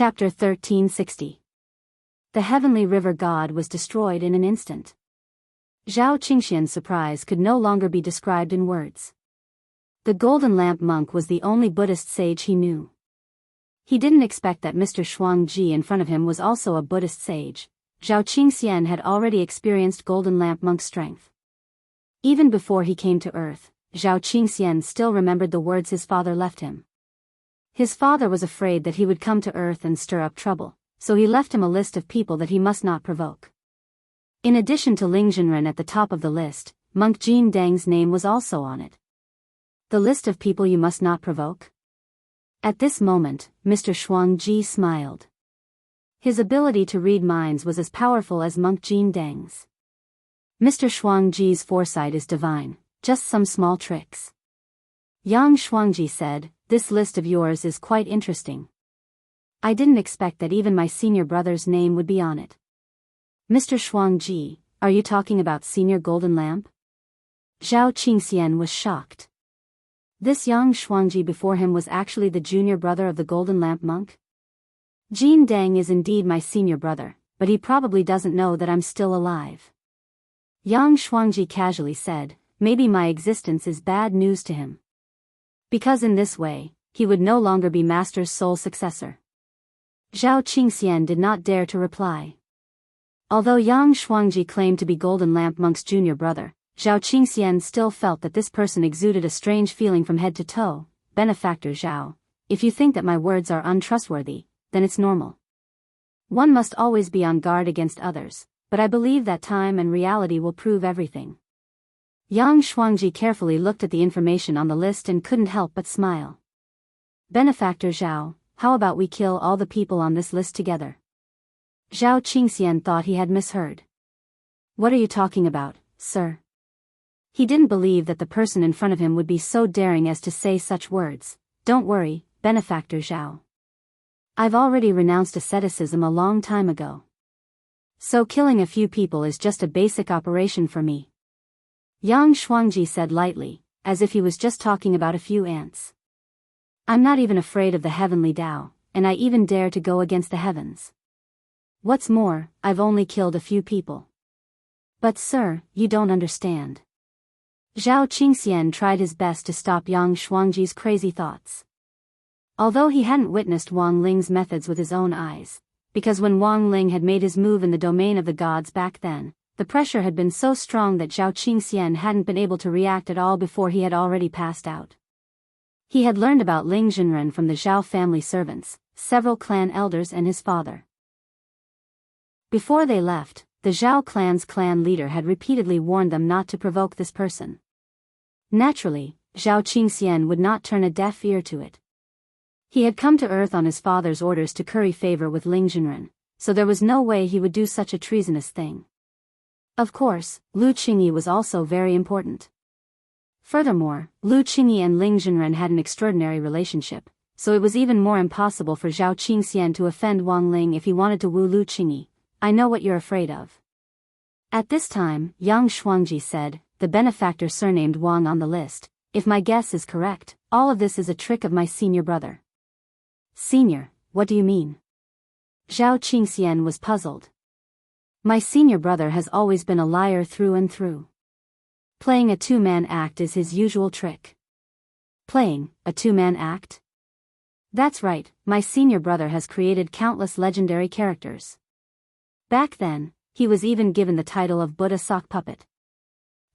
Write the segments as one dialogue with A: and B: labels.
A: Chapter 1360. The heavenly river god was destroyed in an instant. Zhao Qingxian's surprise could no longer be described in words. The golden lamp monk was the only Buddhist sage he knew. He didn't expect that Mr. Shuangji in front of him was also a Buddhist sage. Zhao Qingxian had already experienced golden lamp monk's strength. Even before he came to earth, Zhao Qingxian still remembered the words his father left him. His father was afraid that he would come to earth and stir up trouble, so he left him a list of people that he must not provoke. In addition to Ling Zhenren at the top of the list, monk Jin Dang's name was also on it. The list of people you must not provoke? At this moment, Mr. Shuangji smiled. His ability to read minds was as powerful as monk Jin Dang's. Mr. Shuangji's foresight is divine, just some small tricks. Yang Shuangji said, "This list of yours is quite interesting. I didn't expect that even my senior brother's name would be on it." "Mr. Shuangji, are you talking about Senior Golden Lamp?" Zhao Qingxian was shocked. This Yang Shuangji before him was actually the junior brother of the Golden Lamp monk? "Jin Dang is indeed my senior brother, but he probably doesn't know that I'm still alive." Yang Shuangji casually said, "Maybe my existence is bad news to him. Because in this way, he would no longer be Master's sole successor." Zhao Qingxian did not dare to reply. Although Yang Shuangji claimed to be Golden Lamp monk's junior brother, Zhao Qingxian still felt that this person exuded a strange feeling from head to toe. "Benefactor Zhao, if you think that my words are untrustworthy, then it's normal. One must always be on guard against others, but I believe that time and reality will prove everything." Yang Shuangji carefully looked at the information on the list and couldn't help but smile. "Benefactor Zhao, how about we kill all the people on this list together?" Zhao Qingxian thought he had misheard. "What are you talking about, sir?" He didn't believe that the person in front of him would be so daring as to say such words. "Don't worry, Benefactor Zhao. I've already renounced asceticism a long time ago. So killing a few people is just a basic operation for me." Yang Shuangji said lightly, as if he was just talking about a few ants. "I'm not even afraid of the heavenly Tao, and I even dare to go against the heavens. What's more, I've only killed a few people." "But sir, you don't understand." Zhao Qingxian tried his best to stop Yang Shuangji's crazy thoughts. Although he hadn't witnessed Wang Ling's methods with his own eyes, because when Wang Ling had made his move in the domain of the gods back then, the pressure had been so strong that Zhao Qingxian hadn't been able to react at all before he had already passed out. He had learned about Ling Zhenren from the Zhao family servants, several clan elders and his father. Before they left, the Zhao clan's clan leader had repeatedly warned them not to provoke this person. Naturally, Zhao Qingxian would not turn a deaf ear to it. He had come to earth on his father's orders to curry favor with Ling Zhenren, so there was no way he would do such a treasonous thing. Of course, Lu Qingyi was also very important. Furthermore, Lu Qingyi and Ling Zhenren had an extraordinary relationship, so it was even more impossible for Zhao Qingxian to offend Wang Ling if he wanted to woo Lu Qingyi. "I know what you're afraid of." At this time, Yang Shuangji said, "The benefactor surnamed Wang on the list. If my guess is correct, all of this is a trick of my senior brother." "Senior, what do you mean?" Zhao Qingxian was puzzled. "My senior brother has always been a liar through and through. Playing a two-man act is his usual trick." "Playing a two-man act?" "That's right, my senior brother has created countless legendary characters. Back then, he was even given the title of Buddha sock puppet."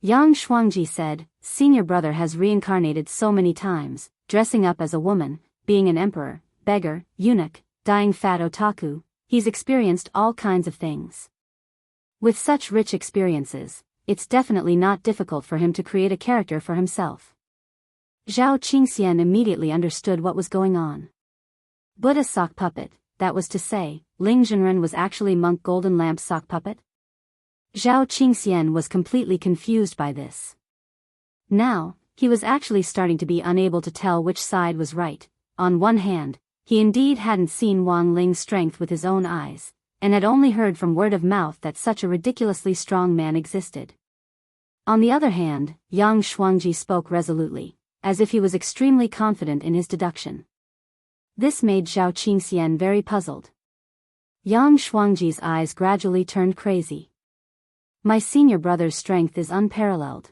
A: Yang Shuangji said, "Senior brother has reincarnated so many times, dressing up as a woman, being an emperor, beggar, eunuch, dying fat otaku. He's experienced all kinds of things. With such rich experiences, it's definitely not difficult for him to create a character for himself." Zhao Qingxian immediately understood what was going on. Buddha sock puppet, that was to say, Ling Zhenren was actually monk Golden Lamp's sock puppet? Zhao Qingxian was completely confused by this. Now, he was actually starting to be unable to tell which side was right. On one hand, he indeed hadn't seen Wang Ling's strength with his own eyes, and had only heard from word of mouth that such a ridiculously strong man existed. On the other hand, Yang Shuangji spoke resolutely, as if he was extremely confident in his deduction. This made Zhao Qingxian very puzzled. Yang Shuangji's eyes gradually turned crazy. My senior brother's strength is unparalleled.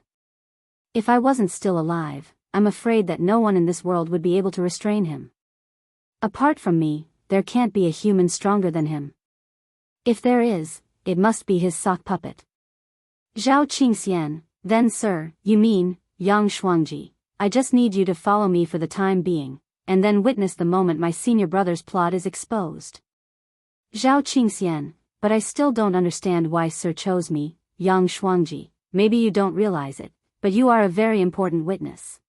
A: If I wasn't still alive, I'm afraid that no one in this world would be able to restrain him. Apart from me, there can't be a human stronger than him. If there is, it must be his sock puppet. Zhao Qingxian, then sir, you mean, Yang Shuangji, I just need you to follow me for the time being, and then witness the moment my senior brother's plot is exposed. Zhao Qingxian, but I still don't understand why sir chose me, Yang Shuangji. Maybe you don't realize it, but you are a very important witness.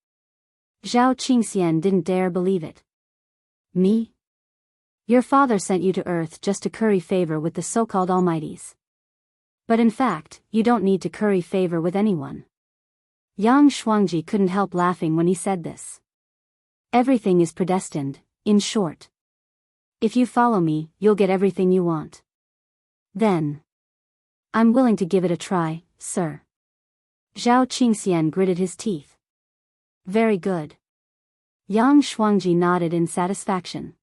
A: Zhao Qingxian didn't dare believe it. Me? Your father sent you to Earth just to curry favor with the so-called almighties. But in fact, you don't need to curry favor with anyone. Yang Shuangji couldn't help laughing when he said this. Everything is predestined, in short. If you follow me, you'll get everything you want. Then. I'm willing to give it a try, sir. Zhao Qingxian gritted his teeth. Very good. Yang Shuangji nodded in satisfaction.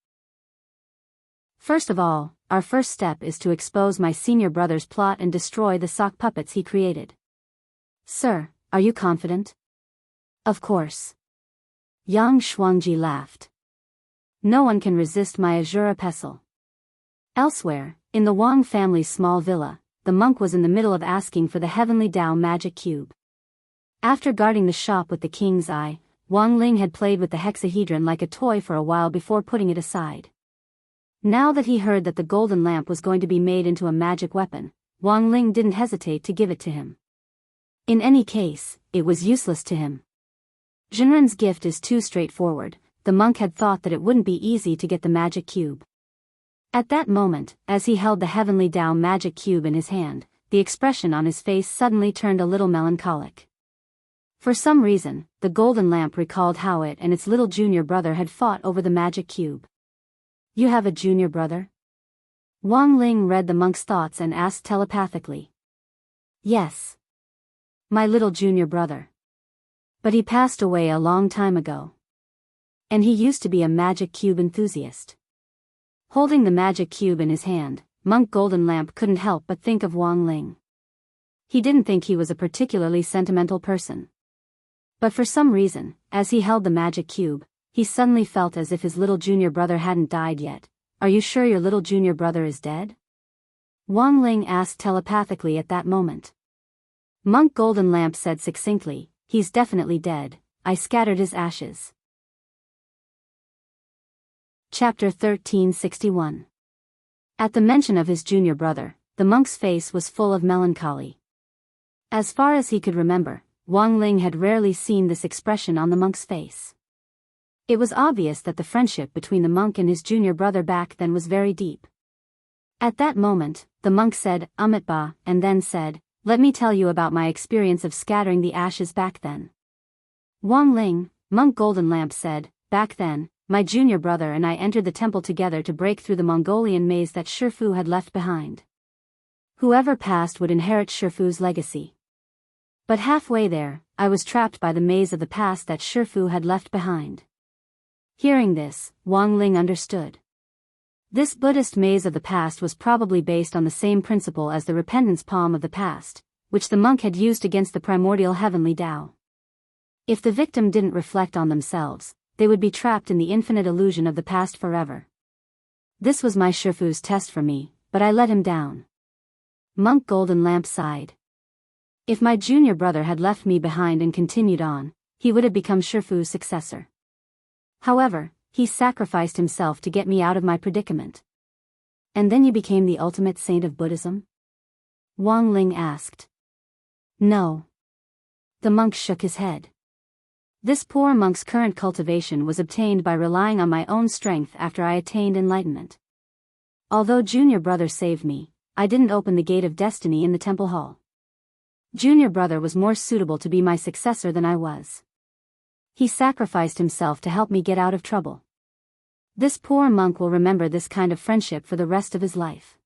A: First of all, our first step is to expose my senior brother's plot and destroy the sock puppets he created. Sir, are you confident? Of course. Yang Shuangji laughed. No one can resist my azure pestle. Elsewhere, in the Wang family's small villa, the monk was in the middle of asking for the heavenly Tao magic cube. After guarding the shop with the king's eye, Wang Ling had played with the hexahedron like a toy for a while before putting it aside. Now that he heard that the golden lamp was going to be made into a magic weapon, Wang Ling didn't hesitate to give it to him. In any case, it was useless to him. Zhenren's gift is too straightforward. The monk had thought that it wouldn't be easy to get the magic cube. At that moment, as he held the heavenly Tao magic cube in his hand, the expression on his face suddenly turned a little melancholic. For some reason, the golden lamp recalled how it and its little junior brother had fought over the magic cube. You have a junior brother? Wang Ling read the monk's thoughts and asked telepathically. Yes. My little junior brother. But he passed away a long time ago. And he used to be a magic cube enthusiast. Holding the magic cube in his hand, Monk Golden Lamp couldn't help but think of Wang Ling. He didn't think he was a particularly sentimental person. But for some reason, as he held the magic cube, he suddenly felt as if his little junior brother hadn't died yet. Are you sure your little junior brother is dead? Wang Ling asked telepathically at that moment. Monk Golden Lamp said succinctly, he's definitely dead. I scattered his ashes. Chapter 1361. At the mention of his junior brother, the monk's face was full of melancholy. As far as he could remember, Wang Ling had rarely seen this expression on the monk's face. It was obvious that the friendship between the monk and his junior brother back then was very deep. At that moment, the monk said, Amitba, and then said, let me tell you about my experience of scattering the ashes back then. Wang Ling, Monk Golden Lamp said, back then, my junior brother and I entered the temple together to break through the Mongolian maze that Shifu had left behind. Whoever passed would inherit Shifu's legacy. But halfway there, I was trapped by the maze of the past that Shifu had left behind. Hearing this, Wang Ling understood. This Buddhist maze of the past was probably based on the same principle as the repentance palm of the past, which the monk had used against the primordial heavenly Tao. If the victim didn't reflect on themselves, they would be trapped in the infinite illusion of the past forever. This was my Shifu's test for me, but I let him down. Monk Golden Lamp sighed. If my junior brother had left me behind and continued on, he would have become Shifu's successor. However, he sacrificed himself to get me out of my predicament. And then you became the ultimate saint of Buddhism? Wang Ling asked. No. The monk shook his head. This poor monk's current cultivation was obtained by relying on my own strength after I attained enlightenment. Although junior brother saved me, I didn't open the gate of destiny in the temple hall. Junior brother was more suitable to be my successor than I was. He sacrificed himself to help me get out of trouble. This poor monk will remember this kind of friendship for the rest of his life.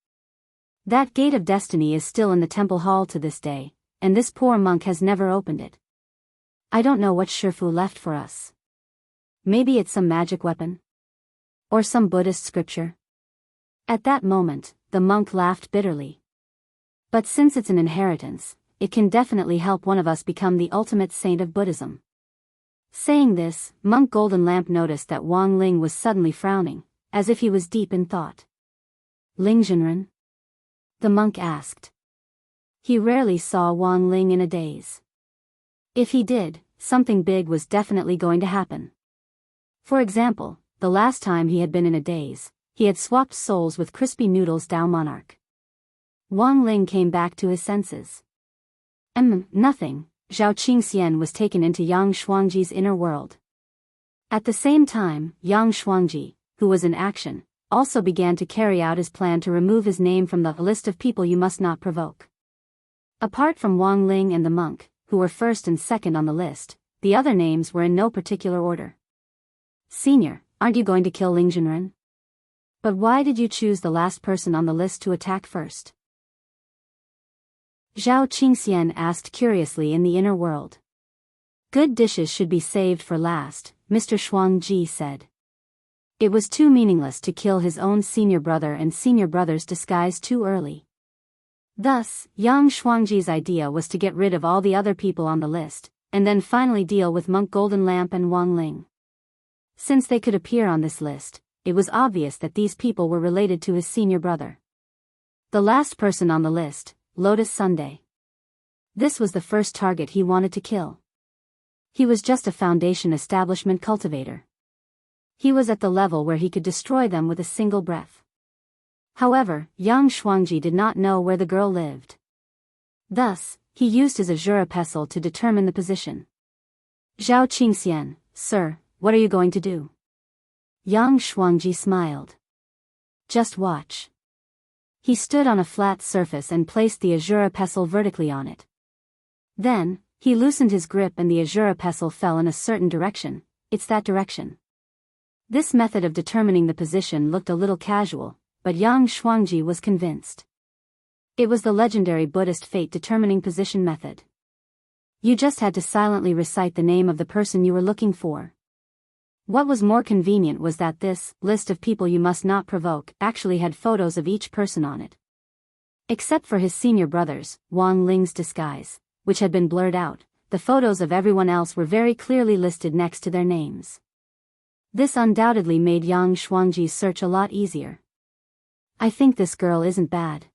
A: That gate of destiny is still in the temple hall to this day, and this poor monk has never opened it. I don't know what Shifu left for us. Maybe it's some magic weapon? Or some Buddhist scripture? At that moment, the monk laughed bitterly. But since it's an inheritance, it can definitely help one of us become the ultimate saint of Buddhism. Saying this, Monk Golden Lamp noticed that Wang Ling was suddenly frowning, as if he was deep in thought. Ling Zhenren? The monk asked. He rarely saw Wang Ling in a daze. If he did, something big was definitely going to happen. For example, the last time he had been in a daze, he had swapped souls with Crispy Noodles Dao Monarch. Wang Ling came back to his senses. Nothing. Zhao Qingxian was taken into Yang Shuangji's inner world. At the same time, Yang Shuangji, who was in action, also began to carry out his plan to remove his name from the list of people you must not provoke. Apart from Wang Ling and the monk, who were first and second on the list, the other names were in no particular order. Senior, aren't you going to kill Ling Zhenren? But why did you choose the last person on the list to attack first? Zhao Qingxian asked curiously in the inner world. Good dishes should be saved for last, Mr. Shuangji said. It was too meaningless to kill his own senior brother and senior brother's disguise too early. Thus, Yang Shuangji's idea was to get rid of all the other people on the list, and then finally deal with Monk Golden Lamp and Wang Ling. Since they could appear on this list, it was obvious that these people were related to his senior brother. The last person on the list, Lotus Sunday. This was the first target he wanted to kill. He was just a foundation establishment cultivator. He was at the level where he could destroy them with a single breath. However, Yang Shuangji did not know where the girl lived. Thus, he used his Azura pestle to determine the position. Zhao Qingxian, sir, what are you going to do? Yang Shuangji smiled. Just watch. He stood on a flat surface and placed the Azura pestle vertically on it. Then, he loosened his grip and the Azura pestle fell in a certain direction. It's that direction. This method of determining the position looked a little casual, but Yang Shuangji was convinced. It was the legendary Buddhist fate determining position method. You just had to silently recite the name of the person you were looking for. What was more convenient was that this list of people you must not provoke actually had photos of each person on it. Except for his senior brothers, Wang Ling's disguise, which had been blurred out, the photos of everyone else were very clearly listed next to their names. This undoubtedly made Yang Shuangji's search a lot easier. I think this girl isn't bad.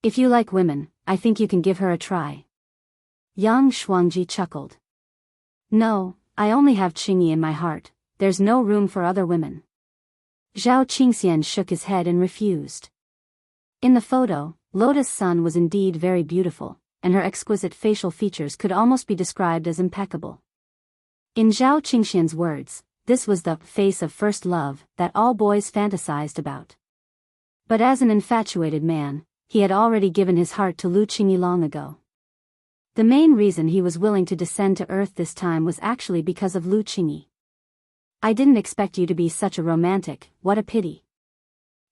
A: If you like women, I think you can give her a try. Yang Shuangji chuckled. No, I only have Qingyi in my heart. There's no room for other women. Zhao Qingxian shook his head and refused. In the photo, Lotus Sun was indeed very beautiful, and her exquisite facial features could almost be described as impeccable. In Zhao Qingxian's words, this was the face of first love that all boys fantasized about. But as an infatuated man, he had already given his heart to Lu Qingyi long ago. The main reason he was willing to descend to earth this time was actually because of Lu Qingyi. I didn't expect you to be such a romantic, what a pity.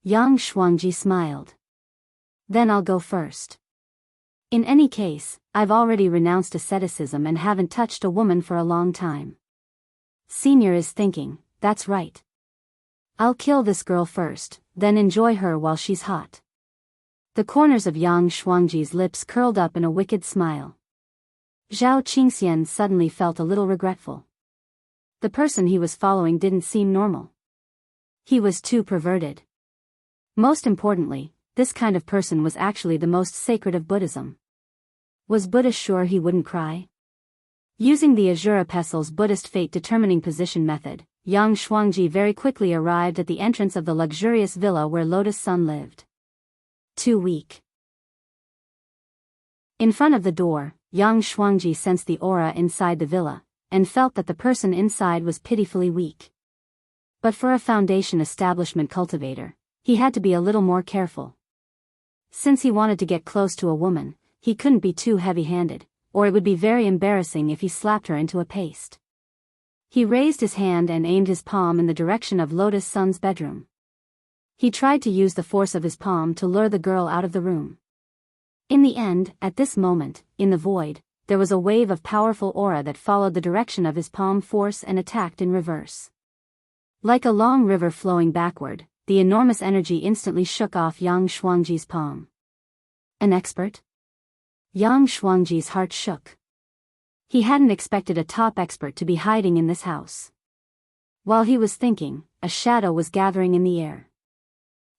A: Yang Shuangji smiled. Then I'll go first. In any case, I've already renounced asceticism and haven't touched a woman for a long time. Senior is thinking, that's right. I'll kill this girl first, then enjoy her while she's hot. The corners of Yang Shuangji's lips curled up in a wicked smile. Zhao Qingxian suddenly felt a little regretful. The person he was following didn't seem normal. He was too perverted. Most importantly, this kind of person was actually the most sacred of Buddhism. Was Buddha sure he wouldn't cry? Using the Azura Pestle's Buddhist fate-determining position method, Yang Shuangji very quickly arrived at the entrance of the luxurious villa where Lotus Sun lived. Too weak. In front of the door, Yang Shuangji sensed the aura inside the villa, and felt that the person inside was pitifully weak. But for a foundation establishment cultivator, he had to be a little more careful. Since he wanted to get close to a woman, he couldn't be too heavy-handed, or it would be very embarrassing if he slapped her into a paste. He raised his hand and aimed his palm in the direction of Lotus Sun's bedroom. He tried to use the force of his palm to lure the girl out of the room. In the end, at this moment, in the void, there was a wave of powerful aura that followed the direction of his palm force and attacked in reverse. Like a long river flowing backward, the enormous energy instantly shook off Yang Shuangji's palm. An expert? Yang Shuangji's heart shook. He hadn't expected a top expert to be hiding in this house. While he was thinking, a shadow was gathering in the air.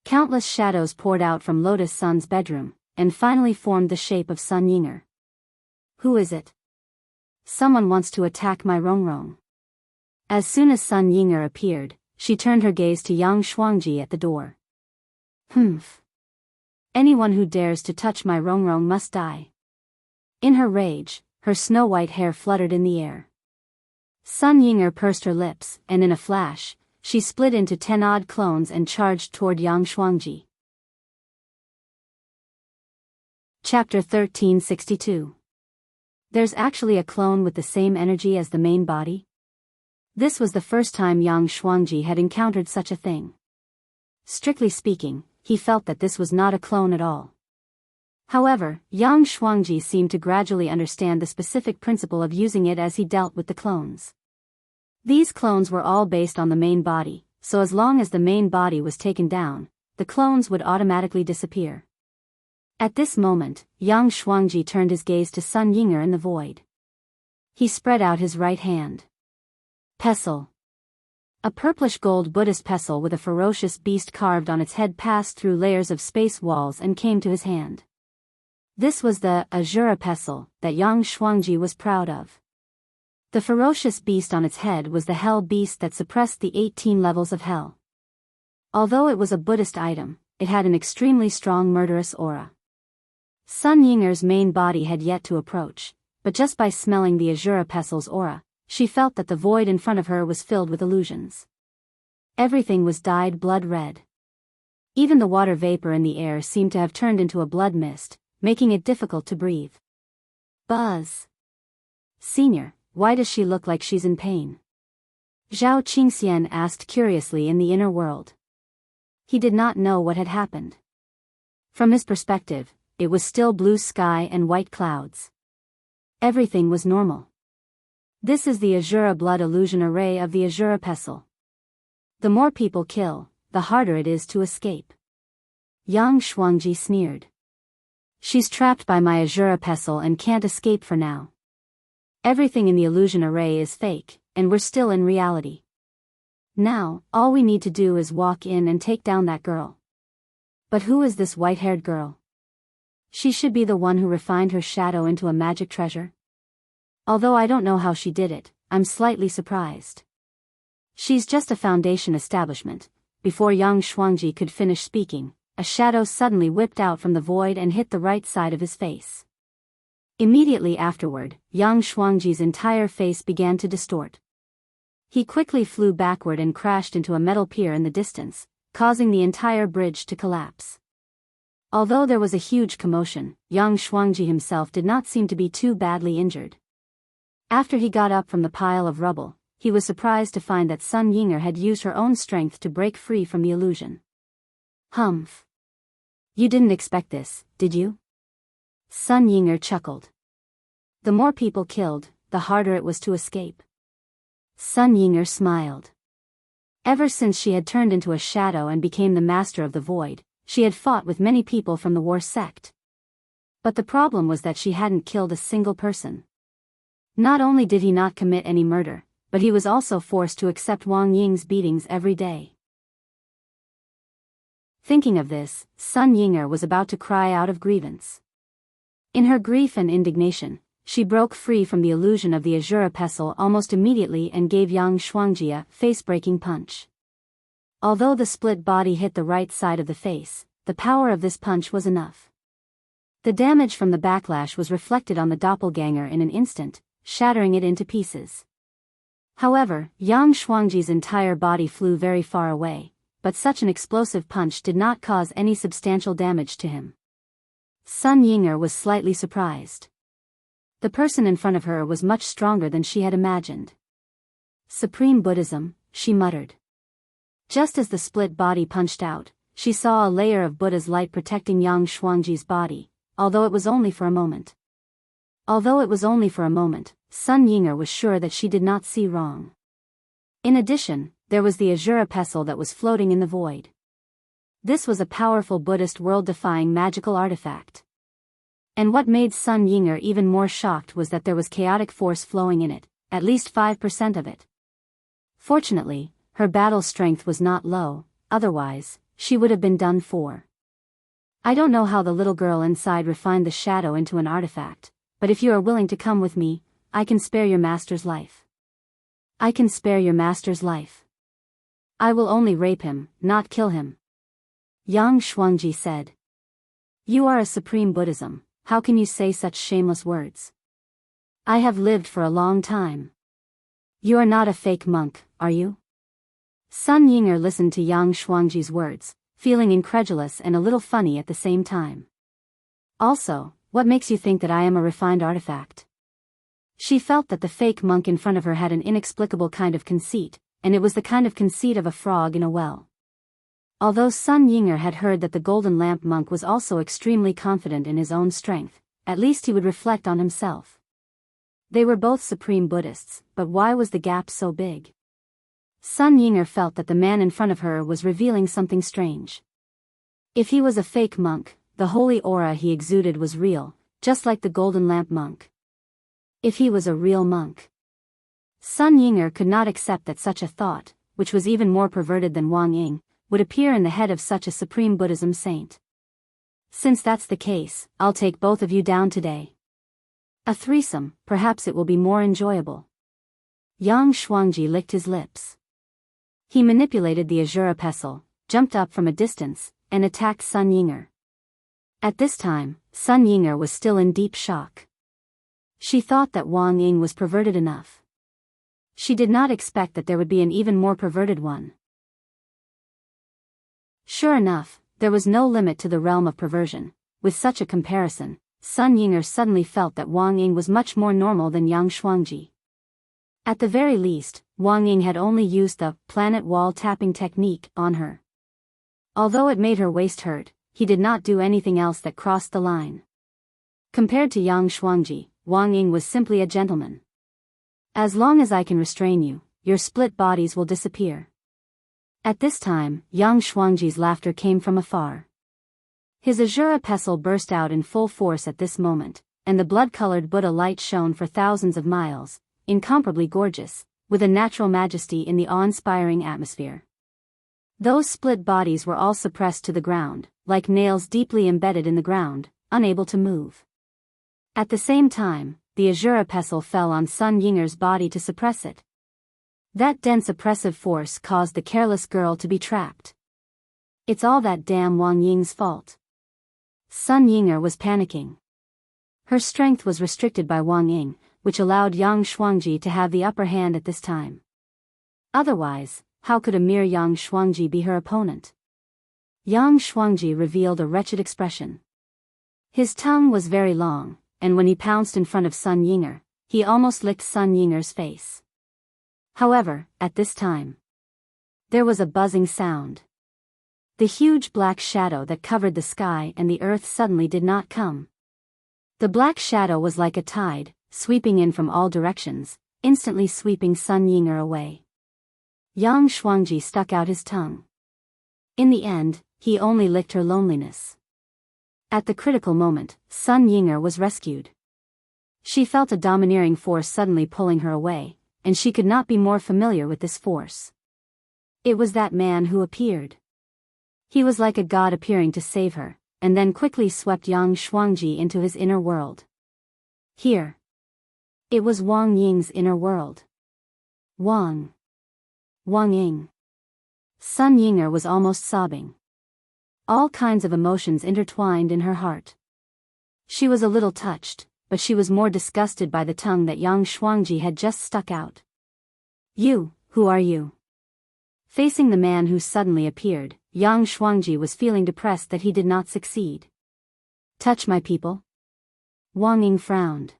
A: Countless shadows poured out from Lotus Sun's bedroom, and finally formed the shape of Sun Yinger. Who is it? Someone wants to attack my Rongrong. As soon as Sun Yinger appeared, she turned her gaze to Yang Shuangji at the door. Humph. Anyone who dares to touch my Rongrong must die. In her rage, her snow-white hair fluttered in the air. Sun Yinger pursed her lips, and in a flash, she split into 10 odd clones and charged toward Yang Shuangji. Chapter 1362. There's actually a clone with the same energy as the main body? This was the first time Yang Shuangji had encountered such a thing. Strictly speaking, he felt that this was not a clone at all. However, Yang Shuangji seemed to gradually understand the specific principle of using it as he dealt with the clones. These clones were all based on the main body, so as long as the main body was taken down, the clones would automatically disappear. At this moment, Yang Shuangji turned his gaze to Sun Yinger in the void. He spread out his right hand. Pestle. A purplish gold Buddhist pestle with a ferocious beast carved on its head passed through layers of space walls and came to his hand. This was the Azura pestle that Yang Shuangji was proud of. The ferocious beast on its head was the hell beast that suppressed the 18 levels of hell. Although it was a Buddhist item, it had an extremely strong murderous aura. Sun Yinger's main body had yet to approach, but just by smelling the Azura pestle's aura, she felt that the void in front of her was filled with illusions. Everything was dyed blood red. Even the water vapor in the air seemed to have turned into a blood mist, making it difficult to breathe. Buzz. Senior, why does she look like she's in pain? Zhao Qingxian asked curiously in the inner world. He did not know what had happened. From his perspective, it was still blue sky and white clouds. Everything was normal. This is the Azura blood illusion array of the Azura pestle. The more people kill, the harder it is to escape. Yang Shuangji sneered. She's trapped by my Azura pestle and can't escape for now. Everything in the illusion array is fake, and we're still in reality. Now, all we need to do is walk in and take down that girl. But who is this white-haired girl? She should be the one who refined her shadow into a magic treasure. Although I don't know how she did it, I'm slightly surprised. She's just a foundation establishment. Before Yang Shuangji could finish speaking, a shadow suddenly whipped out from the void and hit the right side of his face. Immediately afterward, Yang Shuangji's entire face began to distort. He quickly flew backward and crashed into a metal pier in the distance, causing the entire bridge to collapse. Although there was a huge commotion, Yang Shuangji himself did not seem to be too badly injured. After he got up from the pile of rubble, he was surprised to find that Sun Yinger had used her own strength to break free from the illusion. Humph. You didn't expect this, did you? Sun Yinger chuckled. The more people killed, the harder it was to escape. Sun Yinger smiled. Ever since she had turned into a shadow and became the master of the void, she had fought with many people from the war sect. But the problem was that she hadn't killed a single person. Not only did he not commit any murder, but he was also forced to accept Wang Ying's beatings every day. Thinking of this, Sun Yinger was about to cry out of grievance. In her grief and indignation, she broke free from the illusion of the Azura pestle almost immediately and gave Yang Shuangji a face-breaking punch. Although the split body hit the right side of the face, the power of this punch was enough. The damage from the backlash was reflected on the doppelganger in an instant, shattering it into pieces. However, Yang Shuangji's entire body flew very far away, but such an explosive punch did not cause any substantial damage to him. Sun Yinger was slightly surprised. The person in front of her was much stronger than she had imagined. Supreme Buddhism, she muttered. Just as the split body punched out, she saw a layer of Buddha's light protecting Yang Shuangji's body, although it was only for a moment. Sun Yinger was sure that she did not see wrong. In addition, there was the Azura pestle that was floating in the void. This was a powerful Buddhist world-defying magical artifact. And what made Sun Yinger even more shocked was that there was chaotic force flowing in it, at least 5% of it. Fortunately, her battle strength was not low, otherwise, she would have been done for. I don't know how the little girl inside refined the shadow into an artifact, but if you are willing to come with me, I can spare your master's life. I can spare your master's life. I will only rape him, not kill him. Yang Shuangji said. You are a supreme Buddhism, how can you say such shameless words? I have lived for a long time. You are not a fake monk, are you? Sun Yinger listened to Yang Shuangji's words, feeling incredulous and a little funny at the same time. Also, what makes you think that I am a refined artifact? She felt that the fake monk in front of her had an inexplicable kind of conceit, and it was the kind of conceit of a frog in a well. Although Sun Yinger had heard that the Golden Lamp monk was also extremely confident in his own strength, at least he would reflect on himself. They were both supreme Buddhists, but why was the gap so big? Sun Yinger felt that the man in front of her was revealing something strange. If he was a fake monk, the holy aura he exuded was real, just like the Golden Lamp monk. If he was a real monk. Sun Yinger could not accept that such a thought, which was even more perverted than Wang Ying, would appear in the head of such a supreme Buddhism saint. Since that's the case, I'll take both of you down today. A threesome, perhaps it will be more enjoyable. Yang Shuangji licked his lips. He manipulated the Azura pestle, jumped up from a distance, and attacked Sun Yinger. At this time, Sun Yinger was still in deep shock. She thought that Wang Ying was perverted enough. She did not expect that there would be an even more perverted one. Sure enough, there was no limit to the realm of perversion. With such a comparison, Sun Yinger suddenly felt that Wang Ying was much more normal than Yang Shuangji. At the very least, Wang Ying had only used the planet wall tapping technique on her. Although it made her waist hurt, he did not do anything else that crossed the line. Compared to Yang Shuangji, Wang Ying was simply a gentleman. As long as I can restrain you, your split bodies will disappear. At this time, Yang Shuangji's laughter came from afar. His Azura pestle burst out in full force at this moment, and the blood-colored Buddha light shone for thousands of miles, incomparably gorgeous, with a natural majesty in the awe-inspiring atmosphere. Those split bodies were all suppressed to the ground, like nails deeply embedded in the ground, unable to move. At the same time, the Azura pestle fell on Sun Yinger's body to suppress it. That dense oppressive force caused the careless girl to be trapped. It's all that damn Wang Ying's fault. Sun Yinger was panicking. Her strength was restricted by Wang Ying, which allowed Yang Shuangji to have the upper hand at this time. Otherwise, how could a mere Yang Shuangji be her opponent? Yang Shuangji revealed a wretched expression. His tongue was very long, and when he pounced in front of Sun Yinger, he almost licked Sun Yinger's face. However, at this time, there was a buzzing sound. The huge black shadow that covered the sky and the earth suddenly did not come. The black shadow was like a tide, sweeping in from all directions, instantly sweeping Sun Yinger away. Yang Shuangji stuck out his tongue. In the end, he only licked her loneliness. At the critical moment, Sun Yinger was rescued. She felt a domineering force suddenly pulling her away, and she could not be more familiar with this force. It was that man who appeared. He was like a god appearing to save her, and then quickly swept Yang Shuangji into his inner world. Here. It was Wang Ying's inner world. Wang Ying. Sun Yinger was almost sobbing. All kinds of emotions intertwined in her heart. She was a little touched, but she was more disgusted by the tongue that Yang Shuangji had just stuck out. You, who are you? Facing the man who suddenly appeared, Yang Shuangji was feeling depressed that he did not succeed. Touch my people? Wang Ying frowned.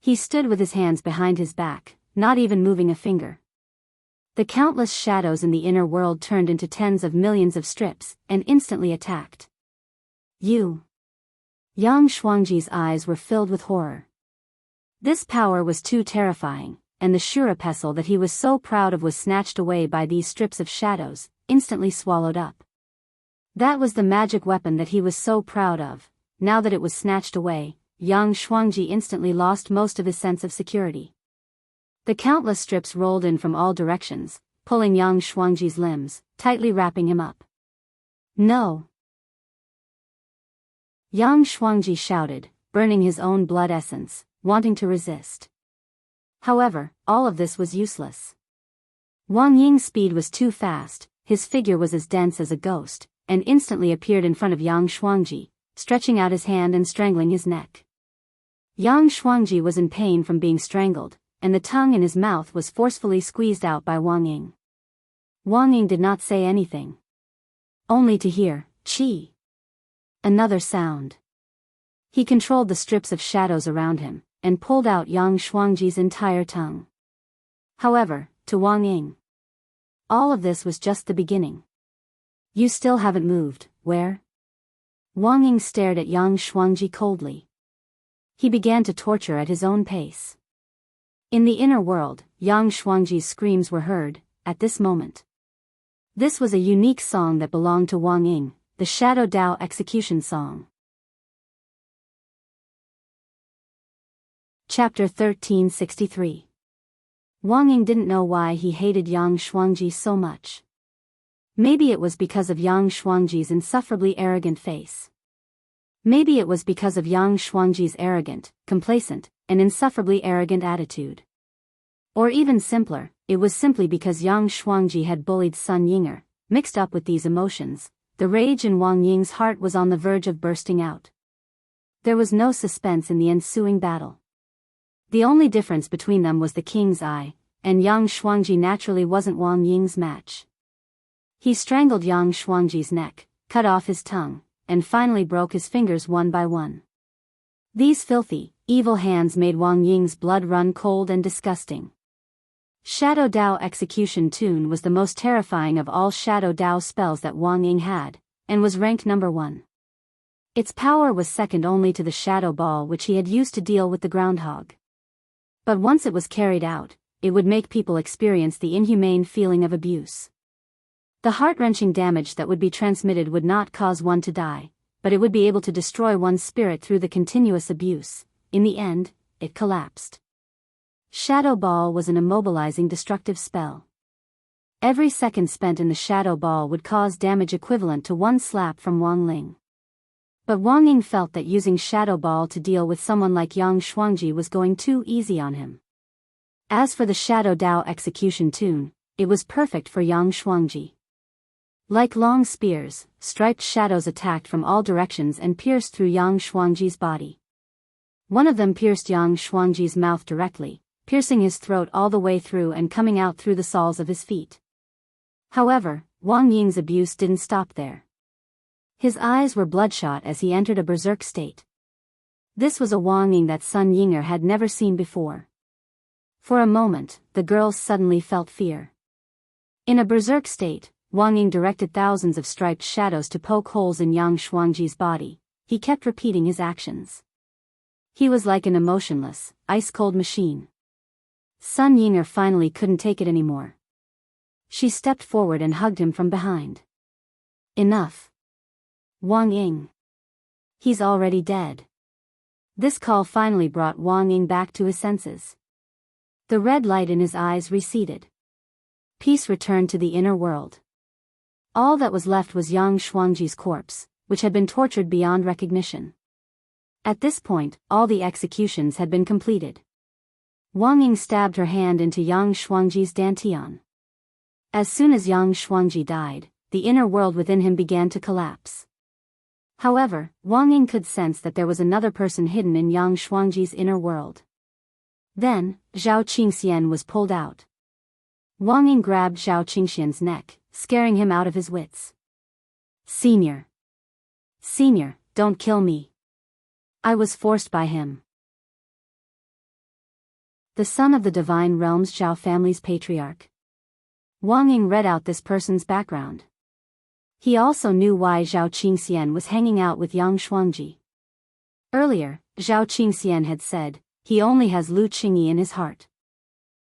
A: He stood with his hands behind his back, not even moving a finger. The countless shadows in the inner world turned into tens of millions of strips, and instantly attacked. You. Yang Shuangji's eyes were filled with horror. This power was too terrifying, and the Shura pestle that he was so proud of was snatched away by these strips of shadows, instantly swallowed up. That was the magic weapon that he was so proud of. Now that it was snatched away, Yang Shuangji instantly lost most of his sense of security. The countless strips rolled in from all directions, pulling Yang Shuangji's limbs, tightly wrapping him up. No! Yang Shuangji shouted, burning his own blood essence, wanting to resist. However, all of this was useless. Wang Ying's speed was too fast, his figure was as dense as a ghost, and instantly appeared in front of Yang Shuangji, stretching out his hand and strangling his neck. Yang Shuangji was in pain from being strangled, and the tongue in his mouth was forcefully squeezed out by Wang Ying. Wang Ying did not say anything. Only to hear, "Chi." Another sound. He controlled the strips of shadows around him, and pulled out Yang Shuangji's entire tongue. However, to Wang Ying, all of this was just the beginning. "You still haven't moved, where?" Wang Ying stared at Yang Shuangji coldly. He began to torture at his own pace. In the inner world, Yang Shuangji's screams were heard, at this moment. This was a unique song that belonged to Wang Ying, the Shadow Dao execution song. Chapter 1363. Wang Ying didn't know why he hated Yang Shuangji so much. Maybe it was because of Yang Shuangji's insufferably arrogant face. Maybe it was because of Yang Shuangji's arrogant, complacent, and insufferably arrogant attitude. Or even simpler, it was simply because Yang Shuangji had bullied Sun Yinger. Mixed up with these emotions, the rage in Wang Ying's heart was on the verge of bursting out. There was no suspense in the ensuing battle. The only difference between them was the king's eye, and Yang Shuangji naturally wasn't Wang Ying's match. He strangled Yang Shuangji's neck, cut off his tongue, and finally broke his fingers one by one. These filthy, evil hands made Wang Ying's blood run cold and disgusting. Shadow Dao Execution Tune was the most terrifying of all Shadow Dao spells that Wang Ying had, and was ranked number 1. Its power was second only to the Shadow Ball which he had used to deal with the groundhog. But once it was carried out, it would make people experience the inhumane feeling of abuse. The heart-wrenching damage that would be transmitted would not cause one to die, but it would be able to destroy one's spirit through the continuous abuse. In the end, it collapsed. Shadow Ball was an immobilizing destructive spell. Every second spent in the Shadow Ball would cause damage equivalent to one slap from Wang Ling. But Wang Ying felt that using Shadow Ball to deal with someone like Yang Shuangji was going too easy on him. As for the Shadow Dao Execution Tune, it was perfect for Yang Shuangji. Like long spears, striped shadows attacked from all directions and pierced through Yang Shuangji's body. One of them pierced Yang Shuangji's mouth directly, piercing his throat all the way through and coming out through the soles of his feet. However, Wang Ying's abuse didn't stop there. His eyes were bloodshot as he entered a berserk state. This was a Wang Ying that Sun Yinger had never seen before. For a moment, the girls suddenly felt fear. In a berserk state, Wang Ying directed thousands of striped shadows to poke holes in Yang Shuangji's body. He kept repeating his actions. He was like an emotionless, ice-cold machine. Sun Yinger finally couldn't take it anymore. She stepped forward and hugged him from behind. "Enough. Wang Ying. He's already dead." This call finally brought Wang Ying back to his senses. The red light in his eyes receded. Peace returned to the inner world. All that was left was Yang Shuangji's corpse, which had been tortured beyond recognition. At this point, all the executions had been completed. Wang Ying stabbed her hand into Yang Shuangji's dantian. As soon as Yang Shuangji died, the inner world within him began to collapse. However, Wang Ying could sense that there was another person hidden in Yang Shuangji's inner world. Then, Zhao Qingxian was pulled out. Wang Ying grabbed Zhao Qingxian's neck, scaring him out of his wits. Senior, don't kill me. I was forced by him." The son of the divine realm's Zhao family's patriarch. Wang Ying read out this person's background. He also knew why Zhao Qingxian was hanging out with Yang Shuangji. Earlier, Zhao Qingxian had said, he only has Lu Qingyi in his heart.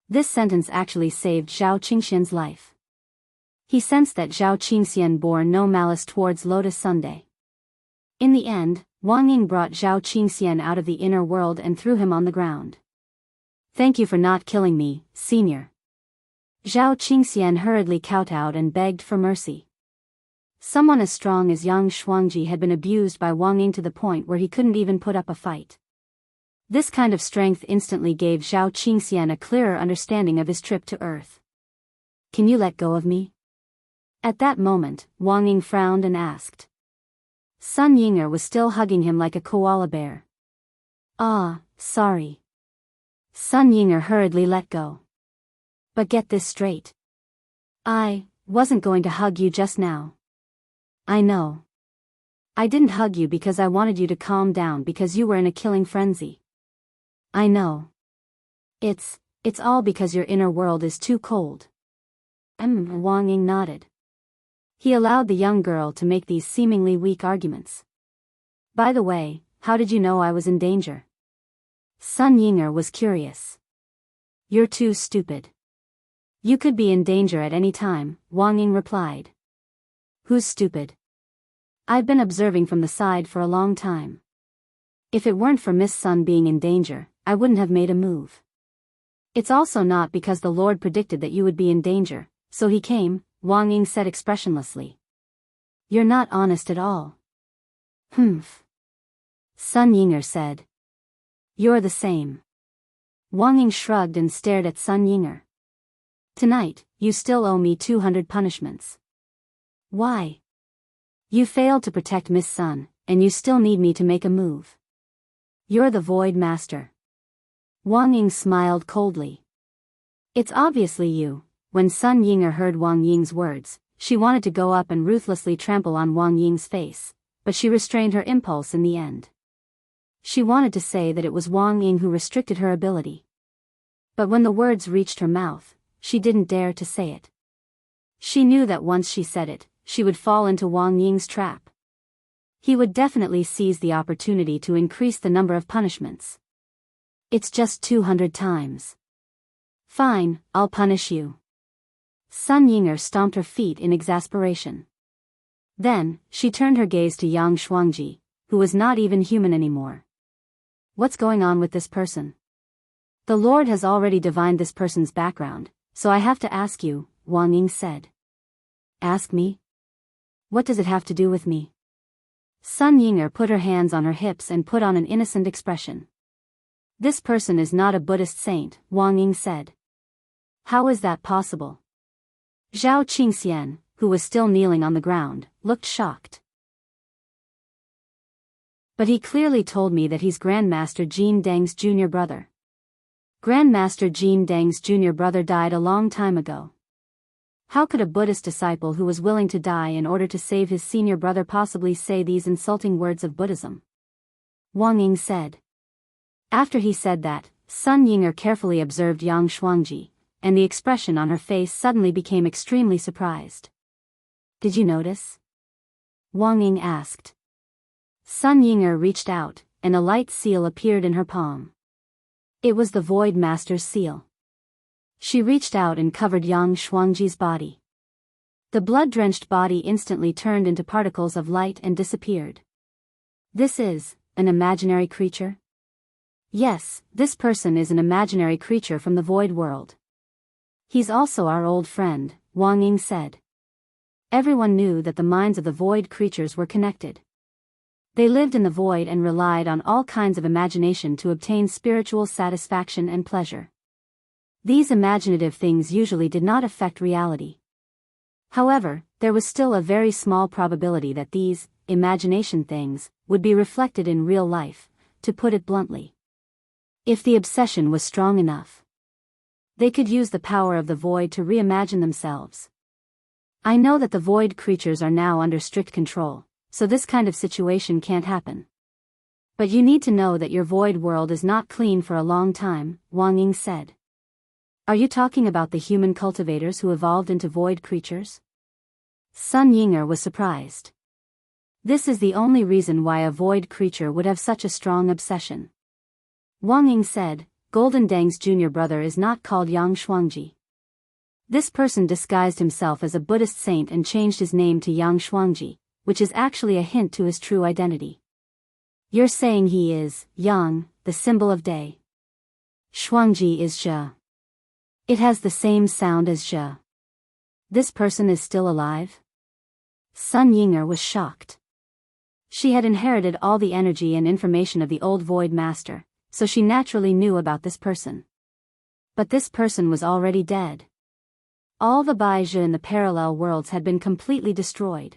A: This sentence actually saved Zhao Qingxian's life. He sensed that Zhao Qingxian bore no malice towards Lotus Sunday. In the end, Wang Ying brought Zhao Qingxian out of the inner world and threw him on the ground. "Thank you for not killing me, senior." Zhao Qingxian hurriedly kowtowed and begged for mercy. Someone as strong as Yang Shuangji had been abused by Wang Ying to the point where he couldn't even put up a fight. This kind of strength instantly gave Zhao Qingxian a clearer understanding of his trip to Earth. "Can you let go of me?" At that moment, Wang Ying frowned and asked. Sun Yinger was still hugging him like a koala bear. "Ah, sorry." Sun Yinger hurriedly let go. "But get this straight. I wasn't going to hug you just now." "I know. I didn't hug you because I wanted you to calm down because you were in a killing frenzy." "I know. It's all because your inner world is too cold." Wang Ying nodded. He allowed the young girl to make these seemingly weak arguments. "By the way, how did you know I was in danger?" Sun Yinger was curious. "You're too stupid. You could be in danger at any time," Wang Ying replied. "Who's stupid?" "I've been observing from the side for a long time. If it weren't for Miss Sun being in danger, I wouldn't have made a move. It's also not because the Lord predicted that you would be in danger, so he came," Wang Ying said expressionlessly. "You're not honest at all." "Humph." Sun Yinger said. "You're the same." Wang Ying shrugged and stared at Sun Yinger. "Tonight, you still owe me 200 punishments." "Why?" "You failed to protect Miss Sun, and you still need me to make a move." "You're the Void Master." Wang Ying smiled coldly. "It's obviously you." When Sun Yinger heard Wang Ying's words, she wanted to go up and ruthlessly trample on Wang Ying's face, but she restrained her impulse in the end. She wanted to say that it was Wang Ying who restricted her ability. But when the words reached her mouth, she didn't dare to say it. She knew that once she said it, she would fall into Wang Ying's trap. He would definitely seize the opportunity to increase the number of punishments. "It's just 200 times. Fine, I'll punish you." Sun Yinger stomped her feet in exasperation. Then, she turned her gaze to Yang Shuangji, who was not even human anymore. "What's going on with this person?" "The Lord has already divined this person's background, so I have to ask you," Wang Ying said. "Ask me? What does it have to do with me?" Sun Yinger put her hands on her hips and put on an innocent expression. "This person is not a Buddhist saint," Wang Ying said. "How is that possible?" Zhao Qingxian, who was still kneeling on the ground, looked shocked. "But he clearly told me that he's Grandmaster Jin Deng's junior brother." "Grandmaster Jin Deng's junior brother died a long time ago. How could a Buddhist disciple who was willing to die in order to save his senior brother possibly say these insulting words of Buddhism?" Wang Ying said. After he said that, Sun Yinger carefully observed Yang Shuangji, and the expression on her face suddenly became extremely surprised. "Did you notice?" Wang Ying asked. Sun Yinger reached out, and a light seal appeared in her palm. It was the Void Master's seal. She reached out and covered Yang Shuangji's body. The blood-drenched body instantly turned into particles of light and disappeared. "This is an imaginary creature?" "Yes, this person is an imaginary creature from the void world. He's also our old friend," Wang Ying said. Everyone knew that the minds of the void creatures were connected. They lived in the void and relied on all kinds of imagination to obtain spiritual satisfaction and pleasure. These imaginative things usually did not affect reality. However, there was still a very small probability that these imagination things would be reflected in real life, to put it bluntly. If the obsession was strong enough, they could use the power of the void to reimagine themselves. I know that the void creatures are now under strict control, so this kind of situation can't happen. But you need to know that your void world is not clean for a long time, Wang Ying said. Are you talking about the human cultivators who evolved into void creatures? Sun Yinger was surprised. This is the only reason why a void creature would have such a strong obsession. Wang Ying said, Golden Dang's junior brother is not called Yang Shuangji. This person disguised himself as a Buddhist saint and changed his name to Yang Shuangji, which is actually a hint to his true identity. You're saying he is Yang, the symbol of day. Shuangji is Zhe. It has the same sound as Zhe. This person is still alive? Sun Ying'er was shocked. She had inherited all the energy and information of the old Void Master, so she naturally knew about this person. But this person was already dead. All the Baizhi in the parallel worlds had been completely destroyed.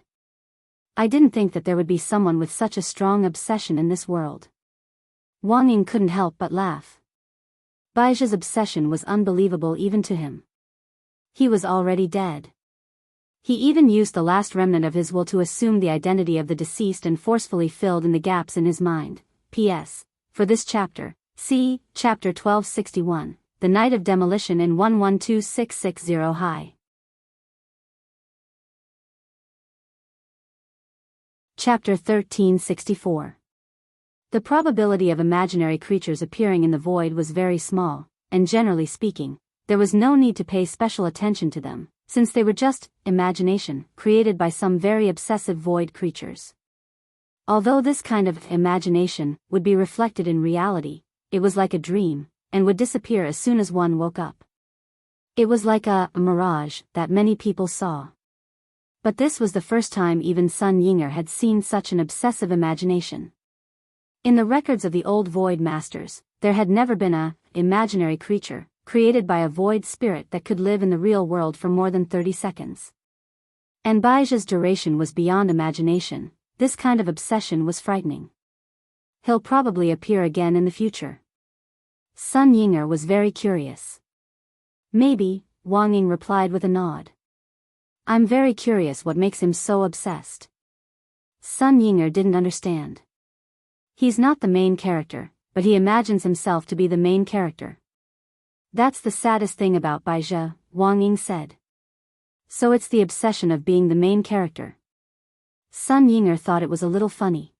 A: I didn't think that there would be someone with such a strong obsession in this world. Wang Ying couldn't help but laugh. Baizhi's obsession was unbelievable even to him. He was already dead. He even used the last remnant of his will to assume the identity of the deceased and forcefully filled in the gaps in his mind. P.S. For this chapter, see Chapter 1261, The Night of Demolition in 112660 High. Chapter 1364. The probability of imaginary creatures appearing in the void was very small, and generally speaking, there was no need to pay special attention to them, since they were just imagination created by some very obsessive void creatures. Although this kind of imagination would be reflected in reality, it was like a dream, and would disappear as soon as one woke up. It was like a mirage that many people saw. But this was the first time even Sun Ying'er had seen such an obsessive imagination. In the records of the old Void Masters, there had never been a imaginary creature created by a void spirit that could live in the real world for more than 30 seconds. And Baizhi's duration was beyond imagination. This kind of obsession was frightening. He'll probably appear again in the future. Sun Ying'er was very curious. Maybe, Wang Ying replied with a nod. I'm very curious what makes him so obsessed. Sun Ying'er didn't understand. He's not the main character, but he imagines himself to be the main character. That's the saddest thing about Baizhi, Wang Ying said. So it's the obsession of being the main character. Sun Ying'er thought it was a little funny.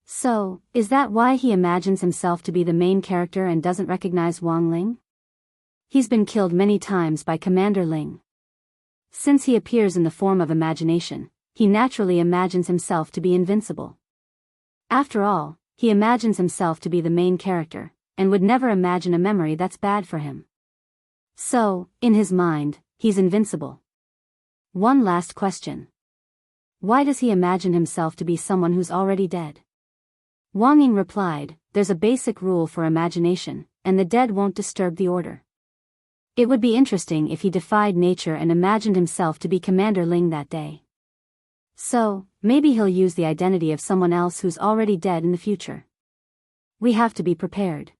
A: So, is that why he imagines himself to be the main character and doesn't recognize Wang Ling? He's been killed many times by Commander Ling. Since he appears in the form of imagination, he naturally imagines himself to be invincible. After all, he imagines himself to be the main character, and would never imagine a memory that's bad for him. So, in his mind, he's invincible. One last question. Why does he imagine himself to be someone who's already dead? Wang Ying replied, there's a basic rule for imagination, and the dead won't disturb the order. It would be interesting if he defied nature and imagined himself to be Commander Ling that day. So, maybe he'll use the identity of someone else who's already dead in the future. We have to be prepared.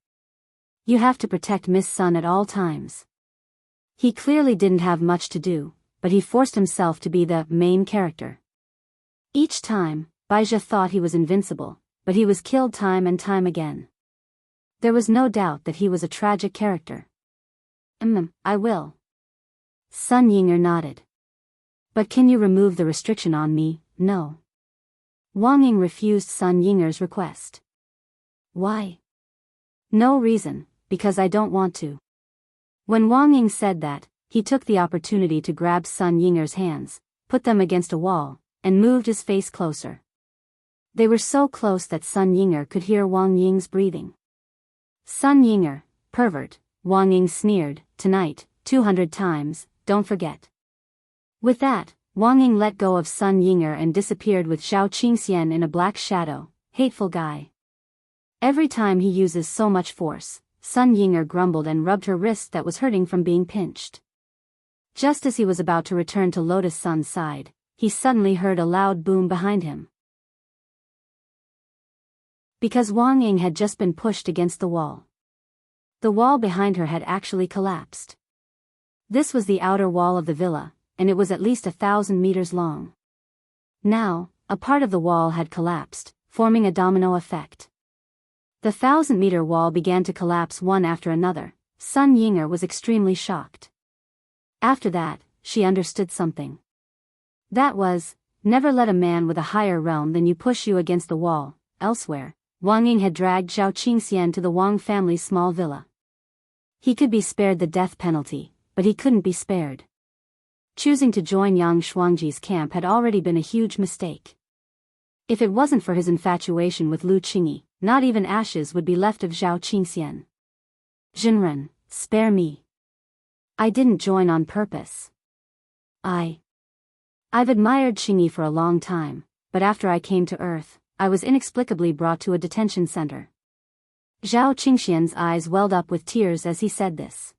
A: You have to protect Miss Sun at all times. He clearly didn't have much to do, but he forced himself to be the main character. Each time, Baizhi thought he was invincible, but he was killed time and time again. There was no doubt that he was a tragic character. I will. Sun Ying'er nodded. But can you remove the restriction on me? No. Wang Ying refused Sun Ying'er's request. Why? No reason, because I don't want to. When Wang Ying said that, he took the opportunity to grab Sun Ying'er's hands, put them against a wall, and moved his face closer. They were so close that Sun Ying'er could hear Wang Ying's breathing. Sun Ying'er, pervert, Wang Ying sneered, tonight, 200 times, don't forget. With that, Wang Ying let go of Sun Ying'er and disappeared with Zhao Qingxian in a black shadow. Hateful guy. Every time he uses so much force, Sun Ying'er grumbled and rubbed her wrist that was hurting from being pinched. Just as he was about to return to Lotus Sun's side, he suddenly heard a loud boom behind him. Because Wang Ying had just been pushed against the wall. The wall behind her had actually collapsed. This was the outer wall of the villa, and it was at least 1,000 meters long. Now, a part of the wall had collapsed, forming a domino effect. The 1,000-meter wall began to collapse one after another. Sun Ying'er was extremely shocked. After that, she understood something. That was, never let a man with a higher realm than you push you against the wall. Elsewhere, Wang Ying had dragged Zhao Qingxian to the Wang family's small villa. He could be spared the death penalty, but he couldn't be spared. Choosing to join Yang Shuangji's camp had already been a huge mistake. If it wasn't for his infatuation with Lu Qingyi, not even ashes would be left of Zhao Qingxian. Jinren, spare me. I didn't join on purpose. I've admired Qingyi for a long time, but after I came to Earth, I was inexplicably brought to a detention center. Zhao Qingxian's eyes welled up with tears as he said this.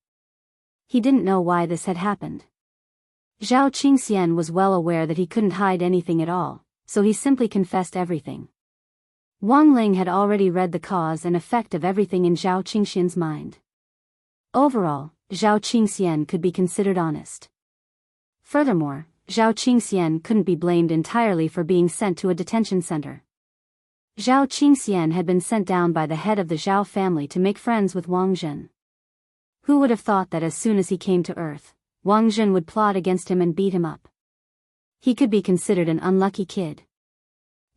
A: He didn't know why this had happened. Zhao Qingxian was well aware that he couldn't hide anything at all, so he simply confessed everything. Wang Ling had already read the cause and effect of everything in Zhao Qingxian's mind. Overall, Zhao Qingxian could be considered honest. Furthermore, Zhao Qingxian couldn't be blamed entirely for being sent to a detention center. Zhao Qingxian had been sent down by the head of the Zhao family to make friends with Wang Zhen. Who would have thought that as soon as he came to Earth, Wang Zhen would plot against him and beat him up? He could be considered an unlucky kid.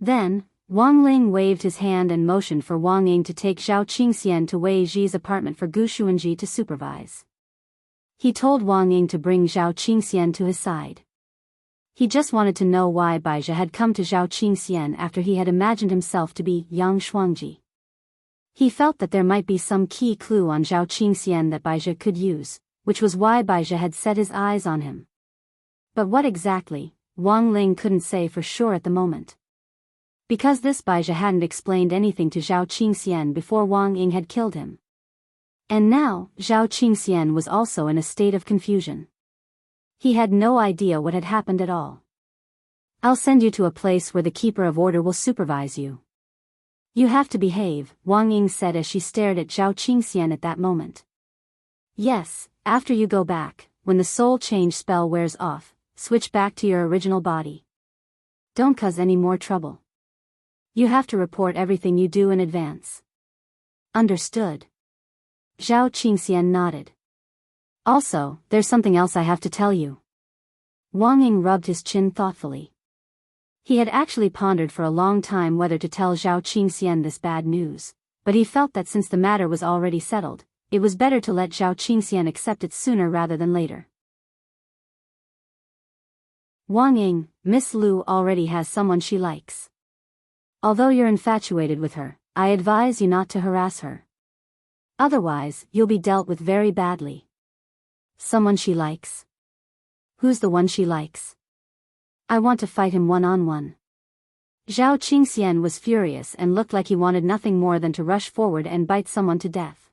A: Then, Wang Ling waved his hand and motioned for Wang Ying to take Zhao Qingxian to Wei Ji's apartment for Gu Xuanji to supervise. He told Wang Ying to bring Zhao Qingxian to his side. He just wanted to know why Baizhi had come to Zhao Qingxian after he had imagined himself to be Yang Shuangji. He felt that there might be some key clue on Zhao Qingxian that Baizhi could use, which was why Baizhi had set his eyes on him. But what exactly, Wang Ling couldn't say for sure at the moment. Because this Baizhi hadn't explained anything to Zhao Qingxian before Wang Ying had killed him. And now, Zhao Qingxian was also in a state of confusion. He had no idea what had happened at all. I'll send you to a place where the keeper of order will supervise you. You have to behave, Wang Ying said as she stared at Zhao Qingxian at that moment. Yes, after you go back, when the soul change spell wears off, switch back to your original body. Don't cause any more trouble. You have to report everything you do in advance. Understood. Zhao Qingxian nodded. Also, there's something else I have to tell you. Wang Ying rubbed his chin thoughtfully. He had actually pondered for a long time whether to tell Zhao Qingxian this bad news, but he felt that since the matter was already settled, it was better to let Zhao Qingxian accept it sooner rather than later. Wang Ying, Miss Lu already has someone she likes. Although you're infatuated with her, I advise you not to harass her. Otherwise, you'll be dealt with very badly. Someone she likes? Who's the one she likes? I want to fight him one-on-one. Zhao Qingxian was furious and looked like he wanted nothing more than to rush forward and bite someone to death.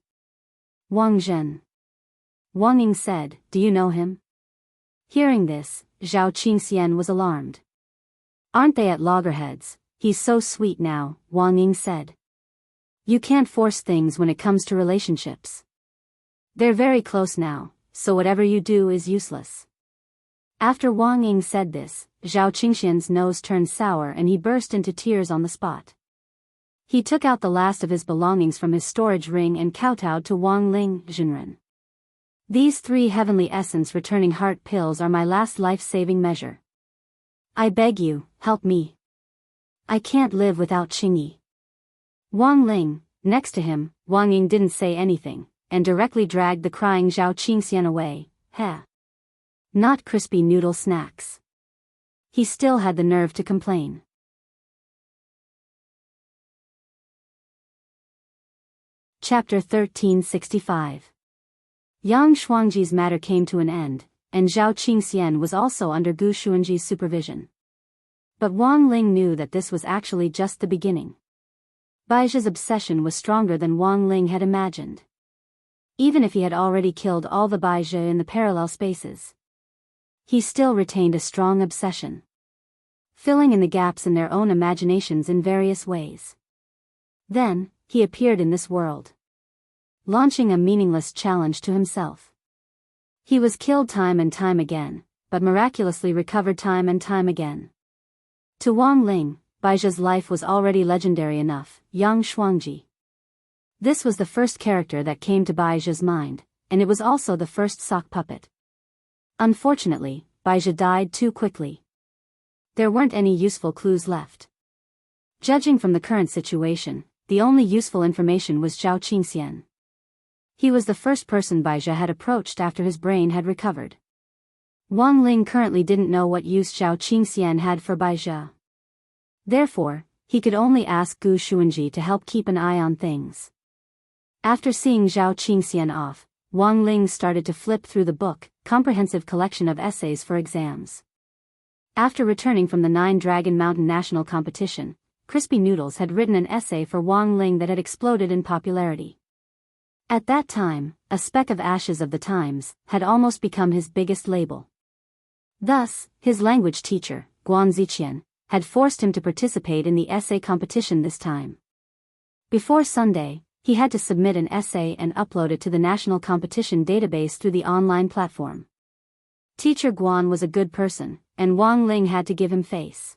A: Wang Zhen. Wang Ying said, do you know him? Hearing this, Zhao Qingxian was alarmed. Aren't they at loggerheads? He's so sweet now, Wang Ying said. You can't force things when it comes to relationships. They're very close now, so whatever you do is useless. After Wang Ying said this, Zhao Qingxian's nose turned sour and he burst into tears on the spot. He took out the last of his belongings from his storage ring and kowtowed to Wang Ling, Jinren. These 3 heavenly essence returning heart pills are my last life-saving measure. I beg you, help me. I can't live without Qingyi. Wang Ling, next to him, Wang Ying didn't say anything, and directly dragged the crying Zhao Qingxian away. Heh. Not crispy noodle snacks. He still had the nerve to complain. Chapter 1365. Yang Shuangji's matter came to an end, and Zhao Qingxian was also under Gu Xuanji's supervision. But Wang Ling knew that this was actually just the beginning. Baizhi's obsession was stronger than Wang Ling had imagined. Even if he had already killed all the Baizhi in the parallel spaces, he still retained a strong obsession, filling in the gaps in their own imaginations in various ways. Then, he appeared in this world, launching a meaningless challenge to himself. He was killed time and time again, but miraculously recovered time and time again. To Wang Ling, Baizhi's life was already legendary enough, Yang Shuangji. This was the first character that came to Baizhi's mind, and it was also the first sock puppet. Unfortunately, Baizhi died too quickly. There weren't any useful clues left. Judging from the current situation, the only useful information was Zhao Qingxian. He was the first person Bai Zhe had approached after his brain had recovered. Wang Ling currently didn't know what use Zhao Qingxian had for Bai Zhe. Therefore, he could only ask Gu Xuanji to help keep an eye on things. After seeing Zhao Qingxian off, Wang Ling started to flip through the book, comprehensive collection of essays for exams. After returning from the Nine Dragon Mountain National Competition, Crispy Noodles had written an essay for Wang Ling that had exploded in popularity. At that time, a speck of ashes of the Times had almost become his biggest label. Thus, his language teacher, Guan Ziqian, had forced him to participate in the essay competition this time. Before Sunday, he had to submit an essay and upload it to the national competition database through the online platform. Teacher Guan was a good person, and Wang Ling had to give him face.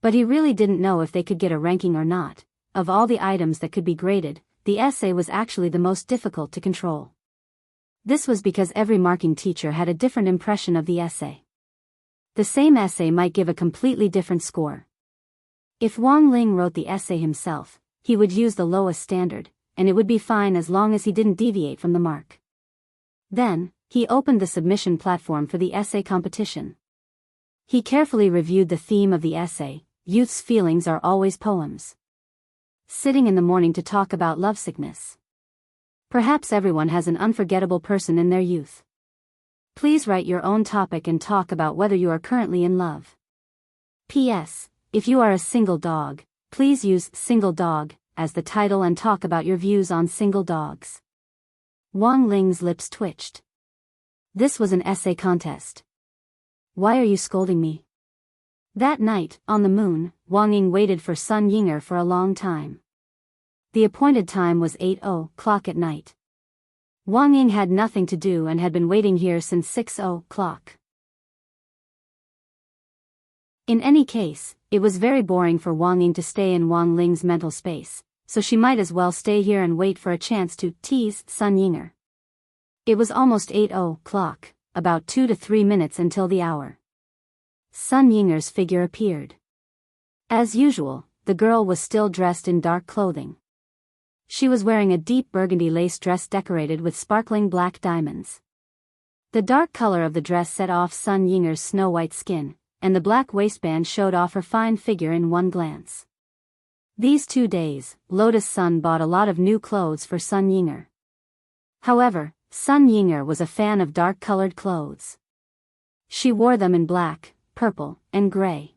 A: But he really didn't know if they could get a ranking or not. Of all the items that could be graded, the essay was actually the most difficult to control. This was because every marking teacher had a different impression of the essay. The same essay might give a completely different score. If Wang Ling wrote the essay himself, he would use the lowest standard, and it would be fine as long as he didn't deviate from the mark. Then, he opened the submission platform for the essay competition. He carefully reviewed the theme of the essay: youth's feelings are always poems. Sitting in the morning to talk about lovesickness. Perhaps everyone has an unforgettable person in their youth. Please write your own topic and talk about whether you are currently in love. P.S. If you are a single dog, please use single dog as the title and talk about your views on single dogs. Wang Ling's lips twitched. This was an essay contest. Why are you scolding me? That night, on the moon, Wang Ying waited for Sun Yinger for a long time. The appointed time was 8:00 at night. Wang Ying had nothing to do and had been waiting here since 6:00. In any case, it was very boring for Wang Ying to stay in Wang Ling's mental space, so she might as well stay here and wait for a chance to tease Sun Yinger. It was almost 8:00, about 2 to 3 minutes until the hour. Sun Yinger's figure appeared. As usual, the girl was still dressed in dark clothing. She was wearing a deep burgundy lace dress decorated with sparkling black diamonds. The dark color of the dress set off Sun Yinger's snow-white skin, and the black waistband showed off her fine figure in one glance. These 2 days, Lotus Sun bought a lot of new clothes for Sun Yinger. However, Sun Yinger was a fan of dark-colored clothes. She wore them in black, purple, and gray.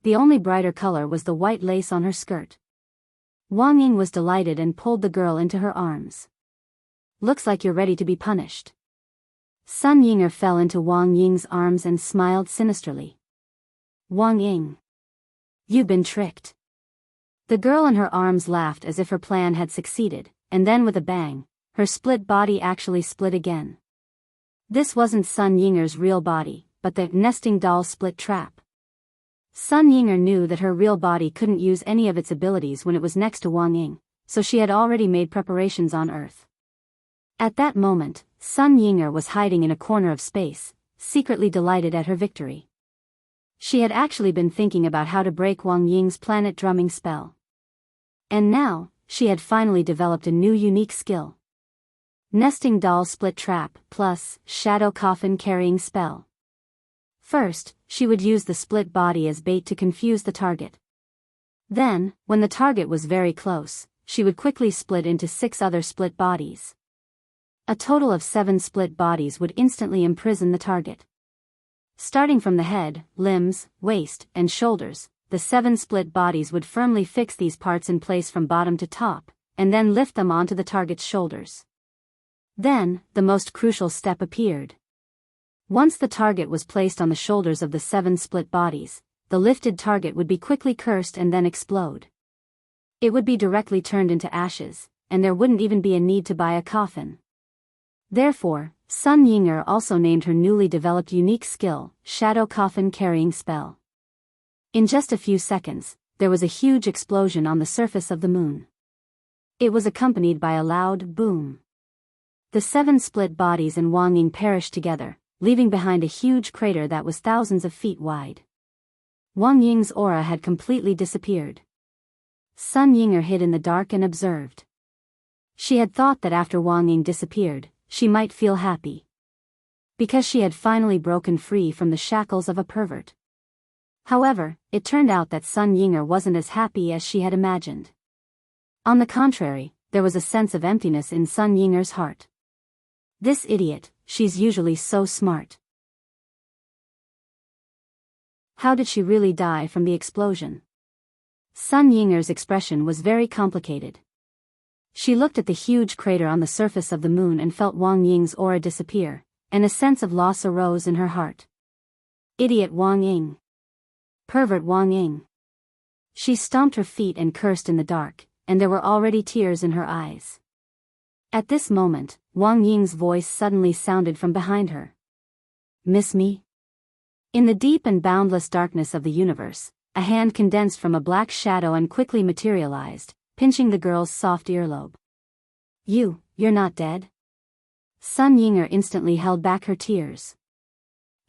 A: The only brighter color was the white lace on her skirt. Wang Ying was delighted and pulled the girl into her arms. Looks like you're ready to be punished. Sun Yinger fell into Wang Ying's arms and smiled sinisterly. Wang Ying. You've been tricked. The girl in her arms laughed as if her plan had succeeded, and then with a bang, her split body actually split again. This wasn't Sun Yinger's real body, but the nesting doll split trap. Sun Yinger knew that her real body couldn't use any of its abilities when it was next to Wang Ying, so she had already made preparations on Earth. At that moment, Sun Yinger was hiding in a corner of space, secretly delighted at her victory. She had actually been thinking about how to break Wang Ying's planet drumming spell. And now, she had finally developed a new unique skill. Nesting doll split trap plus shadow coffin carrying spell. First, she would use the split body as bait to confuse the target. Then, when the target was very close, she would quickly split into 6 other split bodies. A total of 7 split bodies would instantly imprison the target. Starting from the head, limbs, waist, and shoulders, the 7 split bodies would firmly fix these parts in place from bottom to top, and then lift them onto the target's shoulders. Then, the most crucial step appeared. Once the target was placed on the shoulders of the 7 split bodies, the lifted target would be quickly cursed and then explode. It would be directly turned into ashes, and there wouldn't even be a need to buy a coffin. Therefore, Sun Yinger also named her newly developed unique skill, Shadow Coffin Carrying Spell. In just a few seconds, there was a huge explosion on the surface of the moon. It was accompanied by a loud boom. The 7 split bodies and Wang Ying perished together, leaving behind a huge crater that was thousands of feet wide. Wang Ying's aura had completely disappeared. Sun Yinger hid in the dark and observed. She had thought that after Wang Ying disappeared, she might feel happy. Because she had finally broken free from the shackles of a pervert. However, it turned out that Sun Yinger wasn't as happy as she had imagined. On the contrary, there was a sense of emptiness in Sun Yinger's heart. This idiot, she's usually so smart. How did she really die from the explosion? Sun Yinger's expression was very complicated. She looked at the huge crater on the surface of the moon and felt Wang Ying's aura disappear, and a sense of loss arose in her heart. Idiot Wang Ying. Pervert Wang Ying. She stomped her feet and cursed in the dark, and there were already tears in her eyes. At this moment, Wang Ying's voice suddenly sounded from behind her. Miss me? In the deep and boundless darkness of the universe, a hand condensed from a black shadow and quickly materialized, pinching the girl's soft earlobe. You're not dead? Sun Yinger instantly held back her tears.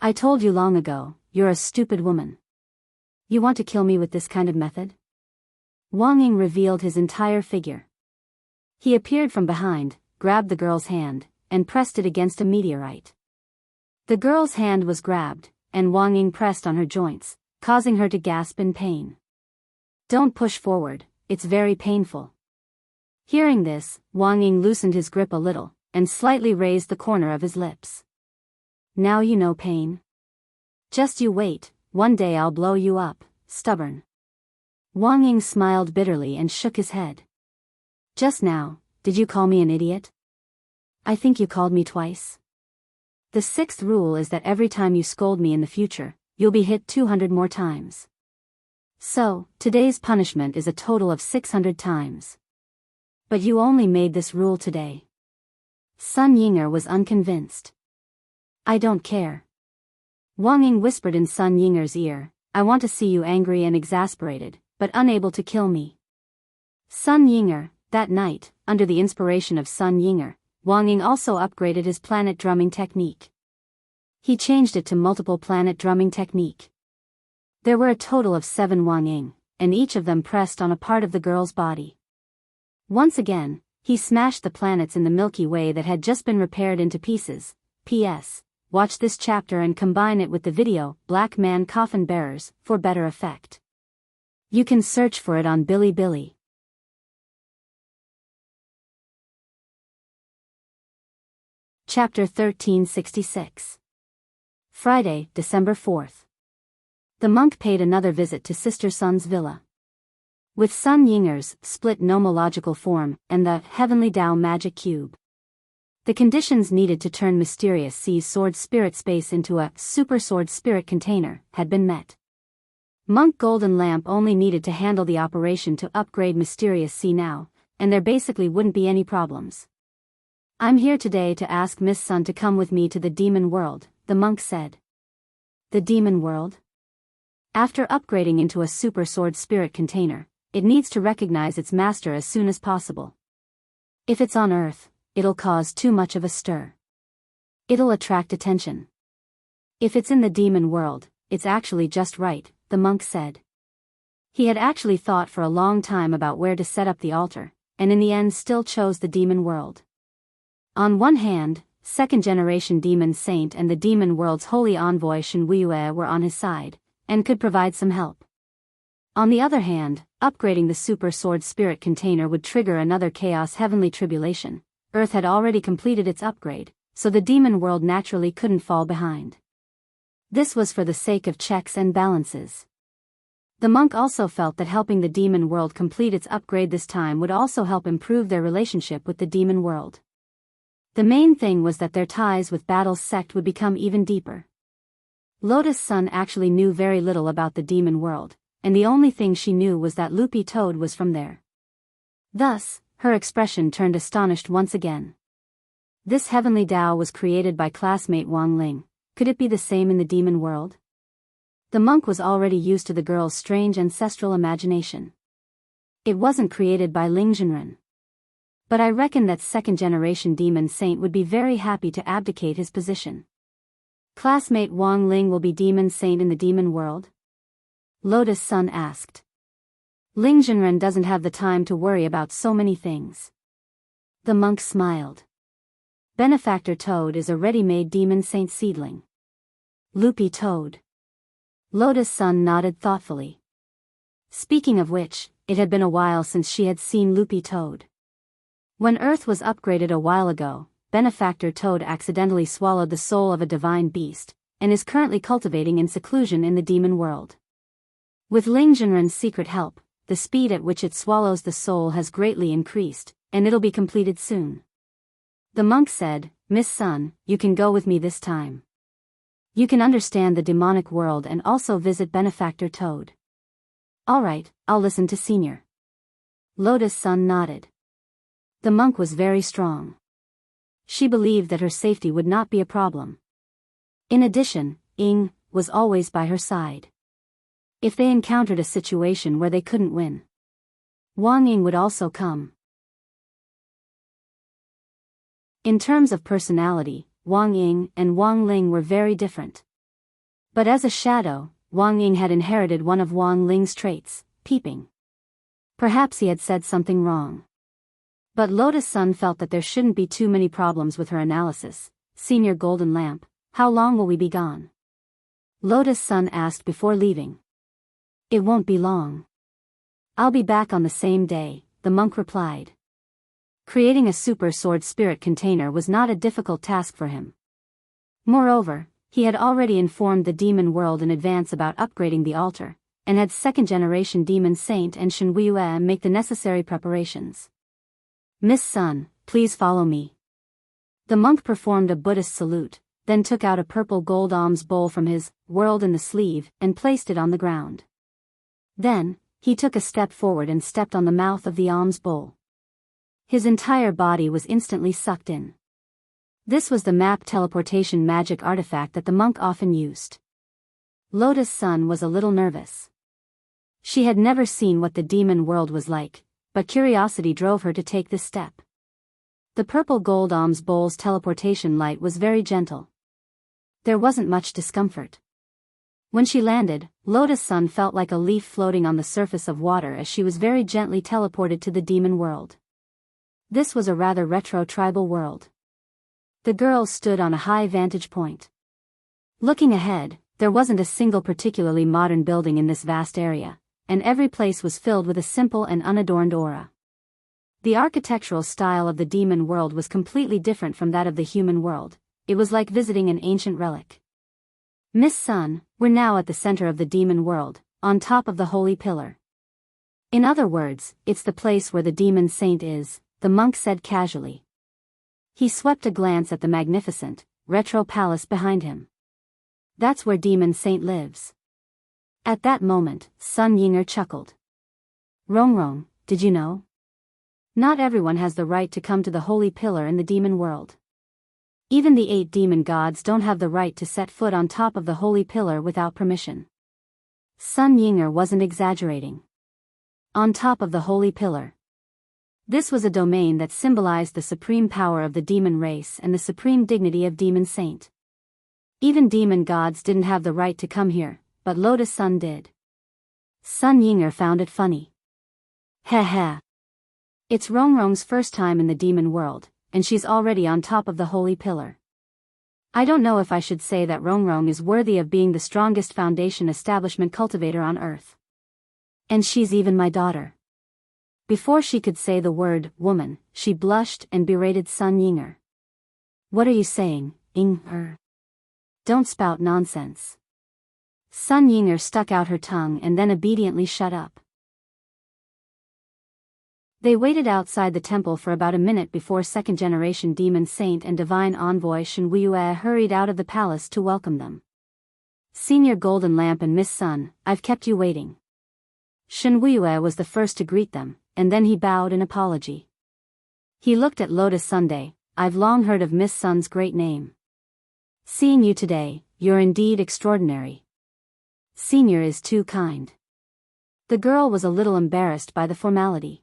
A: I told you long ago, you're a stupid woman. You want to kill me with this kind of method? Wang Ying revealed his entire figure. He appeared from behind, grabbed the girl's hand, and pressed it against a meteorite. The girl's hand was grabbed, and Wang Ying pressed on her joints, causing her to gasp in pain. Don't push forward, it's very painful. Hearing this, Wang Ying loosened his grip a little, and slightly raised the corner of his lips. Now you know pain. Just you wait, one day I'll blow you up, stubborn. Wang Ying smiled bitterly and shook his head. Just now, did you call me an idiot? I think you called me twice. The 6th rule is that every time you scold me in the future, you'll be hit 200 more times. So, today's punishment is a total of 600 times. But you only made this rule today. Sun Yinger was unconvinced. I don't care. Wang Ying whispered in Sun Yinger's ear, I want to see you angry and exasperated, but unable to kill me. Sun Yinger, that night, under the inspiration of Sun Yinger, Wang Ying also upgraded his planet drumming technique. He changed it to multiple planet drumming technique. There were a total of 7 Wang Ying, and each of them pressed on a part of the girl's body. Once again, he smashed the planets in the Milky Way that had just been repaired into pieces. P.S. Watch this chapter and combine it with the video, Black Man Coffin Bearers, for better effect. You can search for it on Bilibili. Chapter 1366. Friday, December 4th. The monk paid another visit to Sister Sun's villa. With Sun Yinger's split nomological form and the Heavenly Tao magic cube, the conditions needed to turn Mysterious C's sword spirit space into a super sword spirit container had been met. Monk Golden Lamp only needed to handle the operation to upgrade Mysterious C now, and there basically wouldn't be any problems. I'm here today to ask Miss Sun to come with me to the demon world, the monk said. The demon world? After upgrading into a super sword spirit container, it needs to recognize its master as soon as possible. If it's on Earth, it'll cause too much of a stir. It'll attract attention. If it's in the demon world, it's actually just right, the monk said. He had actually thought for a long time about where to set up the altar, and in the end still chose the demon world. On one hand, second-generation demon saint and the demon world's holy envoy Shen Weiyue were on his side, and could provide some help. On the other hand, upgrading the super sword spirit container would trigger another chaos heavenly tribulation. Earth had already completed its upgrade, so the demon world naturally couldn't fall behind. This was for the sake of checks and balances. The monk also felt that helping the demon world complete its upgrade this time would also help improve their relationship with the demon world. The main thing was that their ties with Battle's sect would become even deeper. Lotus Sun actually knew very little about the demon world, and the only thing she knew was that Loopy Toad was from there. Thus, her expression turned astonished once again. This heavenly Tao was created by classmate Wang Ling. Could it be the same in the demon world? The monk was already used to the girl's strange ancestral imagination. It wasn't created by Ling Zhenren. But I reckon that second-generation demon saint would be very happy to abdicate his position. Classmate Wang Ling will be demon saint in the demon world? Lotus Sun asked. Ling Zhenren doesn't have the time to worry about so many things. The monk smiled. Benefactor Toad is a ready-made demon saint seedling. Loopy Toad. Lotus Sun nodded thoughtfully. Speaking of which, it had been a while since she had seen Loopy Toad. When Earth was upgraded a while ago, Benefactor Toad accidentally swallowed the soul of a divine beast, and is currently cultivating in seclusion in the demon world. With Ling Jinren's secret help, the speed at which it swallows the soul has greatly increased, and it'll be completed soon. The monk said, Miss Sun, you can go with me this time. You can understand the demonic world and also visit Benefactor Toad. Alright, I'll listen to Senior. Lotus Sun nodded. The monk was very strong. She believed that her safety would not be a problem. In addition, Ying was always by her side. If they encountered a situation where they couldn't win, Wang Ying would also come. In terms of personality, Wang Ying and Wang Ling were very different. But as a shadow, Wang Ying had inherited one of Wang Ling's traits, peeping. Perhaps he had said something wrong. But Lotus Sun felt that there shouldn't be too many problems with her analysis. Senior Golden Lamp, how long will we be gone? Lotus Sun asked before leaving. It won't be long. I'll be back on the same day, the monk replied. Creating a super sword spirit container was not a difficult task for him. Moreover, he had already informed the demon world in advance about upgrading the altar, and had second-generation demon saint and Shen Weiyue make the necessary preparations. Miss Sun, please follow me. The monk performed a Buddhist salute, then took out a purple gold alms bowl from his world in the sleeve and placed it on the ground. Then, he took a step forward and stepped on the mouth of the alms bowl. His entire body was instantly sucked in. This was the map teleportation magic artifact that the monk often used. Lotus Sun was a little nervous. She had never seen what the demon world was like, but curiosity drove her to take this step. The purple gold alms bowl's teleportation light was very gentle. There wasn't much discomfort. When she landed, Lotus Sun felt like a leaf floating on the surface of water as she was very gently teleported to the demon world. This was a rather retro tribal world. The girls stood on a high vantage point. Looking ahead, there wasn't a single particularly modern building in this vast area, and every place was filled with a simple and unadorned aura. The architectural style of the demon world was completely different from that of the human world. It was like visiting an ancient relic. Miss Sun, we're now at the center of the demon world, on top of the holy pillar. In other words, it's the place where the demon saint is, the monk said casually. He swept a glance at the magnificent, retro palace behind him. That's where demon saint lives. At that moment, Sun Yinger chuckled. Rongrong, did you know? Not everyone has the right to come to the holy pillar in the demon world. Even the 8 demon gods don't have the right to set foot on top of the holy pillar without permission. Sun Yinger wasn't exaggerating. On top of the holy pillar. This was a domain that symbolized the supreme power of the demon race and the supreme dignity of demon saint. Even demon gods didn't have the right to come here, but Lotus Sun did. Sun Yinger found it funny. Heh heh. It's Rongrong's first time in the demon world, and she's already on top of the holy pillar. I don't know if I should say that Rongrong is worthy of being the strongest foundation establishment cultivator on earth. And she's even my daughter. Before she could say the word, woman, she blushed and berated Sun Yinger. What are you saying, Ying? Don't spout nonsense. Sun Yinger stuck out her tongue and then obediently shut up. They waited outside the temple for about a minute before second-generation demon saint and divine envoy Shen Weiyue hurried out of the palace to welcome them. Senior Golden Lamp and Miss Sun, I've kept you waiting. Shen Weiyue was the first to greet them, and then he bowed in apology. He looked at Lotus Sunday. I've long heard of Miss Sun's great name. Seeing you today, you're indeed extraordinary. Senior is too kind. The girl was a little embarrassed by the formality.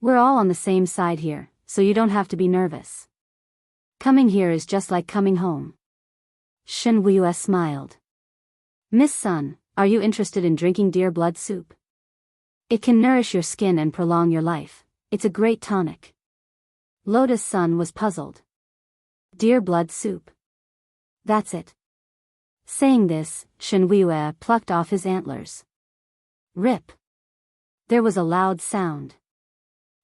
A: We're all on the same side here, so you don't have to be nervous. Coming here is just like coming home. Shen Weiyue smiled. Miss Sun, are you interested in drinking deer blood soup? It can nourish your skin and prolong your life. It's a great tonic. Lotus Sun was puzzled. Dear blood soup. That's it. Saying this, Shenhuiyue plucked off his antlers. Rip. There was a loud sound.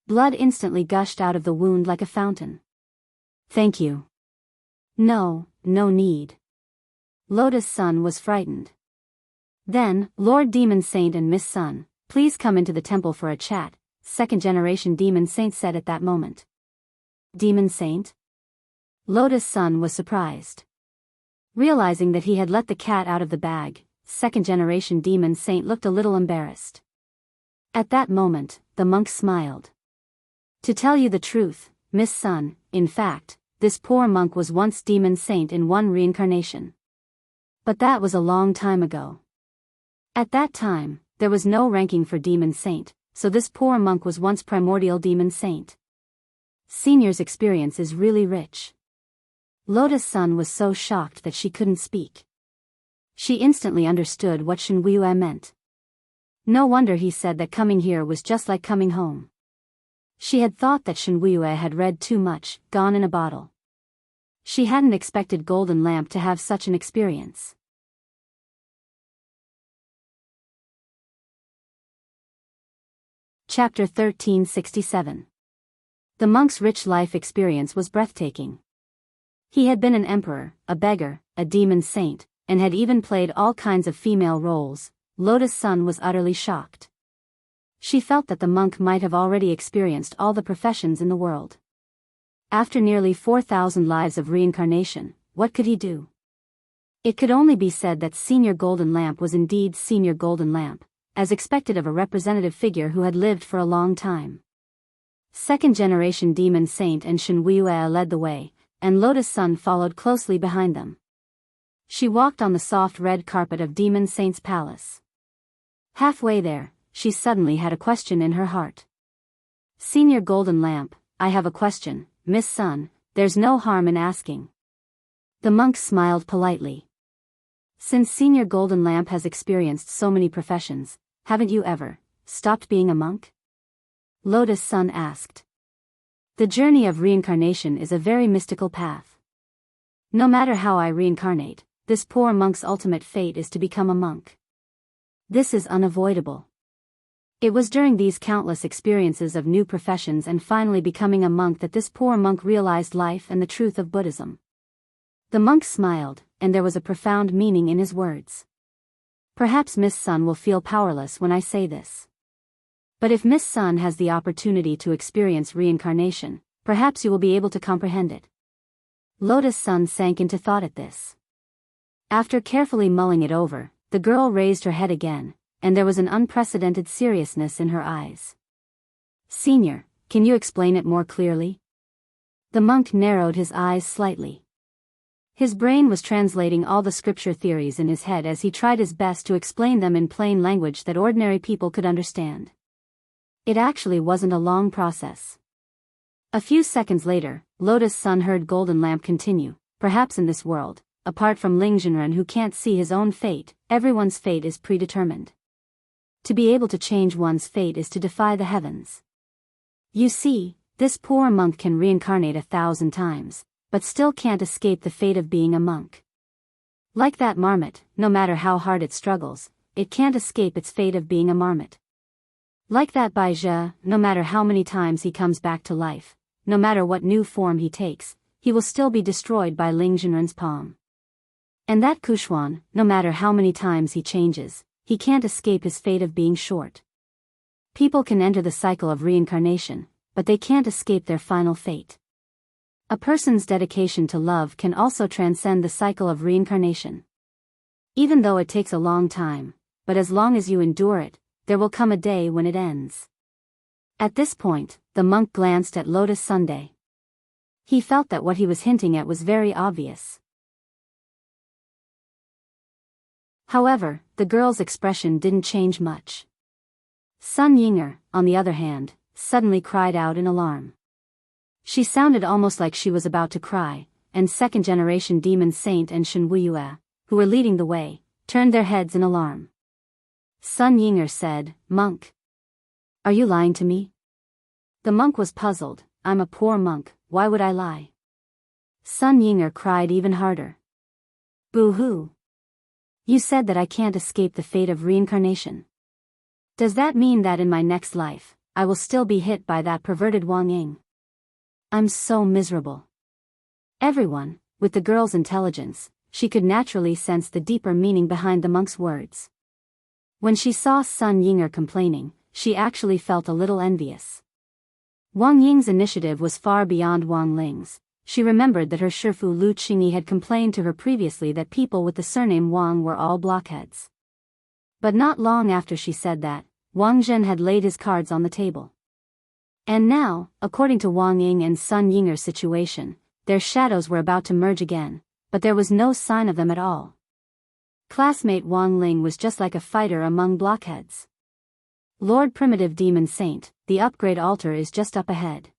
A: Blood instantly gushed out of the wound like a fountain. Thank you. No need. Lotus Sun was frightened. Then, Lord Demon Saint and Miss Sun, please come into the temple for a chat, second-generation Demon Saint said at that moment. Demon Saint? Lotus Sun was surprised. Realizing that he had let the cat out of the bag, second-generation Demon Saint looked a little embarrassed. At that moment, the monk smiled. To tell you the truth, Miss Sun, in fact, this poor monk was once Demon Saint in one reincarnation. But that was a long time ago. At that time, there was no ranking for Demon Saint, so this poor monk was once primordial Demon Saint. Senior's experience is really rich. Lotus Sun was so shocked that she couldn't speak. She instantly understood what Shenhuiyue meant. No wonder he said that coming here was just like coming home. She had thought that Shenhuiyue had read too much, gone in a bottle. She hadn't expected Golden Lamp to have such an experience. Chapter 1367. The monk's rich life experience was breathtaking. He had been an emperor, a beggar, a demon saint, and had even played all kinds of female roles. Lotus Sun was utterly shocked. She felt that the monk might have already experienced all the professions in the world. After nearly 4,000 lives of reincarnation, what could he do? It could only be said that Senior Golden Lamp was indeed Senior Golden Lamp, as expected of a representative figure who had lived for a long time. Second-generation Demon Saint and Shenhuiyue led the way, and Lotus Sun followed closely behind them. She walked on the soft red carpet of Demon Saint's palace. Halfway there, she suddenly had a question in her heart. Senior Golden Lamp, I have a question, Miss Sun, there's no harm in asking. The monk smiled politely. Since Senior Golden Lamp has experienced so many professions, haven't you ever stopped being a monk? Lotus Sun asked. The journey of reincarnation is a very mystical path. No matter how I reincarnate, this poor monk's ultimate fate is to become a monk. This is unavoidable. It was during these countless experiences of new professions and finally becoming a monk that this poor monk realized life and the truth of Buddhism. The monk smiled, and there was a profound meaning in his words. Perhaps Miss Sun will feel powerless when I say this. But if Miss Sun has the opportunity to experience reincarnation, perhaps you will be able to comprehend it. Lotus Sun sank into thought at this. After carefully mulling it over, the girl raised her head again, and there was an unprecedented seriousness in her eyes. Senior, can you explain it more clearly? The monk narrowed his eyes slightly. His brain was translating all the scripture theories in his head as he tried his best to explain them in plain language that ordinary people could understand. It actually wasn't a long process. A few seconds later, Lotus Sun heard Golden Lamp continue, perhaps in this world, apart from Lingjinren who can't see his own fate, everyone's fate is predetermined. To be able to change one's fate is to defy the heavens. You see, this poor monk can reincarnate 1,000 times, but still can't escape the fate of being a monk. Like that marmot, no matter how hard it struggles, it can't escape its fate of being a marmot. Like that Baizhe, no matter how many times he comes back to life, no matter what new form he takes, he will still be destroyed by Lingjinren's palm. And that Kuxuan, no matter how many times he changes, he can't escape his fate of being short. People can enter the cycle of reincarnation, but they can't escape their final fate. A person's dedication to love can also transcend the cycle of reincarnation. Even though it takes a long time, but as long as you endure it, there will come a day when it ends. At this point, the monk glanced at Lotus Sunday. He felt that what he was hinting at was very obvious. However, the girl's expression didn't change much. Sun Yinger, on the other hand, suddenly cried out in alarm. She sounded almost like she was about to cry, and second-generation Demon Saint and Shenhuiyue, who were leading the way, turned their heads in alarm. Sun Yinger said, "Monk, are you lying to me?" The monk was puzzled, I'm a poor monk, why would I lie? Sun Yinger cried even harder. Boo-hoo. You said that I can't escape the fate of reincarnation. Does that mean that in my next life, I will still be hit by that perverted Wang Ying? I'm so miserable. Everyone, with the girl's intelligence, she could naturally sense the deeper meaning behind the monk's words. When she saw Sun Yinger complaining, she actually felt a little envious. Wang Ying's initiative was far beyond Wang Ling's. She remembered that her Shifu Lu Qingyi had complained to her previously that people with the surname Wang were all blockheads. But not long after she said that, Wang Zhen had laid his cards on the table. And now, according to Wang Ying and Sun Yinger's situation, their shadows were about to merge again, but there was no sign of them at all. Classmate Wang Ling was just like a fighter among blockheads. Lord Primitive Demon Saint, the upgrade altar is just up ahead.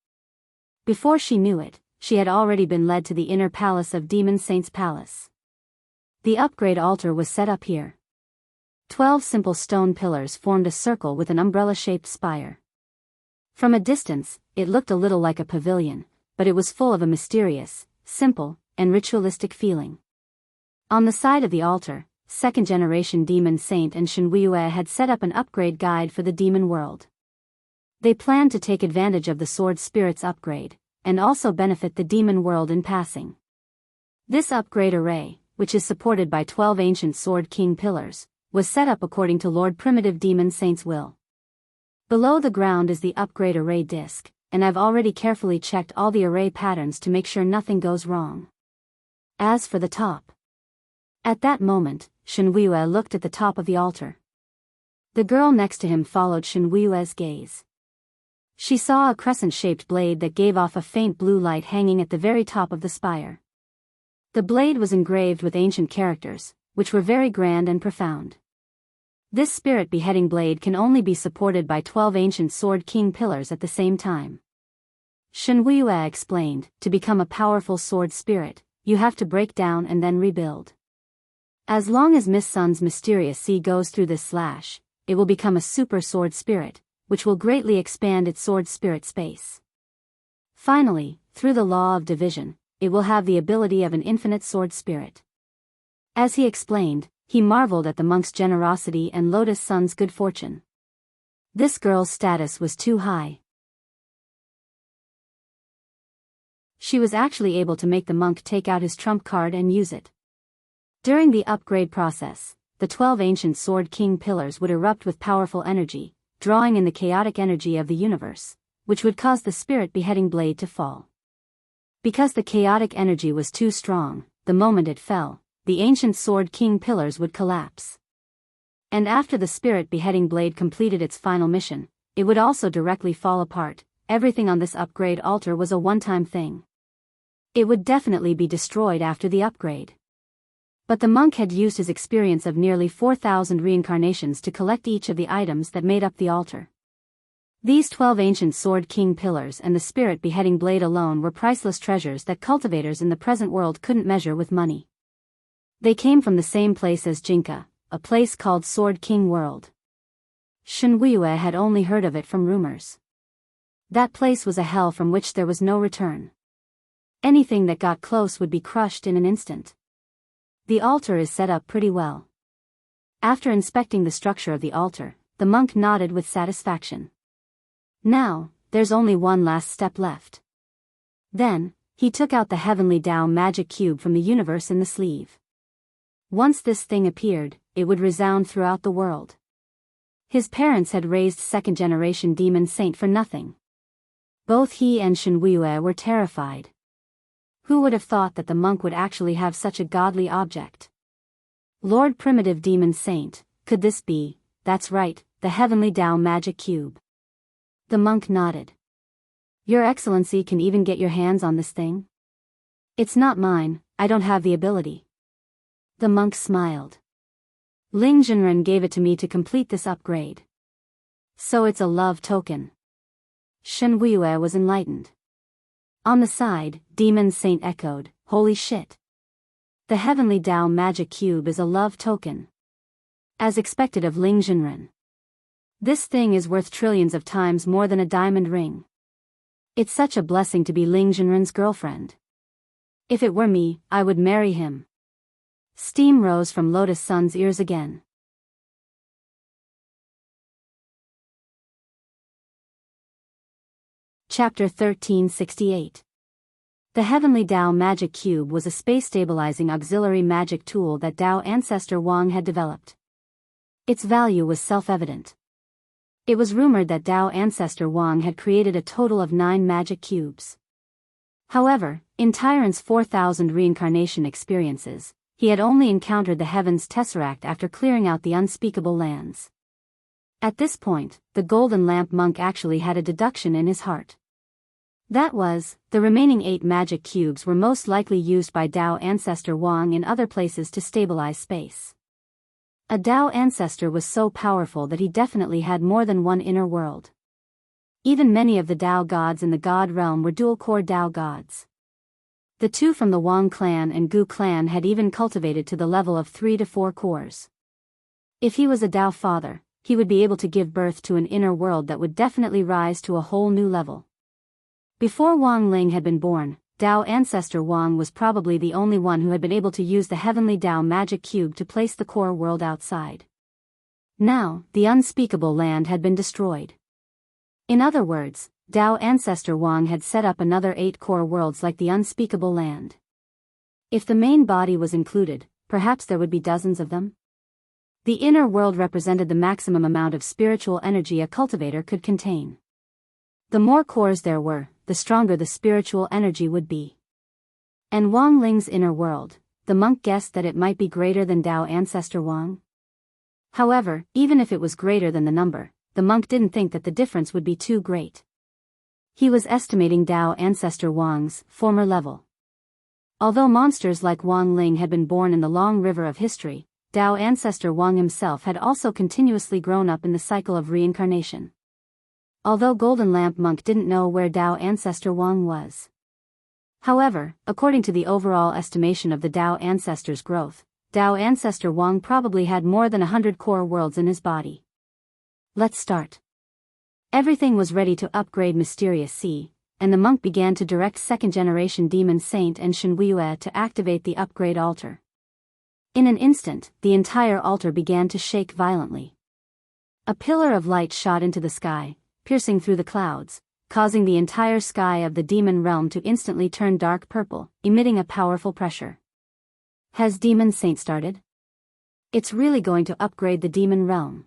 A: Before she knew it, she had already been led to the inner palace of Demon Saint's palace. The upgrade altar was set up here. 12 simple stone pillars formed a circle with an umbrella-shaped spire. From a distance, it looked a little like a pavilion, but it was full of a mysterious, simple, and ritualistic feeling. On the side of the altar, second-generation Demon Saint and Shenhuiyue had set up an upgrade guide for the demon world. They planned to take advantage of the Sword Spirit's upgrade, and also benefit the demon world in passing. This upgrade array, which is supported by 12 ancient Sword King pillars, was set up according to Lord Primitive Demon Saint's will. Below the ground is the upgrade array disc, and I've already carefully checked all the array patterns to make sure nothing goes wrong. As for the top. At that moment, Shenhuiyue looked at the top of the altar. The girl next to him followed Shenhuiyue's gaze. She saw a crescent-shaped blade that gave off a faint blue light hanging at the very top of the spire. The blade was engraved with ancient characters, which were very grand and profound. This spirit beheading blade can only be supported by 12 ancient Sword King pillars at the same time. Shenhuiyue explained, to become a powerful sword spirit, you have to break down and then rebuild. As long as Miss Sun's mysterious sea goes through this slash, it will become a super sword spirit, which will greatly expand its sword spirit space. Finally, through the law of division, it will have the ability of an infinite sword spirit. As he explained, he marveled at the monk's generosity and Lotus Sun's good fortune. This girl's status was too high. She was actually able to make the monk take out his trump card and use it. During the upgrade process, the 12 ancient Sword King pillars would erupt with powerful energy, drawing in the chaotic energy of the universe, which would cause the spirit beheading blade to fall. Because the chaotic energy was too strong, the moment it fell, the ancient Sword King pillars would collapse. And after the spirit beheading blade completed its final mission, it would also directly fall apart. Everything on this upgrade altar was a one-time thing. It would definitely be destroyed after the upgrade. But the monk had used his experience of nearly 4,000 reincarnations to collect each of the items that made up the altar. These 12 ancient Sword King pillars and the spirit beheading blade alone were priceless treasures that cultivators in the present world couldn't measure with money. They came from the same place as Jinka, a place called Sword King World. Shenhuiyue had only heard of it from rumors. That place was a hell from which there was no return. Anything that got close would be crushed in an instant. The altar is set up pretty well. After inspecting the structure of the altar, the monk nodded with satisfaction. Now, there's only one last step left. Then, he took out the Heavenly Tao magic cube from the universe in the sleeve. Once this thing appeared, it would resound throughout the world. His parents had raised second-generation Demon Saint for nothing. Both he and Shenhuiyue were terrified. Who would have thought that the monk would actually have such a godly object? Lord Primitive Demon Saint, could this be? That's right, the Heavenly Tao magic cube. The monk nodded. Your Excellency can even get your hands on this thing? It's not mine, I don't have the ability. The monk smiled. Ling Jinren gave it to me to complete this upgrade. So it's a love token. Shenhuiyue was enlightened. On the side, Demon Saint echoed, holy shit. The Heavenly Tao magic cube is a love token. As expected of Ling Jinren. This thing is worth trillions of times more than a diamond ring. It's such a blessing to be Ling Zhenren's girlfriend. If it were me, I would marry him. Steam rose from Lotus Sun's ears again. Chapter 1368. The Heavenly Dao Magic Cube was a space-stabilizing auxiliary magic tool that Dao ancestor Wang had developed. Its value was self-evident. It was rumored that Dao ancestor Wang had created a total of 9 magic cubes. However, in Tyrant's 4,000 reincarnation experiences, he had only encountered the Heaven's Tesseract after clearing out the unspeakable lands. At this point, the Golden Lamp monk actually had a deduction in his heart. That was, the remaining 8 magic cubes were most likely used by Dao ancestor Wang in other places to stabilize space. A Dao ancestor was so powerful that he definitely had more than one inner world. Even many of the Dao gods in the God realm were dual-core Dao gods. The 2 from the Wang clan and Gu clan had even cultivated to the level of 3 to 4 cores. If he was a Dao father, he would be able to give birth to an inner world that would definitely rise to a whole new level. Before Wang Ling had been born, Dao ancestor Wang was probably the only one who had been able to use the Heavenly Dao Magic Cube to place the core world outside. Now, the unspeakable land had been destroyed. In other words, Dao ancestor Wang had set up another 8 core worlds like the unspeakable land. If the main body was included, perhaps there would be dozens of them. The inner world represented the maximum amount of spiritual energy a cultivator could contain. The more cores there were, the stronger the spiritual energy would be. And Wang Ling's inner world, the monk guessed that it might be greater than Dao ancestor Wang. However, even if it was greater than the number, the monk didn't think that the difference would be too great. He was estimating Dao ancestor Wang's former level. Although monsters like Wang Ling had been born in the long river of history, Dao ancestor Wang himself had also continuously grown up in the cycle of reincarnation. Although Golden Lamp monk didn't know where Dao ancestor Wang was. However, according to the overall estimation of the Dao ancestor's growth, Dao ancestor Wang probably had more than 100 core worlds in his body. Let's start. Everything was ready to upgrade Mysterious Sea, and the monk began to direct second-generation Demon Saint and Shenhuiyue to activate the upgrade altar. In an instant, the entire altar began to shake violently. A pillar of light shot into the sky, piercing through the clouds, causing the entire sky of the demon realm to instantly turn dark purple, emitting a powerful pressure. Has Demon Saint started? It's really going to upgrade the demon realm.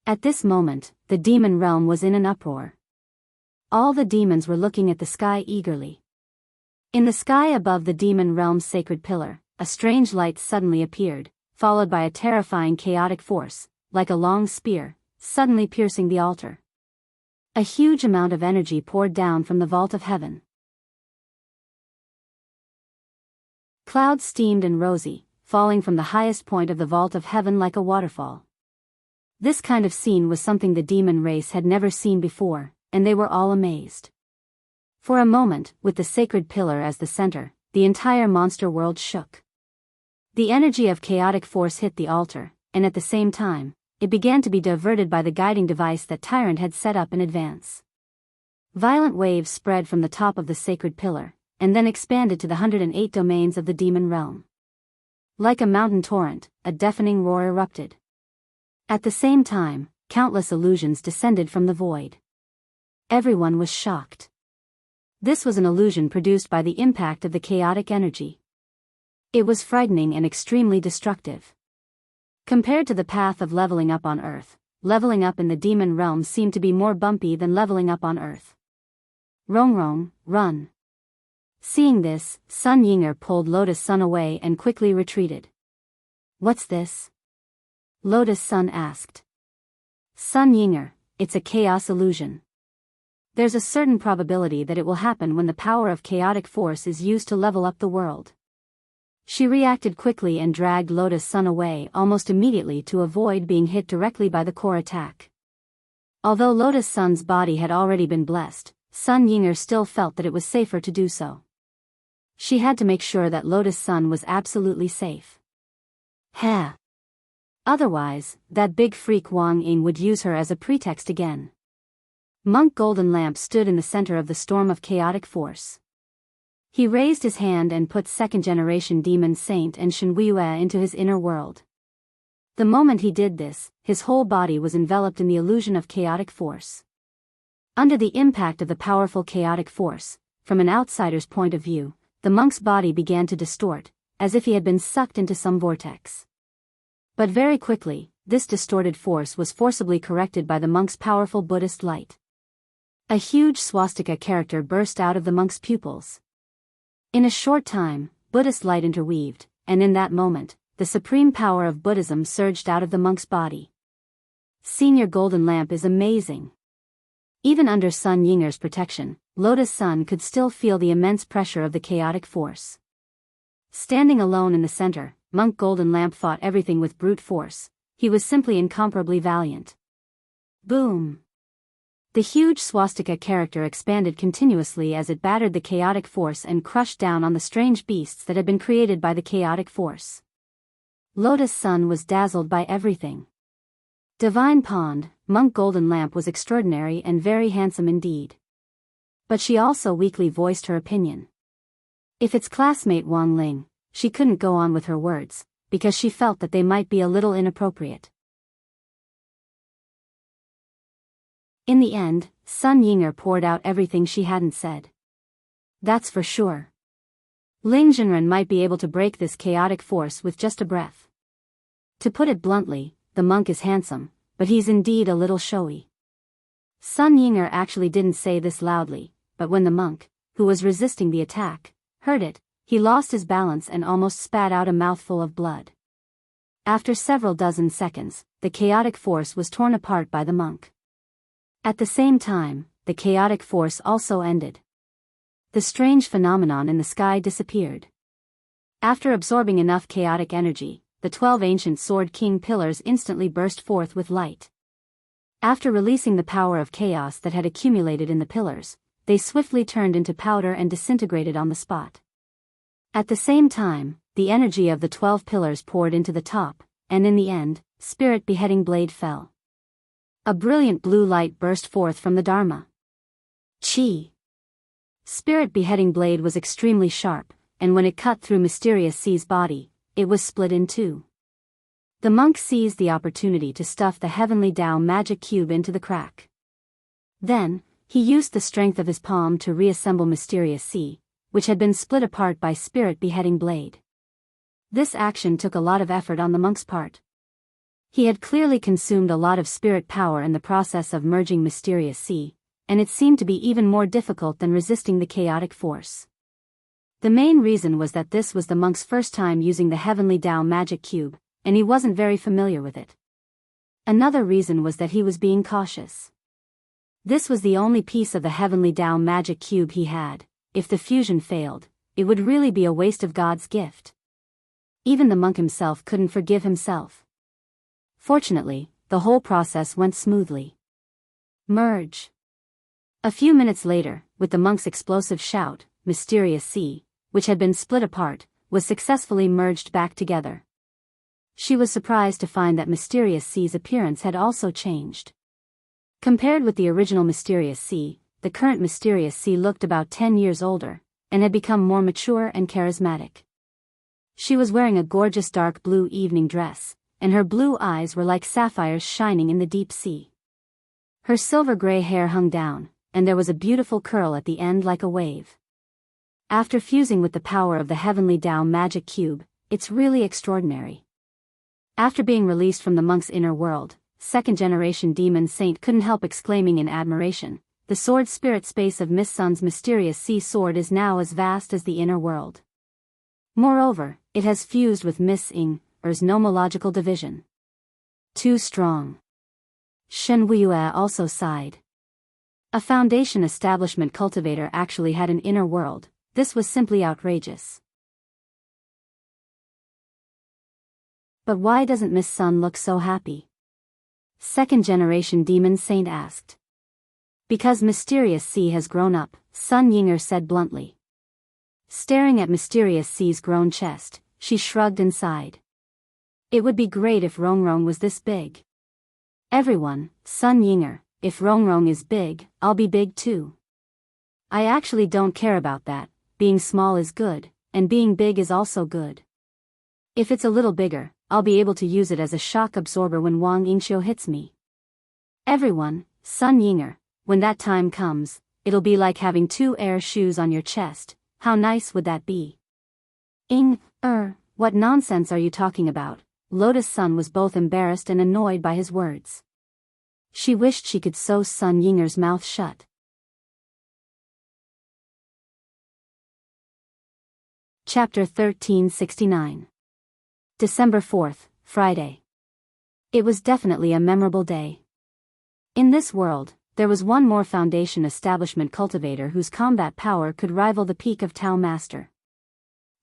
A: At this moment, the demon realm was in an uproar. All the demons were looking at the sky eagerly. In the sky above the demon realm's sacred pillar, a strange light suddenly appeared, followed by a terrifying chaotic force, like a long spear, suddenly piercing the altar. A huge amount of energy poured down from the vault of heaven. Clouds steamed and rosy, falling from the highest point of the vault of heaven like a waterfall. This kind of scene was something the demon race had never seen before, and they were all amazed. For a moment, with the sacred pillar as the center, the entire monster world shook. The energy of chaotic force hit the altar, and at the same time, it began to be diverted by the guiding device that Tyrant had set up in advance. Violent waves spread from the top of the sacred pillar, and then expanded to the 108 domains of the demon realm. Like a mountain torrent, a deafening roar erupted. At the same time, countless illusions descended from the void. Everyone was shocked. This was an illusion produced by the impact of the chaotic energy. It was frightening and extremely destructive. Compared to the path of leveling up on Earth, leveling up in the demon realm seemed to be more bumpy than leveling up on Earth. Rongrong, run. Seeing this, Sun Yinger pulled Lotus Sun away and quickly retreated. What's this? Lotus Sun asked. Sun Yinger, it's a chaos illusion. There's a certain probability that it will happen when the power of chaotic force is used to level up the world. She reacted quickly and dragged Lotus Sun away almost immediately to avoid being hit directly by the core attack. Although Lotus Sun's body had already been blessed, Sun Yinger still felt that it was safer to do so. She had to make sure that Lotus Sun was absolutely safe. Otherwise, that big freak Wang Ying would use her as a pretext again. Monk Golden Lamp stood in the center of the storm of chaotic force. He raised his hand and put second-generation demon saint and Shenwuyue into his inner world. The moment he did this, his whole body was enveloped in the illusion of chaotic force. Under the impact of the powerful chaotic force, from an outsider's point of view, the monk's body began to distort, as if he had been sucked into some vortex. But very quickly, this distorted force was forcibly corrected by the monk's powerful Buddhist light. A huge swastika character burst out of the monk's pupils. In a short time, Buddhist light interweaved, and in that moment, the supreme power of Buddhism surged out of the monk's body. Senior Golden Lamp is amazing. Even under Sun Yinger's protection, Lotus Sun could still feel the immense pressure of the chaotic force. Standing alone in the center, Monk Golden Lamp fought everything with brute force. He was simply incomparably valiant. Boom! The huge swastika character expanded continuously as it battered the chaotic force and crushed down on the strange beasts that had been created by the chaotic force. Lotus Sun was dazzled by everything. Divine Pond, Monk Golden Lamp was extraordinary and very handsome indeed. But she also weakly voiced her opinion. If its classmate Wang Ling, she couldn't go on with her words, because she felt that they might be a little inappropriate. In the end, Sun Yinger poured out everything she hadn't said. That's for sure. Ling Jinren might be able to break this chaotic force with just a breath. To put it bluntly, the monk is handsome, but he's indeed a little showy. Sun Yinger actually didn't say this loudly, but when the monk, who was resisting the attack, heard it, he lost his balance and almost spat out a mouthful of blood. After several dozen seconds, the chaotic force was torn apart by the monk. At the same time, the chaotic force also ended. The strange phenomenon in the sky disappeared. After absorbing enough chaotic energy, the 12 ancient Sword King pillars instantly burst forth with light. After releasing the power of chaos that had accumulated in the pillars, they swiftly turned into powder and disintegrated on the spot. At the same time, the energy of the 12 pillars poured into the top, and in the end, Spirit Beheading Blade fell. A brilliant blue light burst forth from the Dharma. Chi! Spirit Beheading Blade was extremely sharp, and when it cut through Mysterious C's body, it was split in two. The monk seized the opportunity to stuff the Heavenly Tao magic cube into the crack. Then, he used the strength of his palm to reassemble Mysterious C, which had been split apart by Spirit Beheading Blade. This action took a lot of effort on the monk's part. He had clearly consumed a lot of spirit power in the process of merging Mysterious C, and it seemed to be even more difficult than resisting the chaotic force. The main reason was that this was the monk's first time using the Heavenly Tao magic cube, and he wasn't very familiar with it. Another reason was that he was being cautious. This was the only piece of the Heavenly Tao magic cube he had. If the fusion failed, it would really be a waste of God's gift. Even the monk himself couldn't forgive himself. Fortunately, the whole process went smoothly. Merge. A few minutes later, with the monk's explosive shout, Mysterious C, which had been split apart, was successfully merged back together. She was surprised to find that Mysterious C's appearance had also changed. Compared with the original Mysterious C, the current Mysterious C looked about 10 years older, and had become more mature and charismatic. She was wearing a gorgeous dark blue evening dress, and her blue eyes were like sapphires shining in the deep sea. Her silver-gray hair hung down, and there was a beautiful curl at the end like a wave. After fusing with the power of the Heavenly Tao magic cube, it's really extraordinary. After being released from the monk's inner world, second-generation demon saint couldn't help exclaiming in admiration, "The sword spirit space of Miss Sun's Mysterious Sea sword is now as vast as the inner world. Moreover, it has fused with Miss Ing's nomological division. Too strong." Shenwuyue also sighed. A foundation establishment cultivator actually had an inner world. This was simply outrageous. But why doesn't Miss Sun look so happy? Second-generation demon saint asked. Because Mysterious C has grown up, Sun Yinger said bluntly. Staring at Mysterious C's grown chest, she shrugged and sighed. It would be great if Rongrong was this big. Everyone, Sun Yinger, if Rongrong is big, I'll be big too. I actually don't care about that, being small is good, and being big is also good. If it's a little bigger, I'll be able to use it as a shock absorber when Wang Yingxiu hits me. Everyone, Sun Yinger, when that time comes, it'll be like having 2 air shoes on your chest. How nice would that be? What nonsense are you talking about? Lotus Sun was both embarrassed and annoyed by his words. She wished she could sew Sun Yinger's mouth shut. Chapter 1369. December 4th, Friday. It was definitely a memorable day. In this world, there was one more Foundation establishment cultivator whose combat power could rival the peak of Tao Master.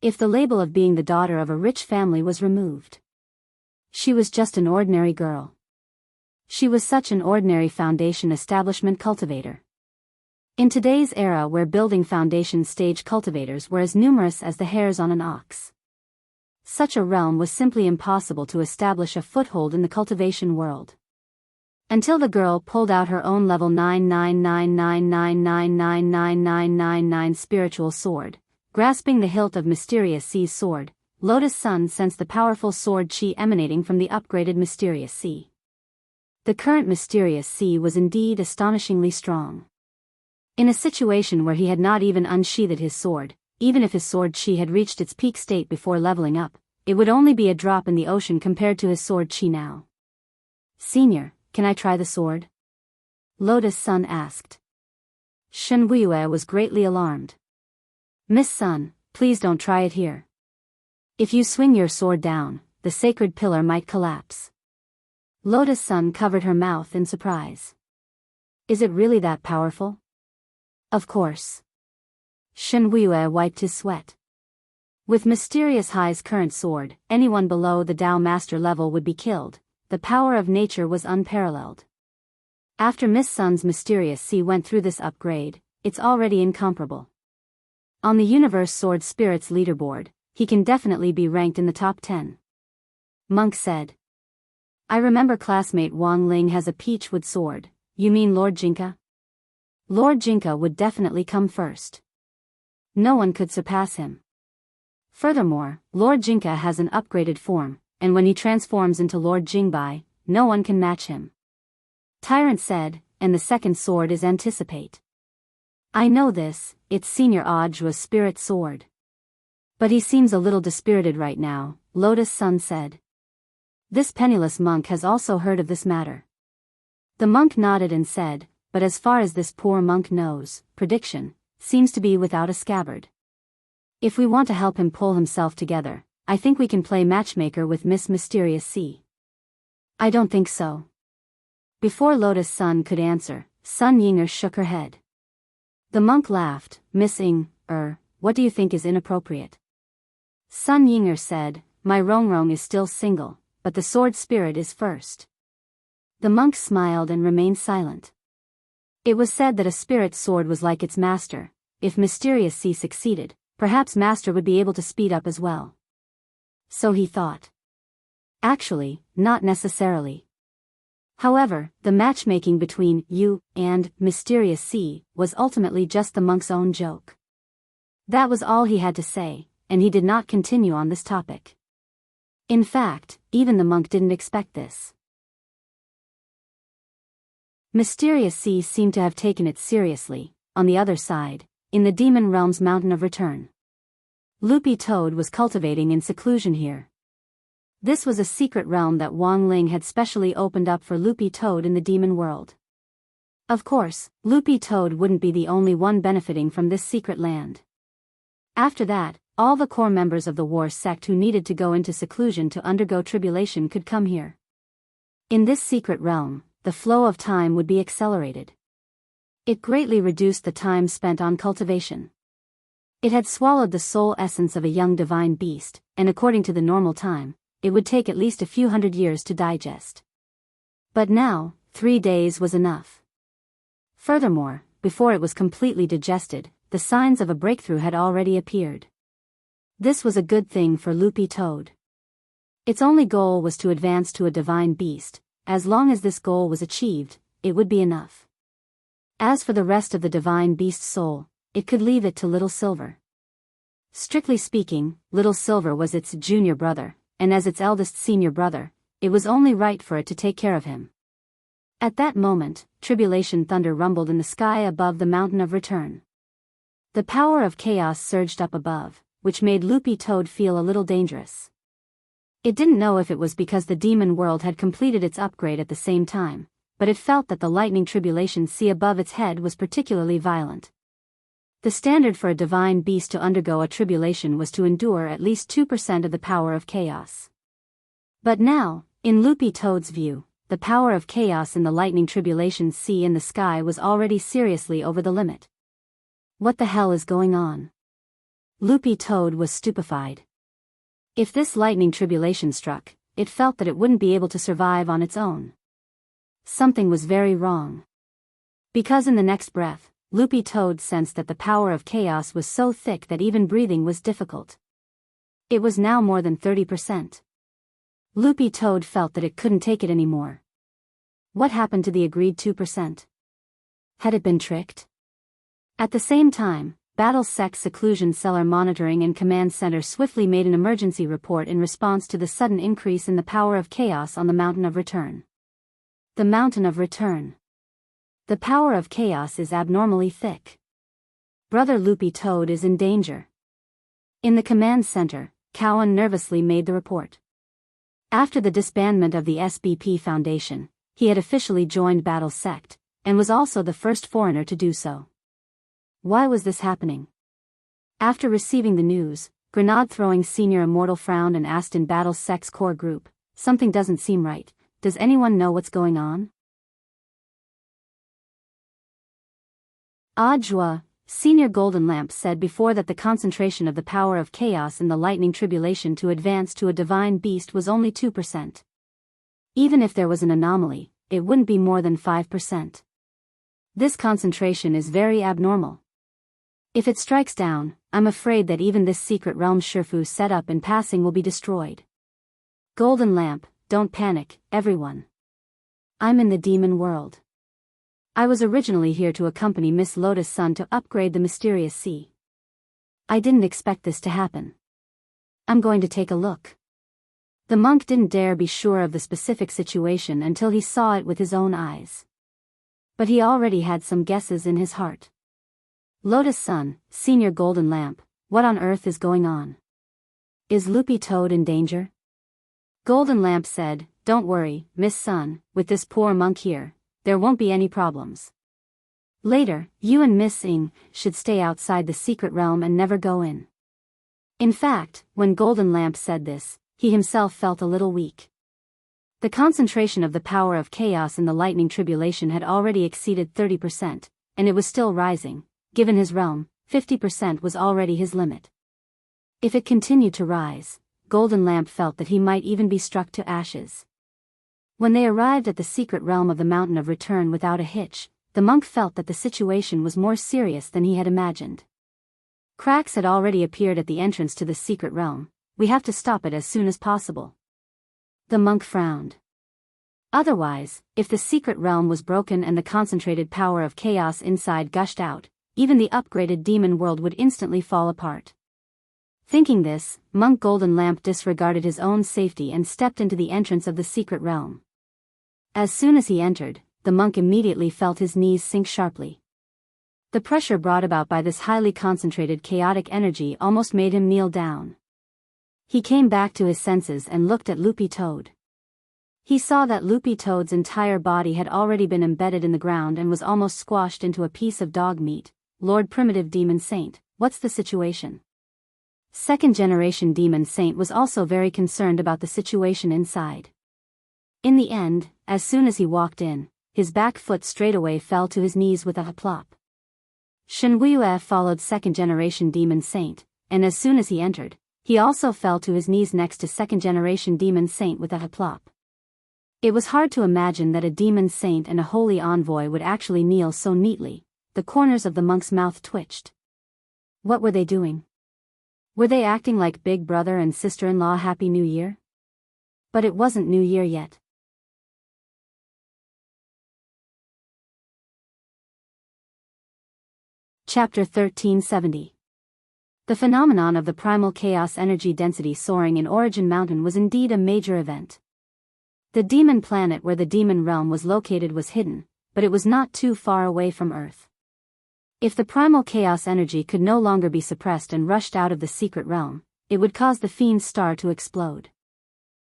A: If the label of being the daughter of a rich family was removed, she was just an ordinary girl. She was such an ordinary Foundation establishment cultivator. In today's era where building Foundation stage cultivators were as numerous as the hairs on an ox, such a realm was simply impossible to establish a foothold in the cultivation world. Until the girl pulled out her own level 99999999999 spiritual sword, grasping the hilt of Mysterious C's sword, Lotus Sun sensed the powerful sword chi emanating from the upgraded Mysterious C. The current Mysterious C was indeed astonishingly strong. In a situation where he had not even unsheathed his sword, even if his sword chi had reached its peak state before leveling up, it would only be a drop in the ocean compared to his sword chi now. Senior, can I try the sword? Lotus Sun asked. Shen Wuiyue was greatly alarmed. Miss Sun, please don't try it here. If you swing your sword down, the sacred pillar might collapse. Lotus Sun covered her mouth in surprise. Is it really that powerful? Of course. Shen Wuiyue wiped his sweat. With Mysterious High's current sword, anyone below the Tao Master level would be killed. The power of nature was unparalleled. After Miss Sun's Mysterious C went through this upgrade, it's already incomparable. On the Universe Sword Spirits leaderboard, he can definitely be ranked in the top 10. Monk said. I remember classmate Wang Ling has a peachwood sword. You mean Lord Jinka? Lord Jinka would definitely come first. No one could surpass him. Furthermore, Lord Jinka has an upgraded form, and when he transforms into Lord Jingbai, no one can match him. Tyrant said, and the second sword is Anticipate. I know this, it's Senior Aujua's spirit sword. But he seems a little dispirited right now, Lotus Sun said. This penniless monk has also heard of this matter. The monk nodded and said, but as far as this poor monk knows, prediction, seems to be without a scabbard. If we want to help him pull himself together, I think we can play matchmaker with Miss Mysterious C. I don't think so. Before Lotus Sun could answer, Sun Yinger shook her head. The monk laughed, Miss what do you think is inappropriate? Sun Yinger said, my Rongrong is still single, but the sword spirit is first. The monk smiled and remained silent. It was said that a spirit sword was like its master. If Mysterious C succeeded, perhaps master would be able to speed up as well. So he thought. Actually, not necessarily. However, the matchmaking between you and Mysterious C was ultimately just the monk's own joke. That was all he had to say, and he did not continue on this topic. In fact, even the monk didn't expect this. Mysterious C seemed to have taken it seriously. On the other side, in the Demon Realm's Mountain of Return, Loopy Toad was cultivating in seclusion here. This was a secret realm that Wang Ling had specially opened up for Loopy Toad in the demon world. Of course, Loopy Toad wouldn't be the only one benefiting from this secret land. After that, all the core members of the war sect who needed to go into seclusion to undergo tribulation could come here. In this secret realm, the flow of time would be accelerated. It greatly reduced the time spent on cultivation. It had swallowed the soul essence of a young divine beast, and according to the normal time, it would take at least a few hundred years to digest. But now, 3 days was enough. Furthermore, before it was completely digested, the signs of a breakthrough had already appeared. This was a good thing for Loopy Toad. Its only goal was to advance to a divine beast. As long as this goal was achieved, it would be enough. As for the rest of the divine beast's soul, it could leave it to Little Silver. Strictly speaking, Little Silver was its junior brother, and as its eldest senior brother, it was only right for it to take care of him. At that moment, tribulation thunder rumbled in the sky above the mountain of return. The power of chaos surged up above, which made Loopy Toad feel a little dangerous. It didn't know if it was because the demon world had completed its upgrade at the same time, but it felt that the lightning tribulation sea above its head was particularly violent. The standard for a divine beast to undergo a tribulation was to endure at least 2% of the power of chaos. But now, in Loopy Toad's view, the power of chaos in the lightning tribulation sea in the sky was already seriously over the limit. What the hell is going on? Loopy Toad was stupefied. If this lightning tribulation struck, it felt that it wouldn't be able to survive on its own. Something was very wrong. Because in the next breath, Loopy Toad sensed that the power of chaos was so thick that even breathing was difficult. It was now more than 30%. Loopy Toad felt that it couldn't take it anymore. What happened to the agreed 2%? Had it been tricked? At the same time, BattleSec's Seclusion Cellar Monitoring and Command Center swiftly made an emergency report in response to the sudden increase in the power of chaos on the Mountain of Return. The Mountain of Return. The power of chaos is abnormally thick. Brother Loopy Toad is in danger. In the command center, Cowan nervously made the report. After the disbandment of the SBP Foundation, he had officially joined BattleSect, and was also the first foreigner to do so. Why was this happening? After receiving the news, Grenade-throwing Senior Immortal frowned and asked in BattleSec's core group, "Something doesn't seem right. Does anyone know what's going on?" Audiobook, Senior Golden Lamp said before that the concentration of the power of chaos in the lightning tribulation to advance to a divine beast was only 2%. Even if there was an anomaly, it wouldn't be more than 5%. This concentration is very abnormal. If it strikes down, I'm afraid that even this secret realm Shifu set up in passing will be destroyed. Golden Lamp, don't panic, everyone. I'm in the demon world. I was originally here to accompany Miss Lotus Sun to upgrade the mysterious sea. I didn't expect this to happen. I'm going to take a look. The monk didn't dare be sure of the specific situation until he saw it with his own eyes. But he already had some guesses in his heart. Lotus Sun, Senior Golden Lamp, what on earth is going on? Is Loopy Toad in danger? Golden Lamp said, "Don't worry, Miss Sun, with this poor monk here, there won't be any problems. Later, you and Miss Ing should stay outside the secret realm and never go in." In fact, when Golden Lamp said this, he himself felt a little weak. The concentration of the power of chaos in the lightning tribulation had already exceeded 30%, and it was still rising. Given his realm, 50% was already his limit. If it continued to rise, Golden Lamp felt that he might even be struck to ashes. When they arrived at the secret realm of the Mountain of Return without a hitch, the monk felt that the situation was more serious than he had imagined. Cracks had already appeared at the entrance to the secret realm. "We have to stop it as soon as possible." The monk frowned. Otherwise, if the secret realm was broken and the concentrated power of chaos inside gushed out, even the upgraded demon world would instantly fall apart. Thinking this, Monk Golden Lamp disregarded his own safety and stepped into the entrance of the secret realm. As soon as he entered, the monk immediately felt his knees sink sharply. The pressure brought about by this highly concentrated chaotic energy almost made him kneel down. He came back to his senses and looked at Loopy Toad. He saw that Loopy Toad's entire body had already been embedded in the ground and was almost squashed into a piece of dog meat. "Lord Primitive Demon Saint, what's the situation?" Second-generation Demon Saint was also very concerned about the situation inside. In the end, as soon as he walked in, his back foot straightaway fell to his knees with a plop. Shenhuiyue followed second-generation Demon Saint, and as soon as he entered, he also fell to his knees next to second-generation Demon Saint with a plop. It was hard to imagine that a Demon Saint and a holy envoy would actually kneel so neatly. The corners of the monk's mouth twitched. What were they doing? Were they acting like big brother and sister-in-law Happy New Year? But it wasn't New Year yet. Chapter 1370. The phenomenon of the primal chaos energy density soaring in Origin Mountain was indeed a major event. The demon planet where the demon realm was located was hidden, but it was not too far away from Earth. If the primal chaos energy could no longer be suppressed and rushed out of the secret realm, it would cause the fiend's star to explode.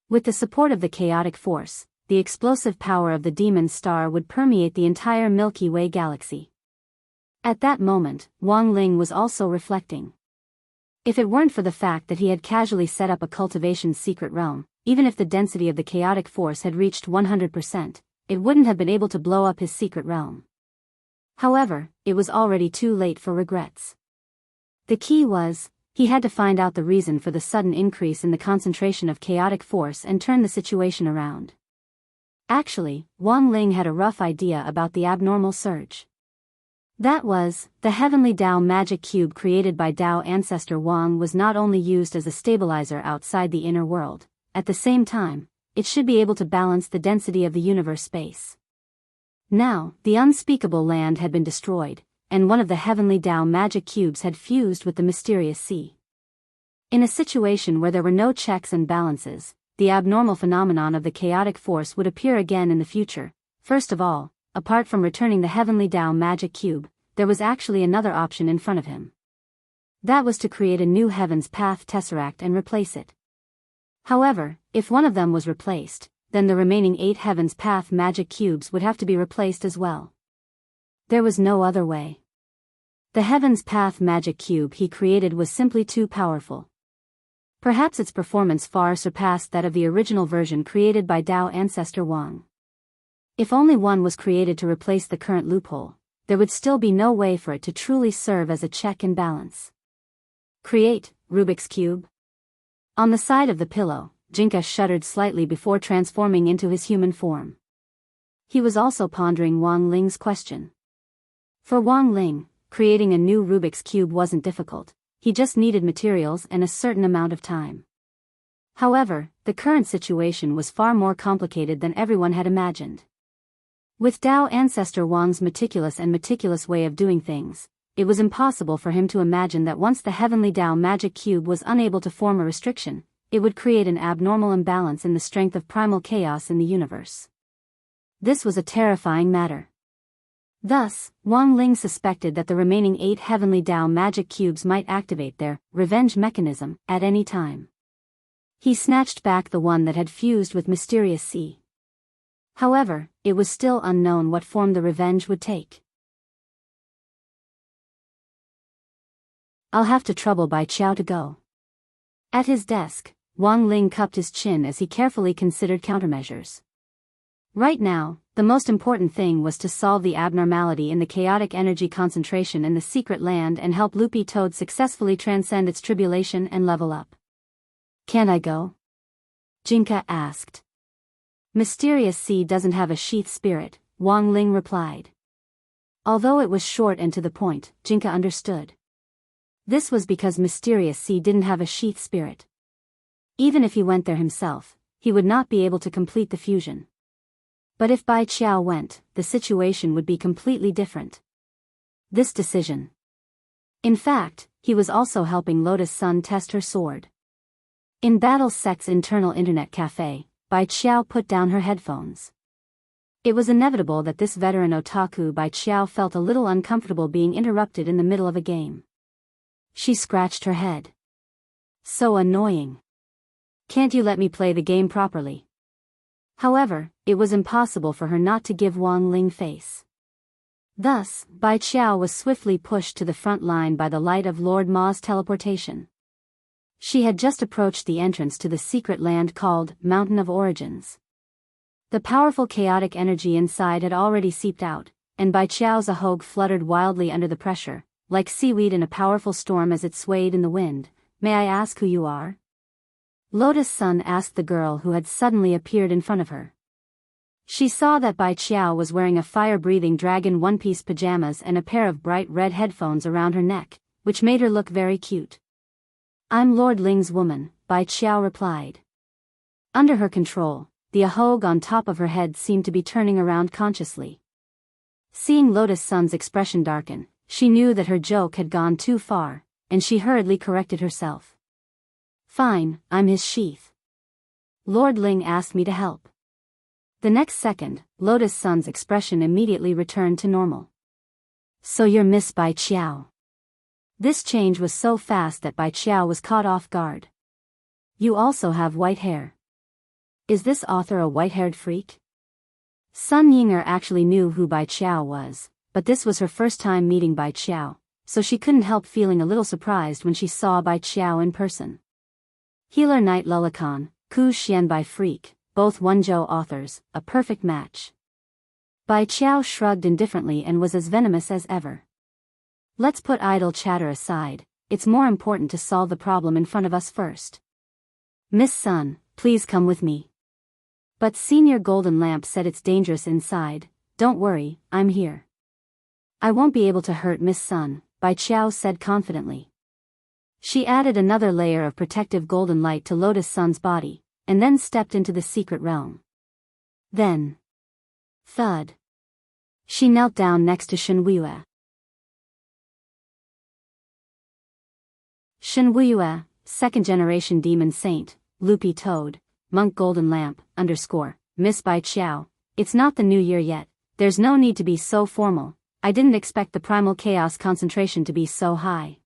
A: With the support of the chaotic force, the explosive power of the demon's star would permeate the entire Milky Way galaxy. At that moment, Wang Ling was also reflecting. If it weren't for the fact that he had casually set up a cultivation secret realm, even if the density of the chaotic force had reached 100%, it wouldn't have been able to blow up his secret realm. However, it was already too late for regrets. The key was, he had to find out the reason for the sudden increase in the concentration of chaotic force and turn the situation around. Actually, Wang Ling had a rough idea about the abnormal surge. That was, the heavenly Dao magic cube created by Dao ancestor Wang was not only used as a stabilizer outside the inner world, at the same time, it should be able to balance the density of the universe space. Now, the unspeakable land had been destroyed, and one of the heavenly Dao magic cubes had fused with the mysterious sea. In a situation where there were no checks and balances, the abnormal phenomenon of the chaotic force would appear again in the future. First of all, apart from returning the heavenly Dao magic cube, there was actually another option in front of him. That was to create a new Heaven's Path Tesseract and replace it. However, if one of them was replaced, then the remaining 8 Heaven's Path magic cubes would have to be replaced as well. There was no other way. The Heaven's Path magic cube he created was simply too powerful. Perhaps its performance far surpassed that of the original version created by Dao ancestor Wang. If only one was created to replace the current loophole, there would still be no way for it to truly serve as a check and balance. Create, Rubik's Cube. On the side of the pillow, Jinka shuddered slightly before transforming into his human form. He was also pondering Wang Ling's question. For Wang Ling, creating a new Rubik's Cube wasn't difficult, he just needed materials and a certain amount of time. However, the current situation was far more complicated than everyone had imagined. With Dao ancestor Wang's meticulous way of doing things, it was impossible for him to imagine that once the heavenly Dao magic cube was unable to form a restriction, it would create an abnormal imbalance in the strength of primal chaos in the universe. This was a terrifying matter. Thus, Wang Ling suspected that the remaining 8 heavenly Dao magic cubes might activate their revenge mechanism at any time. He snatched back the one that had fused with mysterious sea. However, it was still unknown what form the revenge would take. I'll have to trouble Bai Qiao to go. At his desk, Wang Ling cupped his chin as he carefully considered countermeasures. Right now, the most important thing was to solve the abnormality in the chaotic energy concentration in the secret land and help Loopy Toad successfully transcend its tribulation and level up. Can't I go? Jinka asked. Mysterious Sea doesn't have a sheath spirit, Wang Ling replied. Although it was short and to the point, Jinka understood. This was because Mysterious Sea didn't have a sheath spirit. Even if he went there himself, he would not be able to complete the fusion. But if Bai Qiao went, the situation would be completely different. This decision. In fact, he was also helping Lotus Sun test her sword. In Battle Sect's internal internet cafe, Bai Qiao put down her headphones. It was inevitable that this veteran otaku Bai Qiao felt a little uncomfortable being interrupted in the middle of a game. She scratched her head. So annoying. Can't you let me play the game properly? However, it was impossible for her not to give Wang Ling face. Thus, Bai Qiao was swiftly pushed to the front line by the light of Lord Ma's teleportation. She had just approached the entrance to the secret land called Mountain of Origins. The powerful chaotic energy inside had already seeped out, and Bai Qiao's ahog fluttered wildly under the pressure, like seaweed in a powerful storm as it swayed in the wind. May I ask who you are? Lotus Sun asked the girl who had suddenly appeared in front of her. She saw that Bai Qiao was wearing a fire-breathing dragon one-piece pajamas and a pair of bright red headphones around her neck, which made her look very cute. I'm Lord Ling's woman, Bai Qiao replied. Under her control, the ahog on top of her head seemed to be turning around consciously. Seeing Lotus Sun's expression darken, She knew that her joke had gone too far, and she hurriedly corrected herself. Fine, I'm his sheath. Lord Ling asked me to help. The next second, Lotus Sun's expression immediately returned to normal. So you're Miss Bai Qiao. This change was so fast that Bai Qiao was caught off guard. You also have white hair. Is this author a white-haired freak? Sun Yinger actually knew who Bai Qiao was, but this was her first time meeting Bai Qiao, so she couldn't help feeling a little surprised when she saw Bai Qiao in person. Healer Knight Lulakan, Ku Xian Bai Freak, both Wenzhou authors, a perfect match. Bai Qiao shrugged indifferently and was as venomous as ever. Let's put idle chatter aside, it's more important to solve the problem in front of us first. Miss Sun, please come with me. But Senior Golden Lamp said it's dangerous inside. Don't worry, I'm here. I won't be able to hurt Miss Sun, Bai Qiao said confidently. She added another layer of protective golden light to Lotus Sun's body, and then stepped into the secret realm. Then, thud. She knelt down next to Shen Weiyue. Shen Weiyue, second-generation demon saint, loopy toad, monk golden lamp, Miss Bai Qiao, it's not the new year yet, there's no need to be so formal, I didn't expect the primal chaos concentration to be so high.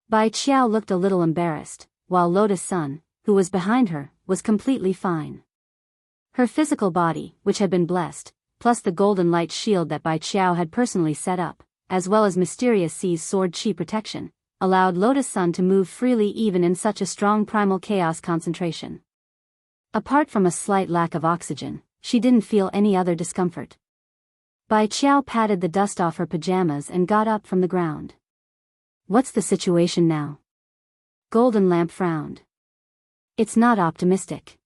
A: Bai Qiao looked a little embarrassed, while Lotus Sun, who was behind her, was completely fine. Her physical body, which had been blessed, plus the golden light shield that Bai Qiao had personally set up, as well as Mysterious Sea's sword chi protection, allowed Lotus Sun to move freely even in such a strong primal chaos concentration. Apart from a slight lack of oxygen, she didn't feel any other discomfort. Bai Qiao patted the dust off her pajamas and got up from the ground. What's the situation now? Golden Lamp frowned. It's not optimistic.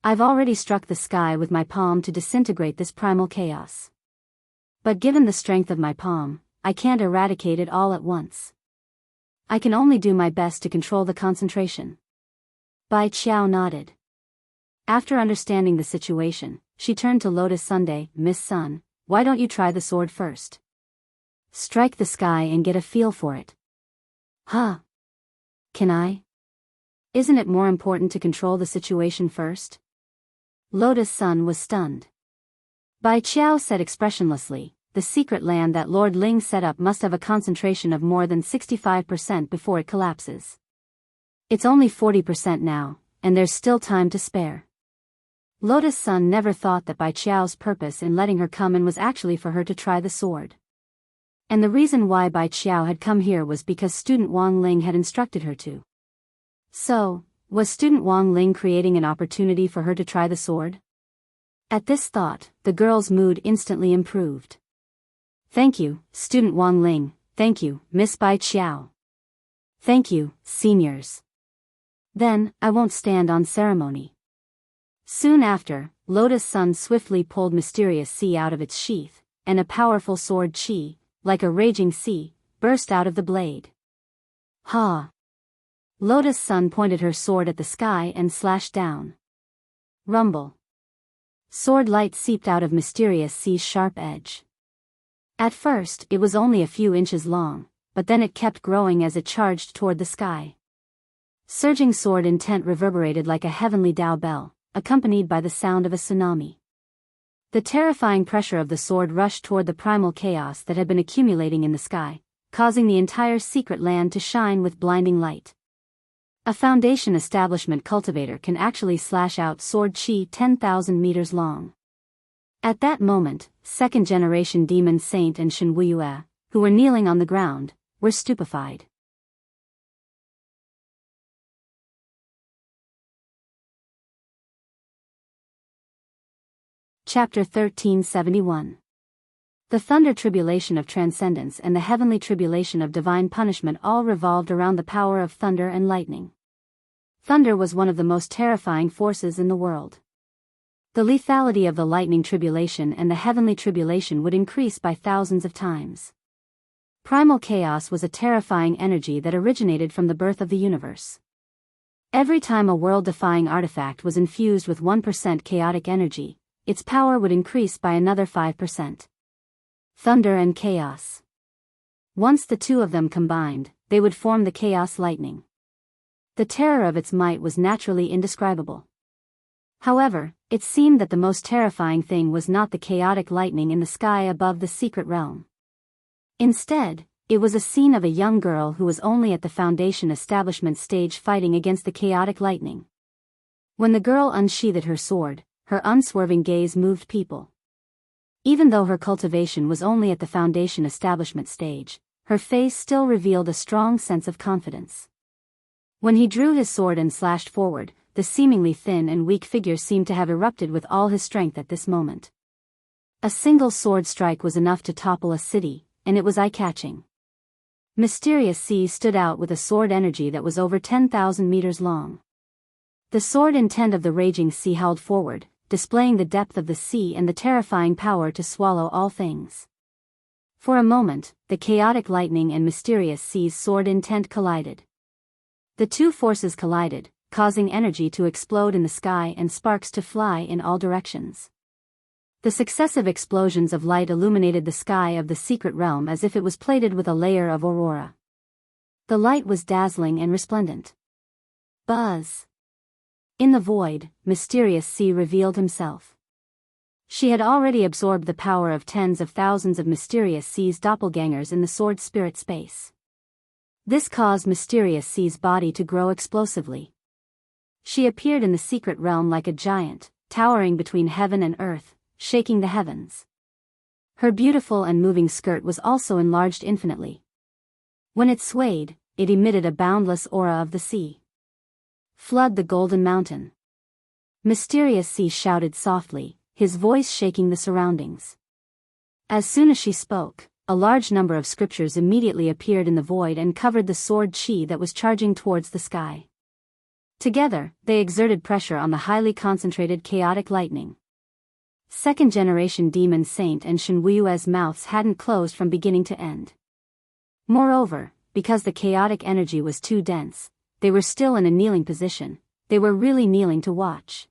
A: I've already struck the sky with my palm to disintegrate this primal chaos. But given the strength of my palm, I can't eradicate it all at once. I can only do my best to control the concentration. Bai Qiao nodded. After understanding the situation, she turned to Lotus Sunday. Miss Sun, why don't you try the sword first? Strike the sky and get a feel for it. Huh? Can I? Isn't it more important to control the situation first? Lotus Sun was stunned. Bai Qiao said expressionlessly, the secret land that Lord Ling set up must have a concentration of more than 65% before it collapses. It's only 40% now, and there's still time to spare. Lotus Sun never thought that Bai Qiao's purpose in letting her come in was actually for her to try the sword. And the reason why Bai Qiao had come here was because student Wang Ling had instructed her to. So, was student Wang Ling creating an opportunity for her to try the sword? At this thought, the girl's mood instantly improved. Thank you, student Wang Ling, thank you, Miss Bai Qiao. Thank you, seniors. Then, I won't stand on ceremony. Soon after, Lotus Sun swiftly pulled Mysterious Sea out of its sheath, and a powerful sword chi, like a raging sea, burst out of the blade. Ha! Lotus Sun pointed her sword at the sky and slashed down. Rumble. Sword light seeped out of Mysterious Sea's sharp edge. At first, it was only a few inches long, but then it kept growing as it charged toward the sky. Surging sword intent reverberated like a heavenly Tao bell, accompanied by the sound of a tsunami. The terrifying pressure of the sword rushed toward the primal chaos that had been accumulating in the sky, causing the entire secret land to shine with blinding light. A Foundation establishment cultivator can actually slash out sword chi 10,000 meters long. At that moment, second-generation demon saint and Shen Weiyue, who were kneeling on the ground, were stupefied. Chapter 1371. The thunder tribulation of transcendence and the heavenly tribulation of divine punishment all revolved around the power of thunder and lightning. Thunder was one of the most terrifying forces in the world. The lethality of the lightning tribulation and the heavenly tribulation would increase by thousands of times. Primal chaos was a terrifying energy that originated from the birth of the universe. Every time a world-defying artifact was infused with 1% chaotic energy, its power would increase by another 5%. Thunder and chaos. Once the two of them combined, they would form the chaos lightning. The terror of its might was naturally indescribable. However, it seemed that the most terrifying thing was not the chaotic lightning in the sky above the secret realm. Instead, it was a scene of a young girl who was only at the Foundation establishment stage fighting against the chaotic lightning. When the girl unsheathed her sword, her unswerving gaze moved people. Even though her cultivation was only at the Foundation establishment stage, her face still revealed a strong sense of confidence. When he drew his sword and slashed forward, the seemingly thin and weak figure seemed to have erupted with all his strength at this moment. A single sword strike was enough to topple a city, and it was eye-catching. Mysterious Sea stood out with a sword energy that was over 10,000 meters long. The sword intent of the raging sea howled forward, displaying the depth of the sea and the terrifying power to swallow all things. For a moment, the chaotic lightning and Mysterious Sea's sword intent collided. The two forces collided, causing energy to explode in the sky and sparks to fly in all directions. The successive explosions of light illuminated the sky of the secret realm as if it was plated with a layer of aurora. The light was dazzling and resplendent. Buzz! In the void, Mysterious Sea revealed himself. She had already absorbed the power of tens of thousands of Mysterious Sea's doppelgangers in the sword spirit space. This caused Mysterious Sea's body to grow explosively. She appeared in the secret realm like a giant, towering between heaven and earth, shaking the heavens. Her beautiful and moving skirt was also enlarged infinitely. When it swayed, it emitted a boundless aura of the sea. Flood the Golden Mountain. Mysterious Sea shouted softly, his voice shaking the surroundings. As soon as she spoke, a large number of scriptures immediately appeared in the void and covered the sword chi that was charging towards the sky. Together, they exerted pressure on the highly concentrated chaotic lightning. Second-generation Demon Saint and Shenwuyue's mouths hadn't closed from beginning to end. Moreover, because the chaotic energy was too dense, they were still in a kneeling position. They were really kneeling to watch.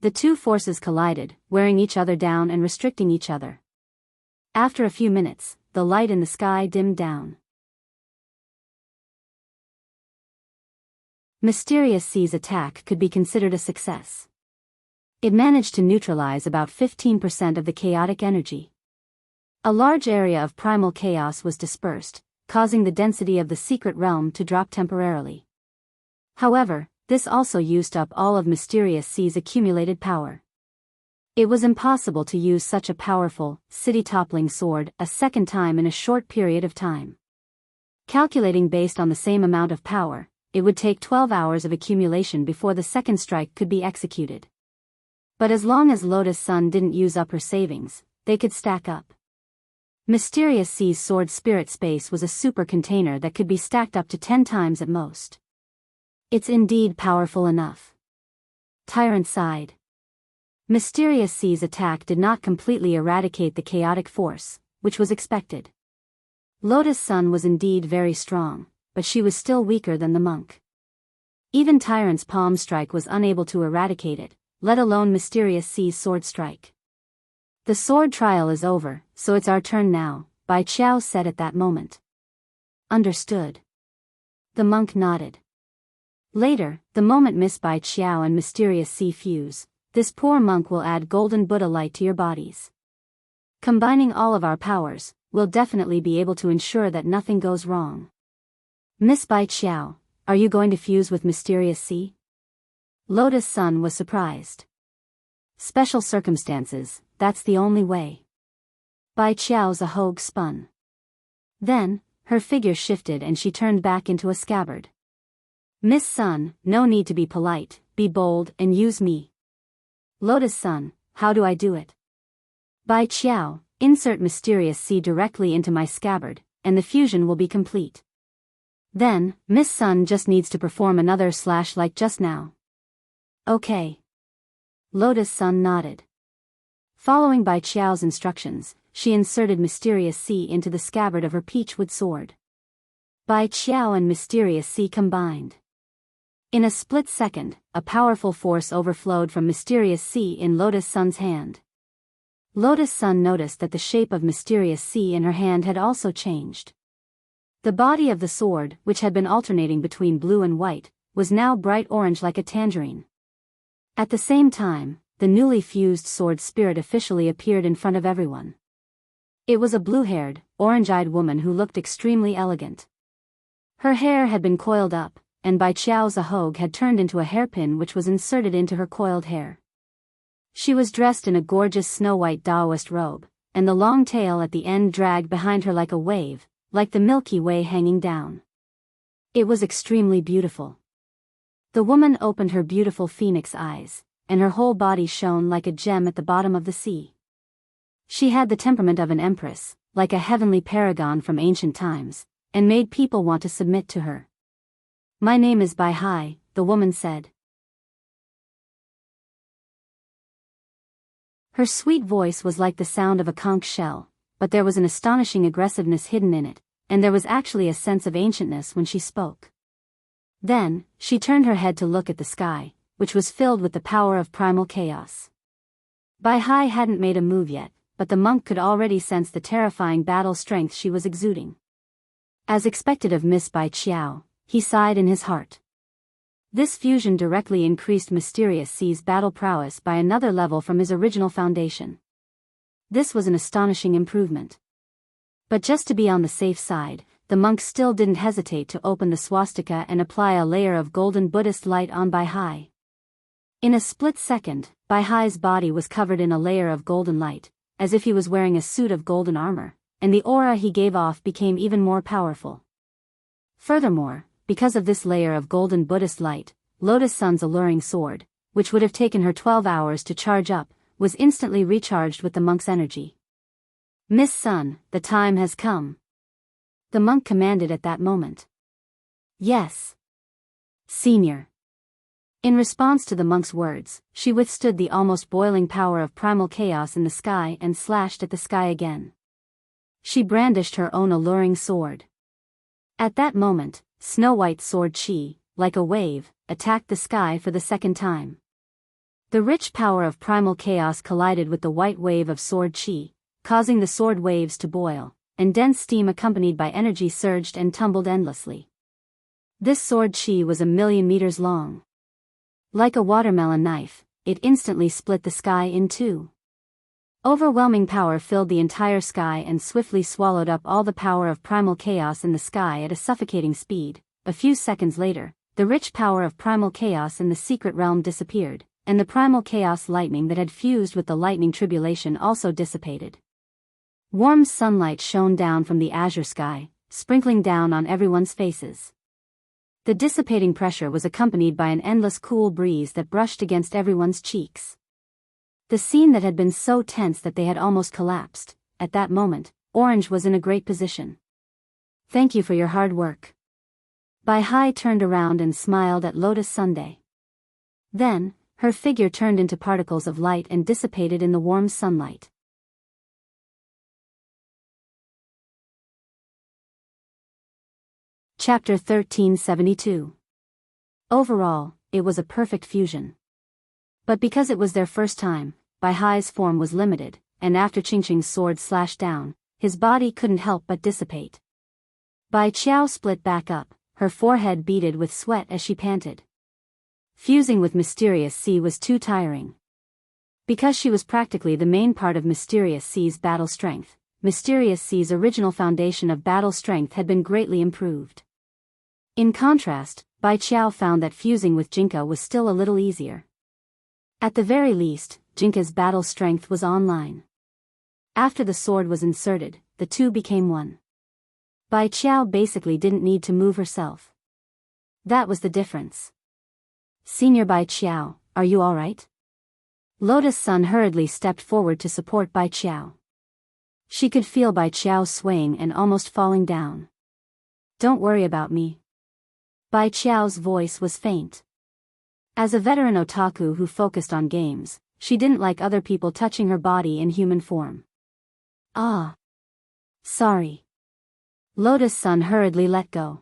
A: The two forces collided, wearing each other down and restricting each other. After a few minutes, the light in the sky dimmed down. Mysterious Sea's attack could be considered a success. It managed to neutralize about 15% of the chaotic energy. A large area of primal chaos was dispersed, causing the density of the secret realm to drop temporarily. However, this also used up all of Mysterious Sea's accumulated power. It was impossible to use such a powerful, city-toppling sword a second time in a short period of time. Calculating based on the same amount of power, it would take 12 hours of accumulation before the second strike could be executed. But as long as Lotus Sun didn't use up her savings, they could stack up. Mysterious Sea's sword spirit space was a super container that could be stacked up to 10 times at most. It's indeed powerful enough. Tyrant sighed. Mysterious Sea's attack did not completely eradicate the chaotic force, which was expected. Lotus Sun was indeed very strong, but she was still weaker than the monk. Even Tyrant's palm strike was unable to eradicate it, let alone Mysterious Sea's sword strike. The sword trial is over, so it's our turn now, Bai Qiao said at that moment. Understood. The monk nodded. Later, the moment Miss Bai Qiao and Mysterious Sea fuse, this poor monk will add golden Buddha light to your bodies. Combining all of our powers, we'll definitely be able to ensure that nothing goes wrong. Miss Bai Qiao, are you going to fuse with Mysterious Sea? Lotus Sun was surprised. Special circumstances, that's the only way. Bai Qiao's ahogue spun. Then, her figure shifted and she turned back into a scabbard. Miss Sun, no need to be polite, be bold and use me. Lotus Sun, how do I do it? Bai Qiao, insert Mysterious Sea directly into my scabbard, and the fusion will be complete. Then, Miss Sun just needs to perform another slash like just now. Okay. Lotus Sun nodded. Following Bai Qiao's instructions, she inserted Mysterious Sea into the scabbard of her peachwood sword. Bai Qiao and Mysterious Sea combined. In a split second, a powerful force overflowed from Mysterious Sea in Lotus Sun's hand. Lotus Sun noticed that the shape of Mysterious Sea in her hand had also changed. The body of the sword, which had been alternating between blue and white, was now bright orange like a tangerine. At the same time, the newly fused sword spirit officially appeared in front of everyone. It was a blue-haired, orange-eyed woman who looked extremely elegant. Her hair had been coiled up, and Bai Qiao's ahog had turned into a hairpin which was inserted into her coiled hair. She was dressed in a gorgeous snow-white Taoist robe, and the long tail at the end dragged behind her like a wave, like the Milky Way hanging down. It was extremely beautiful. The woman opened her beautiful phoenix eyes, and her whole body shone like a gem at the bottom of the sea. She had the temperament of an empress, like a heavenly paragon from ancient times, and made people want to submit to her. "My name is Bai Hai," the woman said. Her sweet voice was like the sound of a conch shell, but there was an astonishing aggressiveness hidden in it, and there was actually a sense of ancientness when she spoke. Then, she turned her head to look at the sky, which was filled with the power of primal chaos. Bai Hai hadn't made a move yet, but the monk could already sense the terrifying battle strength she was exuding. As expected of Miss Bai Qiao, he sighed in his heart. This fusion directly increased Mysterious Sea's battle prowess by another level from his original foundation. This was an astonishing improvement. But just to be on the safe side, the monk still didn't hesitate to open the swastika and apply a layer of golden Buddhist light on Bai Hai. In a split second, Bai Hai's body was covered in a layer of golden light, as if he was wearing a suit of golden armor, and the aura he gave off became even more powerful. Furthermore, because of this layer of golden Buddhist light, Lotus Sun's alluring sword, which would have taken her 12 hours to charge up, was instantly recharged with the monk's energy. "Miss Sun, the time has come," the monk commanded at that moment. "Yes, Senior." In response to the monk's words, she withstood the almost boiling power of primal chaos in the sky and slashed at the sky again. She brandished her own alluring sword. At that moment, Snow-White Sword Chi, like a wave, attacked the sky for the second time. The rich power of primal chaos collided with the white wave of Sword Chi, causing the sword waves to boil, and dense steam accompanied by energy surged and tumbled endlessly. This Sword Chi was 1,000,000 meters long. Like a watermelon knife, it instantly split the sky in two. Overwhelming power filled the entire sky and swiftly swallowed up all the power of primal chaos in the sky at a suffocating speed. A few seconds later, the rich power of primal chaos in the secret realm disappeared, and the primal chaos lightning that had fused with the lightning tribulation also dissipated. Warm sunlight shone down from the azure sky, sprinkling down on everyone's faces. The dissipating pressure was accompanied by an endless cool breeze that brushed against everyone's cheeks. The scene that had been so tense that they had almost collapsed, at that moment, Orange was in a great position. "Thank you for your hard work." Bai Hai turned around and smiled at Lotus Sunday. Then, her figure turned into particles of light and dissipated in the warm sunlight. Chapter 1372. Overall, it was a perfect fusion. But because it was their first time, Bai Hai's form was limited, and after Qingqing's sword slashed down, his body couldn't help but dissipate. Bai Qiao split back up, her forehead beaded with sweat as she panted. Fusing with Mysterious Sea was too tiring. Because she was practically the main part of Mysterious Sea's battle strength, Mysterious Sea's original foundation of battle strength had been greatly improved. In contrast, Bai Qiao found that fusing with Jinka was still a little easier. At the very least, Jinka's battle strength was online. After the sword was inserted, the two became one. Bai Qiao basically didn't need to move herself. That was the difference. "Senior Bai Qiao, are you alright?" Lotus Sun hurriedly stepped forward to support Bai Qiao. She could feel Bai Qiao swaying and almost falling down. "Don't worry about me." Bai Qiao's voice was faint. As a veteran otaku who focused on games, she didn't like other people touching her body in human form. "Ah. Sorry." Lotus Sun hurriedly let go.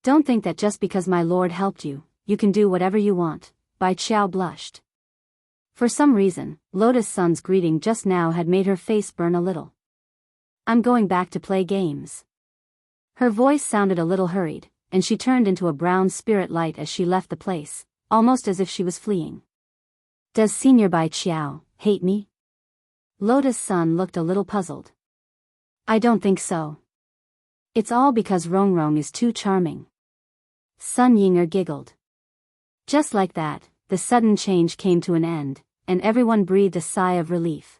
A: "Don't think that just because my lord helped you, you can do whatever you want," Bai Qiao blushed. For some reason, Lotus Sun's greeting just now had made her face burn a little. "I'm going back to play games." Her voice sounded a little hurried, and she turned into a brown spirit light as she left the place, almost as if she was fleeing. Does Senior Bai Qiao hate me? Lotus Sun looked a little puzzled. I don't think so. It's all because Rongrong is too charming. Sun Yinger giggled. Just like that, the sudden change came to an end, and everyone breathed a sigh of relief.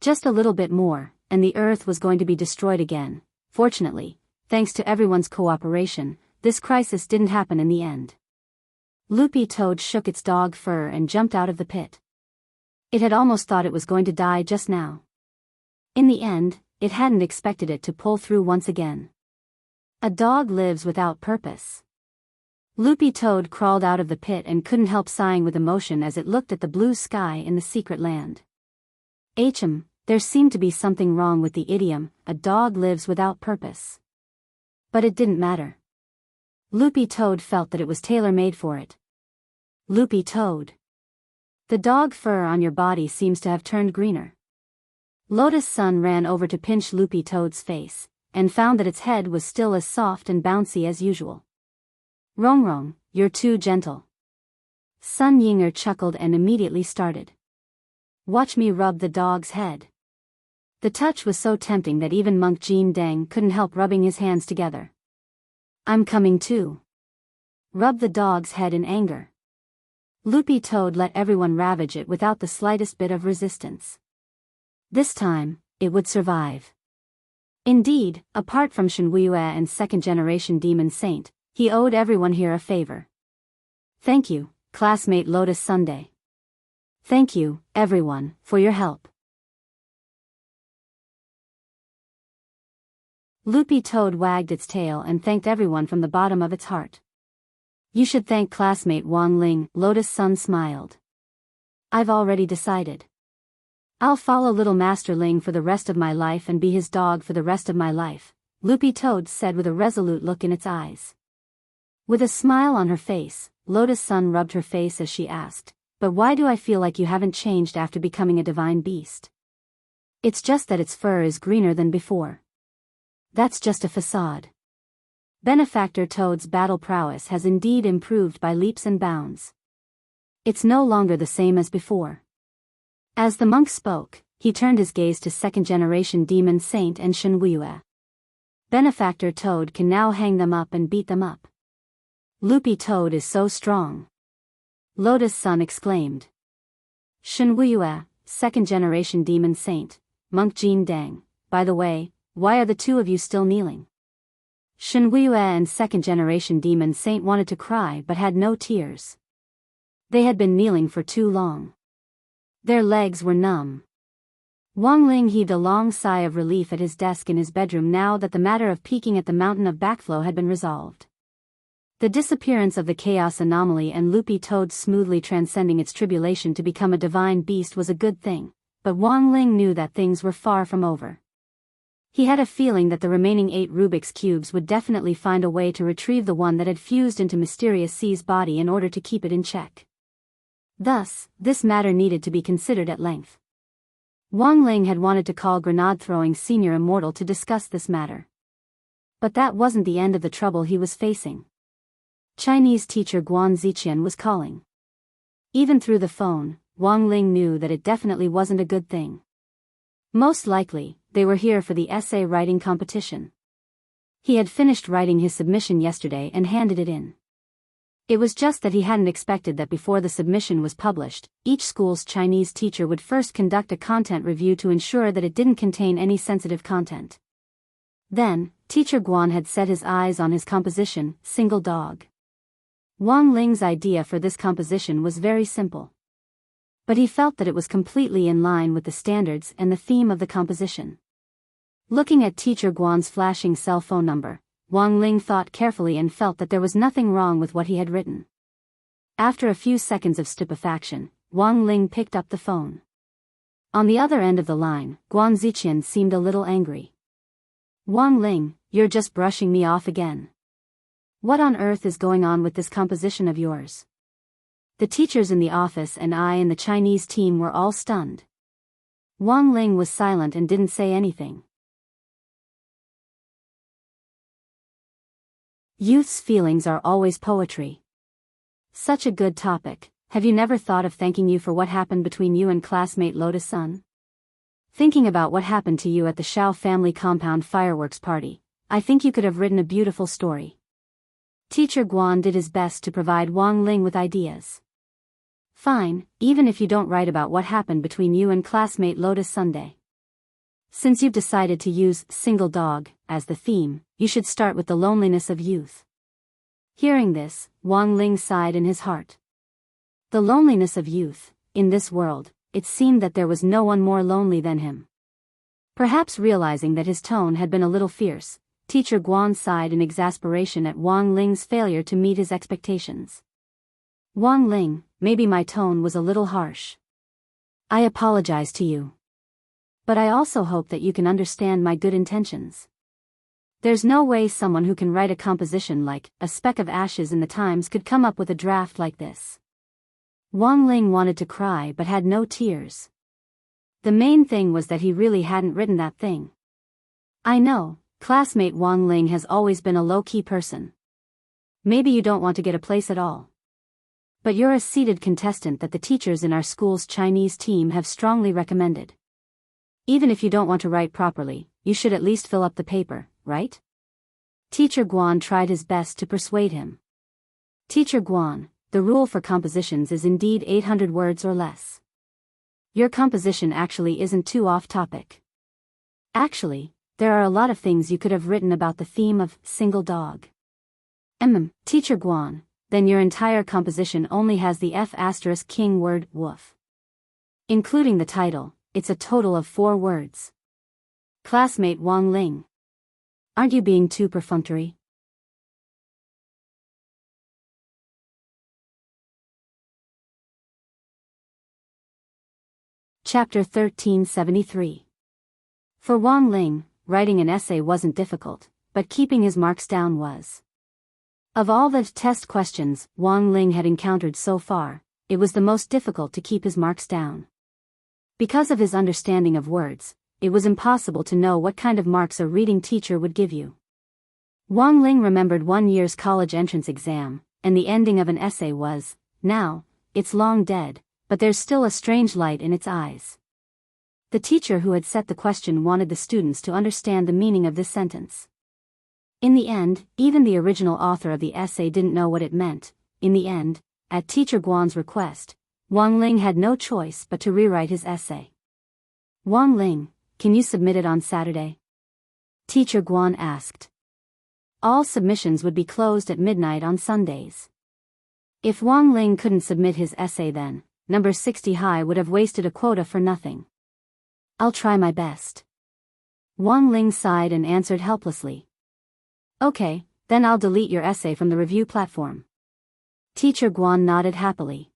A: Just a little bit more, and the Earth was going to be destroyed again. Fortunately, thanks to everyone's cooperation, this crisis didn't happen in the end. Loopy Toad shook its dog fur and jumped out of the pit. It had almost thought it was going to die just now. In the end, it hadn't expected it to pull through once again. A dog lives without purpose. Loopy Toad crawled out of the pit and couldn't help sighing with emotion as it looked at the blue sky in the secret land. There seemed to be something wrong with the idiom, a dog lives without purpose. But it didn't matter. Loopy Toad felt that it was tailor-made for it. Loopy Toad. The dog fur on your body seems to have turned greener. Lotus Sun ran over to pinch Loopy Toad's face, and found that its head was still as soft and bouncy as usual. Rongrong, you're too gentle. Sun Yinger chuckled and immediately started. Watch me rub the dog's head. The touch was so tempting that even Monk Jin Deng couldn't help rubbing his hands together. I'm coming too. Rub the dog's head in anger. Loopy Toad let everyone ravage it without the slightest bit of resistance. This time, it would survive. Indeed, apart from Shenhuiyue and second-generation Demon Saint, he owed everyone here a favor. Thank you, classmate Lotus Sunday. Thank you, everyone, for your help. Loopy Toad wagged its tail and thanked everyone from the bottom of its heart. You should thank classmate Wang Ling, Lotus Sun smiled. I've already decided. I'll follow little Master Ling for the rest of my life and be his dog for the rest of my life, Loopy Toad said with a resolute look in its eyes. With a smile on her face, Lotus Sun rubbed her face as she asked, but why do I feel like you haven't changed after becoming a divine beast? It's just that its fur is greener than before. That's just a facade. Benefactor Toad's battle prowess has indeed improved by leaps and bounds. It's no longer the same as before. As the monk spoke, he turned his gaze to second-generation Demon Saint and Shenhuiyue. Benefactor Toad can now hang them up and beat them up. Loopy Toad is so strong. Lotus Sun exclaimed. Shenhuiyue, second-generation Demon Saint, Monk Jin Deng, by the way, why are the two of you still kneeling? Shenhuiyue and second-generation Demon Saint wanted to cry but had no tears. They had been kneeling for too long. Their legs were numb. Wang Ling heaved a long sigh of relief at his desk in his bedroom now that the matter of peeking at the mountain of backflow had been resolved. The disappearance of the chaos anomaly and Loopy Toad smoothly transcending its tribulation to become a divine beast was a good thing, but Wang Ling knew that things were far from over. He had a feeling that the remaining 8 Rubik's Cubes would definitely find a way to retrieve the one that had fused into Mysterious C's body in order to keep it in check. Thus, this matter needed to be considered at length. Wang Ling had wanted to call Grenade-throwing Senior Immortal to discuss this matter. But that wasn't the end of the trouble he was facing. Chinese teacher Guan Ziqian was calling. Even through the phone, Wang Ling knew that it definitely wasn't a good thing. Most likely, they were here for the essay writing competition. He had finished writing his submission yesterday and handed it in. It was just that he hadn't expected that before the submission was published, each school's Chinese teacher would first conduct a content review to ensure that it didn't contain any sensitive content. Then, Teacher Guan had set his eyes on his composition, Single Dog. Wang Ling's idea for this composition was very simple. But he felt that it was completely in line with the standards and the theme of the composition. Looking at Teacher Guan's flashing cell phone number, Wang Ling thought carefully and felt that there was nothing wrong with what he had written. After a few seconds of stupefaction, Wang Ling picked up the phone. On the other end of the line, Guan Ziqian seemed a little angry. Wang Ling, you're just brushing me off again. What on earth is going on with this composition of yours? The teachers in the office and I and the Chinese team were all stunned. Wang Ling was silent and didn't say anything. Youth's feelings are always poetry. Such a good topic. Have you never thought of thanking you for what happened between you and classmate Lotus-san? Thinking about what happened to you at the Shao family compound fireworks party, I think you could have written a beautiful story. Teacher Guan did his best to provide Wang Ling with ideas. Fine, even if you don't write about what happened between you and classmate Lotus Sunday. Since you've decided to use single dog as the theme, you should start with the loneliness of youth. Hearing this, Wang Ling sighed in his heart. The loneliness of youth. In this world, it seemed that there was no one more lonely than him. Perhaps realizing that his tone had been a little fierce, Teacher Guan sighed in exasperation at Wang Ling's failure to meet his expectations. Wang Ling, maybe my tone was a little harsh. I apologize to you. But I also hope that you can understand my good intentions. There's no way someone who can write a composition like A Speck of Ashes in the Times could come up with a draft like this. Wang Ling wanted to cry but had no tears. The main thing was that he really hadn't written that thing. I know, classmate Wang Ling has always been a low-key person. Maybe you don't want to get a place at all. But you're a seated contestant that the teachers in our school's Chinese team have strongly recommended. Even if you don't want to write properly, you should at least fill up the paper, right? Teacher Guan tried his best to persuade him. Teacher Guan, the rule for compositions is indeed 800 words or less. Your composition actually isn't too off-topic. Actually, there are a lot of things you could have written about the theme of single dog. Teacher Guan, then your entire composition only has the F*king word woof. Including the title, it's a total of 4 words. Classmate Wang Ling. Aren't you being too perfunctory? Chapter 1373. For Wang Ling, writing an essay wasn't difficult, but keeping his marks down was. Of all the test questions Wang Ling had encountered so far, it was the most difficult to keep his marks down. Because of his understanding of words, it was impossible to know what kind of marks a reading teacher would give you. Wang Ling remembered one year's college entrance exam, and the ending of an essay was, "Now, it's long dead, but there's still a strange light in its eyes." The teacher who had set the question wanted the students to understand the meaning of this sentence. In the end, even the original author of the essay didn't know what it meant. In the end, at Teacher Guan's request, Wang Ling had no choice but to rewrite his essay. Wang Ling, can you submit it on Saturday? Teacher Guan asked. All submissions would be closed at midnight on Sundays. If Wang Ling couldn't submit his essay then, number 60 high would have wasted a quota for nothing. I'll try my best. Wang Ling sighed and answered helplessly. Okay, then I'll delete your essay from the review platform. Teacher Guan nodded happily.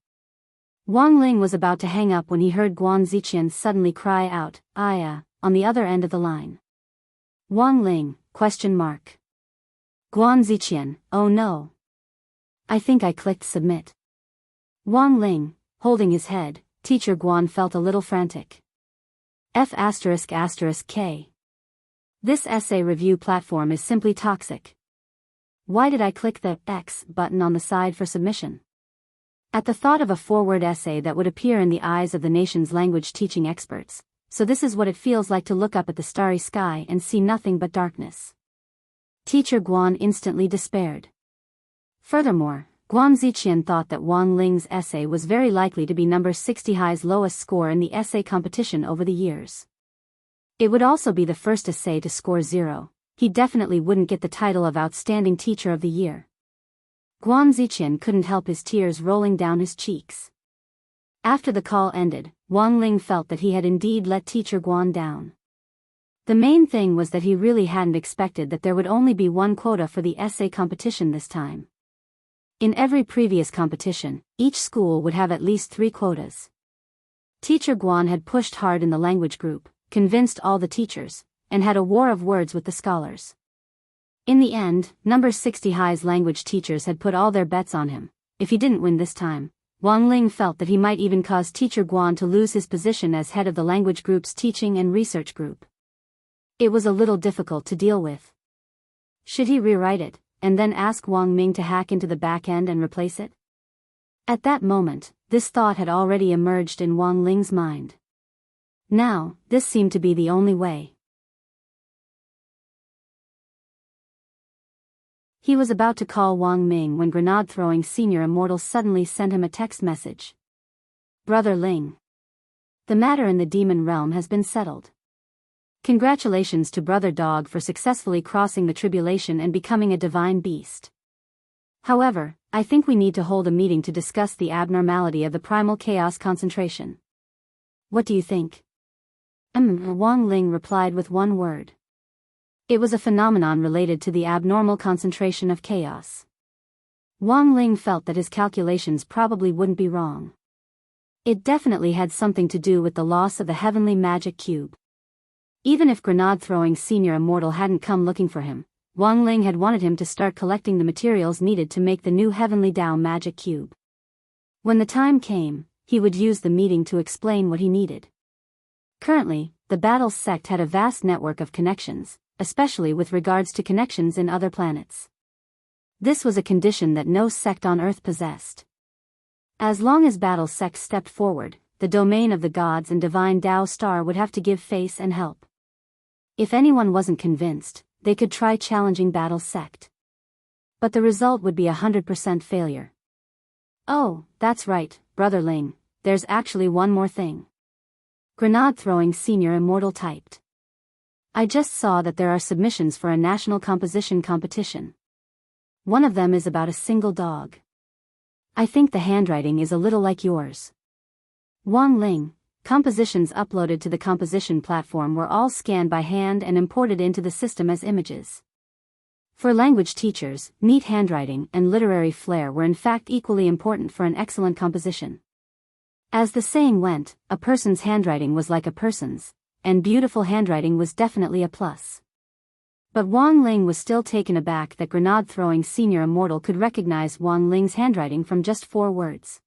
A: Wang Ling was about to hang up when he heard Guan Ziqian suddenly cry out, "Aya," on the other end of the line. Wang Ling, ? Guan Ziqian, oh no. I think I clicked submit. Wang Ling, holding his head, Teacher Guan felt a little frantic. F***K. This essay review platform is simply toxic. Why did I click the X button on the side for submission? At the thought of a 4-word essay that would appear in the eyes of the nation's language teaching experts, so this is what it feels like to look up at the starry sky and see nothing but darkness. Teacher Guan instantly despaired. Furthermore, Guan Ziqian thought that Wang Ling's essay was very likely to be number 60 high's lowest score in the essay competition over the years. It would also be the first essay to score 0. He definitely wouldn't get the title of Outstanding Teacher of the Year. Guan Ziqian couldn't help his tears rolling down his cheeks. After the call ended, Wang Ling felt that he had indeed let Teacher Guan down. The main thing was that he really hadn't expected that there would only be 1 quota for the essay competition this time. In every previous competition, each school would have at least 3 quotas. Teacher Guan had pushed hard in the language group, convinced all the teachers, and had a war of words with the scholars. In the end, number 60 high's language teachers had put all their bets on him. If he didn't win this time, Wang Ling felt that he might even cause Teacher Guan to lose his position as head of the language group's teaching and research group. It was a little difficult to deal with. Should he rewrite it, and then ask Wang Ming to hack into the back end and replace it? At that moment, this thought had already emerged in Wang Ling's mind. Now, this seemed to be the only way. He was about to call Wang Ming when grenade-throwing Senior Immortal suddenly sent him a text message. Brother Ling. The matter in the demon realm has been settled. Congratulations to Brother Dog for successfully crossing the tribulation and becoming a divine beast. However, I think we need to hold a meeting to discuss the abnormality of the primal chaos concentration. What do you think? Wang Ling replied with one word. It was a phenomenon related to the abnormal concentration of chaos. Wang Ling felt that his calculations probably wouldn't be wrong. It definitely had something to do with the loss of the heavenly magic cube. Even if grenade-throwing Senior Immortal hadn't come looking for him, Wang Ling had wanted him to start collecting the materials needed to make the new heavenly Dao magic cube. When the time came, he would use the meeting to explain what he needed. Currently, the Battle sect had a vast network of connections, especially with regards to connections in other planets. This was a condition that no sect on Earth possessed. As long as Battle sect stepped forward, the domain of the gods and divine Dao star would have to give face and help. If anyone wasn't convinced, they could try challenging Battle sect. But the result would be 100% failure. Oh, that's right, Brother Ling, there's actually one more thing. Grenade-throwing Senior Immortal typed. I just saw that there are submissions for a national composition competition. One of them is about a single dog. I think the handwriting is a little like yours. Wang Ling, compositions uploaded to the composition platform were all scanned by hand and imported into the system as images. For language teachers, neat handwriting and literary flair were in fact equally important for an excellent composition. As the saying went, a person's handwriting was like a person's, and beautiful handwriting was definitely a plus. But Wang Ling was still taken aback that grenade-throwing Senior Immortal could recognize Wang Ling's handwriting from just 4 words.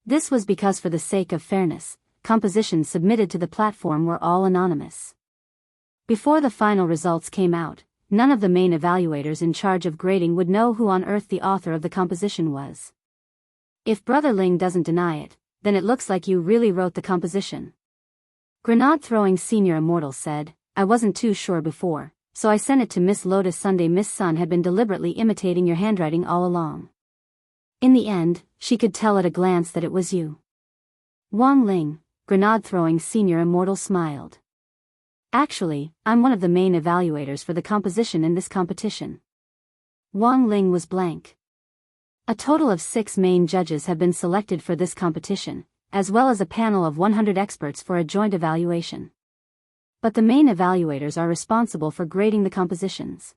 A: This was because for the sake of fairness, compositions submitted to the platform were all anonymous. Before the final results came out, none of the main evaluators in charge of grading would know who on earth the author of the composition was. If Brother Ling doesn't deny it, then it looks like you really wrote the composition. Grenade-throwing Senior Immortal said, I wasn't too sure before, so I sent it to Miss Lotus Sunday. Miss Sun had been deliberately imitating your handwriting all along. In the end, she could tell at a glance that it was you. Wang Ling, grenade-throwing Senior Immortal smiled. Actually, I'm one of the main evaluators for the composition in this competition. Wang Ling was blank. A total of 6 main judges have been selected for this competition, as well as a panel of 100 experts for a joint evaluation. But the main evaluators are responsible for grading the compositions.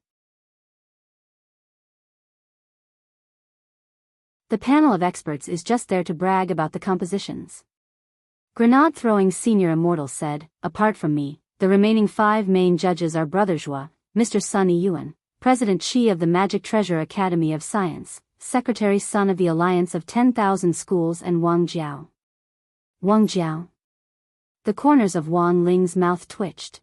A: The panel of experts is just there to brag about the compositions. Grenade-throwing Senior Immortal said, apart from me, the remaining 5 main judges are Brother Zhua, Mr. Sun Yuan, President Chi of the Magic Treasure Academy of Science, Secretary Sun of the Alliance of 10,000 Schools, and Wang Jiao. Wang Jiao? The corners of Wang Ling's mouth twitched.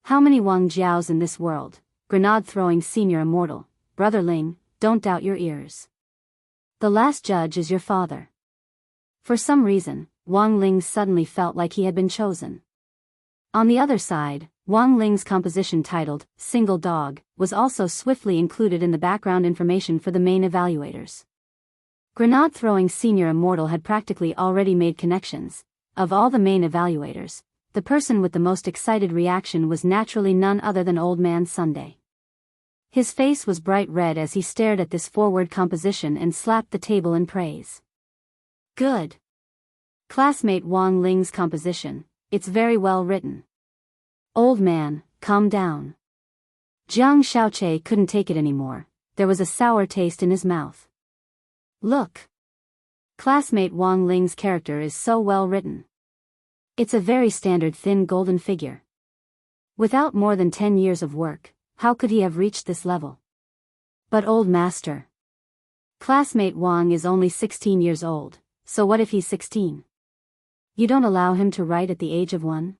A: How many Wang Jiaos in this world? Grenade-throwing Senior Immortal, Brother Ling, don't doubt your ears. The last judge is your father. For some reason, Wang Ling suddenly felt like he had been chosen. On the other side, Wang Ling's composition titled, Single Dog, was also swiftly included in the background information for the main evaluators. Grenade-throwing Senior Immortal had practically already made connections. Of all the main evaluators, the person with the most excited reaction was naturally none other than Old Man Sunday. His face was bright red as he stared at this forward composition and slapped the table in praise. Good. Classmate Wang Ling's composition, it's very well written. Old man, calm down. Jiang Xiaoche couldn't take it anymore, there was a sour taste in his mouth. Look. Classmate Wang Ling's character is so well written. It's a very standard thin golden figure. Without more than 10 years of work, how could he have reached this level? But old master. Classmate Wang is only 16 years old, so what if he's 16? You don't allow him to write at the age of 1?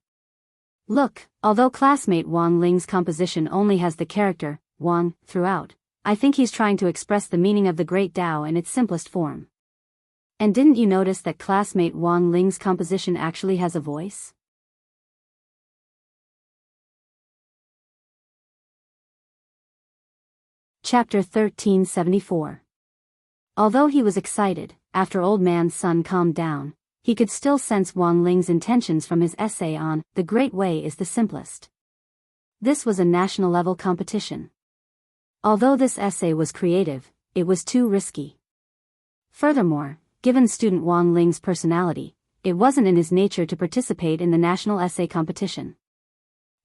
A: Look, although classmate Wang Ling's composition only has the character, Wang, throughout, I think he's trying to express the meaning of the Great Tao in its simplest form. And didn't you notice that classmate Wang Ling's composition actually has a voice? Chapter 1374. Although he was excited, after Old Man's son calmed down, he could still sense Wang Ling's intentions from his essay on The Great Way is the Simplest. This was a national-level competition. Although this essay was creative, it was too risky. Furthermore, given student Wang Ling's personality, it wasn't in his nature to participate in the national essay competition.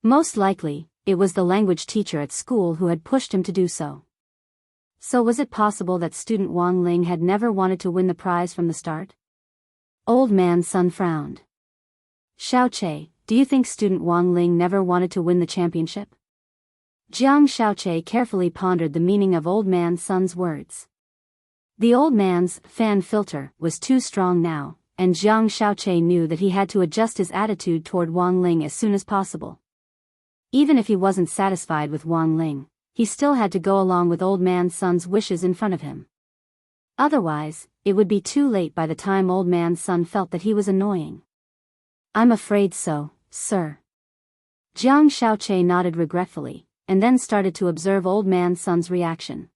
A: Most likely, it was the language teacher at school who had pushed him to do so. So was it possible that student Wang Ling had never wanted to win the prize from the start? Old Man's son frowned. Xiaoche, do you think student Wang Ling never wanted to win the championship? Jiang Xiaoche carefully pondered the meaning of Old Man's son's words. The old man's fan filter was too strong now, and Jiang Xiaoche knew that he had to adjust his attitude toward Wang Ling as soon as possible. Even if he wasn't satisfied with Wang Ling, he still had to go along with Old Man's son's wishes in front of him. Otherwise, it would be too late by the time Old Man's son felt that he was annoying. I'm afraid so, sir. Jiang Xiaoche nodded regretfully, and then started to observe Old Man's son's reaction.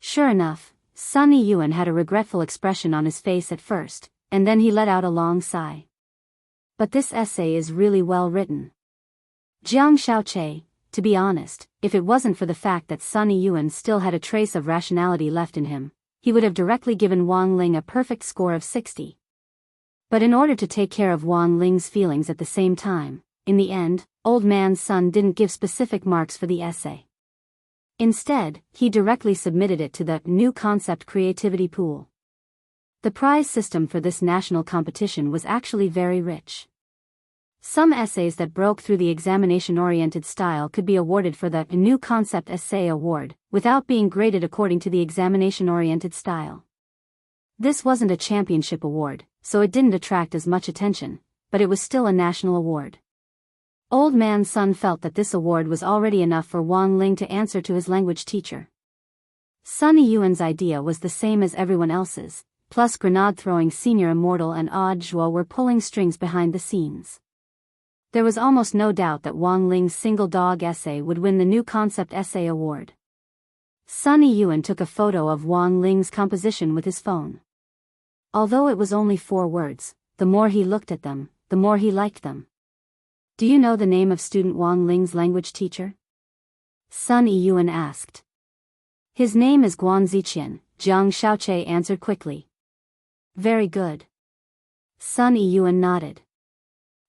A: Sure enough, Sunny Yuan had a regretful expression on his face at first, and then he let out a long sigh. But this essay is really well written. Jiang Xiaoche, to be honest, if it wasn't for the fact that Sunny Yuan still had a trace of rationality left in him, he would have directly given Wang Ling a perfect score of 60. But in order to take care of Wang Ling's feelings at the same time, in the end, Old Man's son didn't give specific marks for the essay. Instead, he directly submitted it to the New Concept Creativity Pool. The prize system for this national competition was actually very rich. Some essays that broke through the examination-oriented style could be awarded for the New Concept Essay Award, without being graded according to the examination-oriented style. This wasn't a championship award, so it didn't attract as much attention, but it was still a national award. Old Man's son felt that this award was already enough for Wang Ling to answer to his language teacher. Sunny Yuan's idea was the same as everyone else's, plus grenade-throwing senior immortal and Odd Zhuo were pulling strings behind the scenes. There was almost no doubt that Wang Ling's single dog essay would win the New Concept Essay Award. Sunny Yuan took a photo of Wang Ling's composition with his phone. Although it was only 4 words, the more he looked at them, the more he liked them. Do you know the name of student Wang Ling's language teacher? Sunny Yuan asked. His name is Guan Ziqian, Jiang Xiaoche answered quickly. Very good. Sunny Yuan nodded.